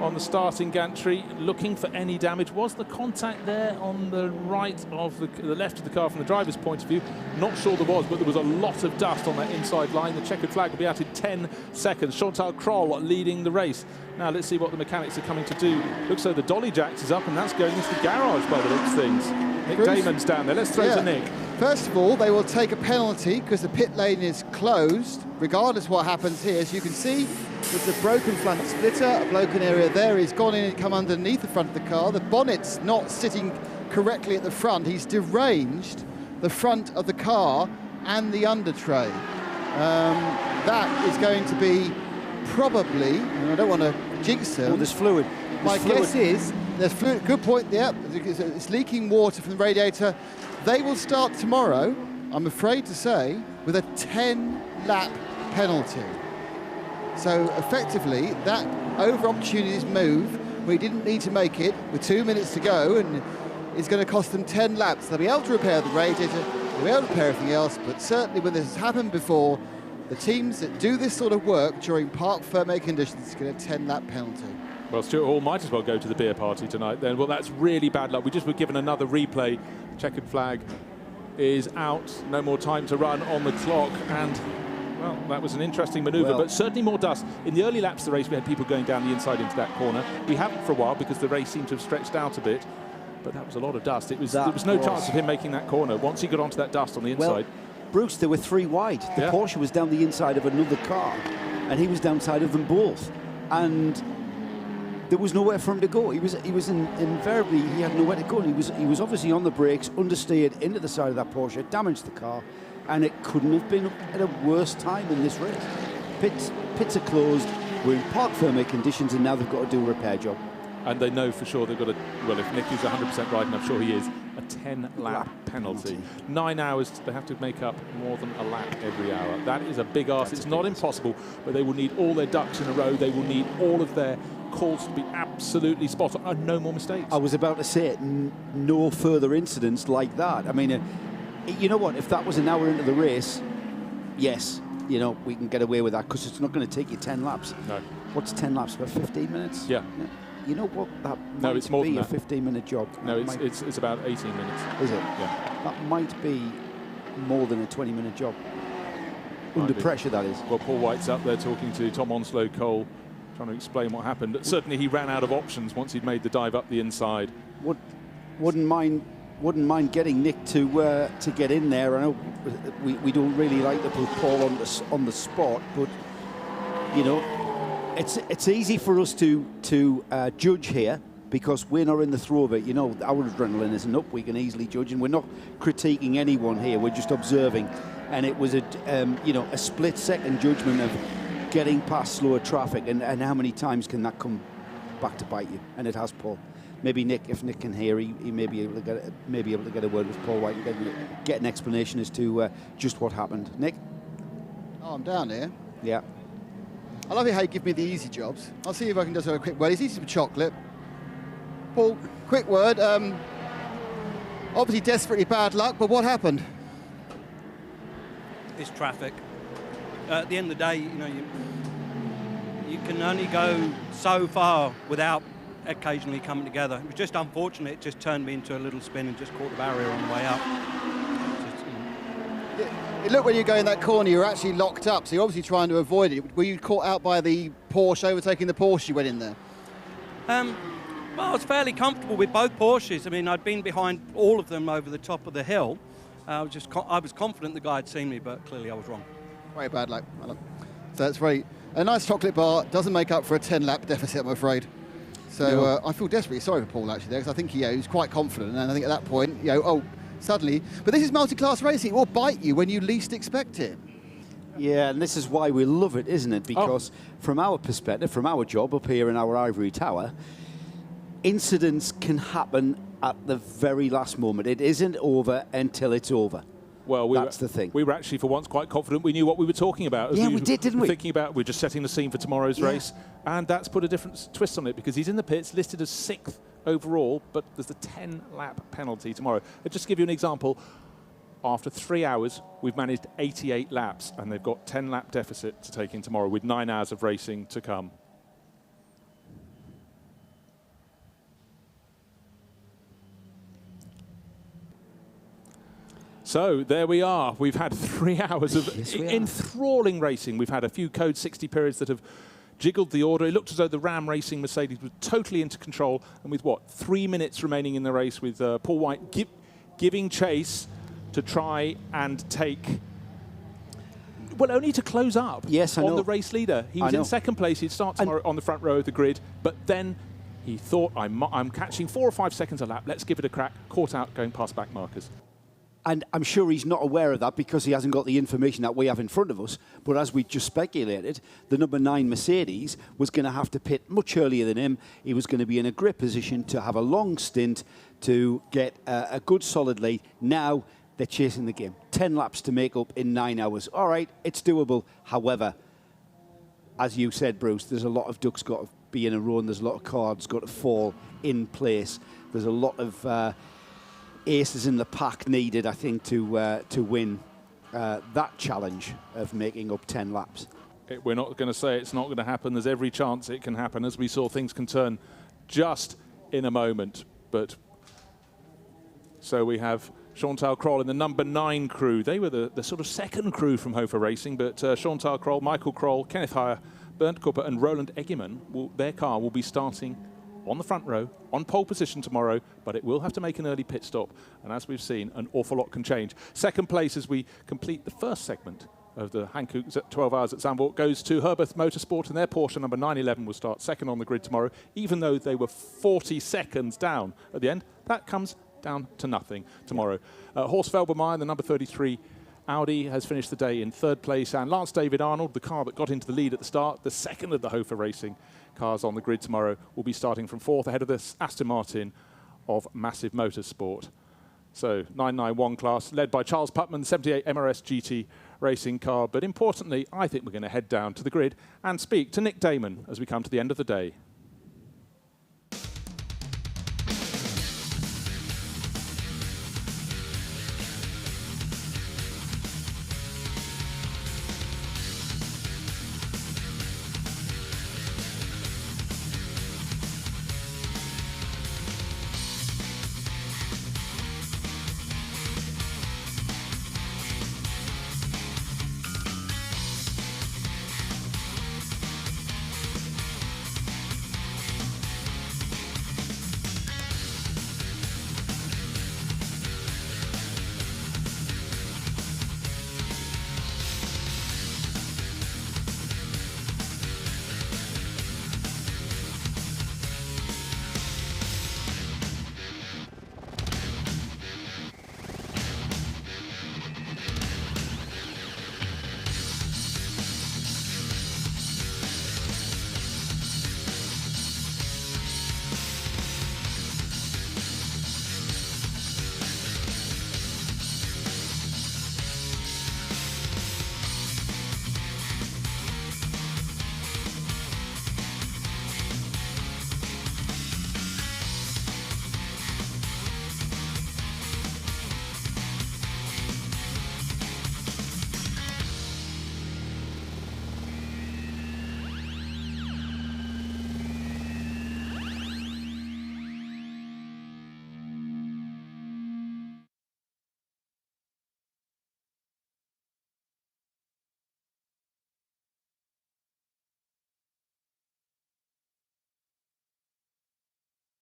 Speaker 1: on the starting gantry, looking for any damage. Was the contact there on the right of the left of the car from the driver's point of view? Not sure there was, but there was a lot of dust on that inside line. The checkered flag will be out in 10 seconds. Chantal Kroll leading the race. Now let's see what the mechanics are coming to do. Looks like the dolly jacks is up, and that's going into the garage by the looks of things. Nick Damon's down there. Let's throw to Nick.
Speaker 2: First of all, they will take a penalty because the pit lane is closed, regardless what happens here. As you can see, there's a broken front splitter, a broken area there. He's gone in and come underneath the front of the car. The bonnet's not sitting correctly at the front. He's deranged the front of the car and the under tray. That is going to be probably, and I don't want to jinx him.
Speaker 14: Oh, there's fluid.
Speaker 2: My guess is there's fluid. Good point. Yep, it's leaking water from the radiator. They will start tomorrow, I'm afraid to say, with a 10-lap penalty. So effectively, that over opportunities move, we didn't need to make it with 2 minutes to go, and it's going to cost them 10 laps. They'll be able to repair the radiator, they'll be able to repair everything else, but certainly when this has happened before, the teams that do this sort of work during parc fermé conditions get a 10-lap penalty.
Speaker 1: Well, Stuart Hall might as well go to the beer party tonight then. Well, that's really bad luck. We just were given another replay. Checkered flag is out. No more time to run on the clock. And, well, that was an interesting manoeuvre, but certainly more dust. In the early laps of the race, we had people going down the inside into that corner. We haven't for a while because the race seemed to have stretched out a bit. But that was a lot of dust. There was no chance of him making that corner once he got onto that dust on the inside.
Speaker 14: Well, Bruce, there were 3 wide. The Porsche was down the inside of another car, and he was downside of them both. And there was nowhere for him to go. He was invariably, he had nowhere to go. And he was obviously on the brakes, understeered into the side of that Porsche, damaged the car, and it couldn't have been at a worse time in this race. Pits are closed. We're in parc fermé conditions, and now they've got to do a repair job.
Speaker 1: And they know for sure they've got well, if Nick is 100% right, and I'm sure he is, a 10-lap penalty. 9 hours, they have to make up more than a lap every hour. That is a big ask. It's not impossible, but they will need all their ducks in a row. They will need all of their calls to be absolutely spot on, and no more mistakes.
Speaker 14: I was about to say it, no further incidents like that. I mean, you know what, if that was an hour into the race, yes, you know, we can get away with that because it's not going to take you 10 laps.
Speaker 1: No.
Speaker 14: What's 10 laps? About 15 minutes?
Speaker 1: Yeah.
Speaker 15: you know what? That
Speaker 1: No,
Speaker 15: might
Speaker 1: it's more
Speaker 15: be
Speaker 1: than
Speaker 15: a
Speaker 1: that.
Speaker 15: 15-minute job.
Speaker 1: No,
Speaker 15: That
Speaker 1: it's about 18 minutes.
Speaker 15: Is it?
Speaker 1: Yeah.
Speaker 15: That might be more than a 20-minute job. Under pressure, that is.
Speaker 1: Well, Paul White's up there talking to Tom Onslow-Cole, trying to explain what happened. Certainly he ran out of options once he'd made the dive up the inside.
Speaker 15: Wouldn't mind getting Nick to get in there. I know we don't really like to put Paul on the spot, but you know, it's easy for us to judge here because we're not in the throw of it. You know, our adrenaline isn't up. We can easily judge, and we're not critiquing anyone here. We're just observing, and it was a split-second judgment of getting past slower traffic, and how many times can that come back to bite you? And it has, Paul. Maybe Nick, if Nick can hear, he may be able to get a word with Paul White and get an explanation as to just what happened. Nick?
Speaker 2: Oh, I'm down here.
Speaker 15: Yeah.
Speaker 2: I love it how you give me the easy jobs. I'll see if I can just have a quick word. It's easy for chocolate. Paul, quick word. Obviously desperately bad luck, but what happened?
Speaker 3: It's traffic. At the end of the day, you know, you can only go so far without occasionally coming together. It was just unfortunate. It just turned me into a little spin and just caught the barrier on the way up.
Speaker 2: It looked when you go in that corner, you were actually locked up, so you're obviously trying to avoid it. Were you caught out by the Porsche, overtaking the Porsche you went in there?
Speaker 3: Well, I was fairly comfortable with both Porsches. I mean, I'd been behind all of them over the top of the hill. I was confident the guy had seen me, but clearly I was wrong.
Speaker 2: Very bad luck. So that's very... A nice chocolate bar doesn't make up for a 10-lap deficit, I'm afraid. So I feel desperately sorry for Paul, actually, there, because I think he was quite confident, and I think at that point, suddenly... But this is multi-class racing. It will bite you when you least expect it.
Speaker 15: Yeah, and this is why we love it, isn't it? Because from our perspective, from our job up here in our ivory tower, incidents can happen at the very last moment. It isn't over until it's over.
Speaker 1: Well,
Speaker 15: that's the thing.
Speaker 1: We were actually, for once, quite confident we knew what we were talking about. As
Speaker 15: we did, didn't we?
Speaker 1: Thinking about, we're just setting the scene for tomorrow's race, and that's put a different twist on it because he's in the pits, listed as 6th overall, but there's a 10-lap penalty tomorrow. I'll just give you an example. After 3 hours, we've managed 88 laps, and they've got 10-lap deficit to take in tomorrow with 9 hours of racing to come. So there we are. We've had 3 hours of enthralling racing. We've had a few Code 60 periods that have jiggled the order. It looked as though the Ram Racing Mercedes was totally into control. And with 3 minutes remaining in the race, with Paul White giving chase to try and take, well, only to close up on the race leader. He was in second place. He'd start tomorrow on the front row of the grid, but then he thought, I'm catching 4 or 5 seconds a lap. Let's give it a crack. Caught out going past back markers.
Speaker 15: And I'm sure he's not aware of that because he hasn't got the information that we have in front of us. But as we just speculated, the number 9 Mercedes was going to have to pit much earlier than him. He was going to be in a great position to have a long stint to get a good solid lead. Now they're chasing the game. 10 laps to make up in 9 hours. All right, it's doable. However, as you said, Bruce, there's a lot of ducks got to be in a row and there's a lot of cards got to fall in place. There's a lot of aces in the pack needed, I think, to win that challenge of making up 10 laps.
Speaker 1: We're not going to say it's not going to happen. There's every chance it can happen. As we saw, things can turn just in a moment. But so we have Chantal Kroll in the number 9 crew. They were the sort of second crew from Hofer Racing, but Chantal Kroll, Michael Kroll, Kenneth Heyer, Bernd Kuppe and Roland Eggemann, their car will be starting on the front row, on pole position tomorrow, but it will have to make an early pit stop. And as we've seen, an awful lot can change. Second place as we complete the first segment of the Hankook 12 Hours at Zandvoort goes to Herbeth Motorsport, and their Porsche number 911 will start second on the grid tomorrow, even though they were 40 seconds down at the end. That comes down to nothing tomorrow. Horst Felbermayr, the number 33 Audi, has finished the day in third place, and Lance David Arnold, the car that got into the lead at the start, the second of the Hofer Racing cars on the grid tomorrow, will be starting from 4th ahead of this Aston Martin of Massive Motorsport. So 991 class, led by Charles Putman, the 78 MRS GT racing car. But importantly, I think we're going to head down to the grid and speak to Nick Damon as we come to the end of the day.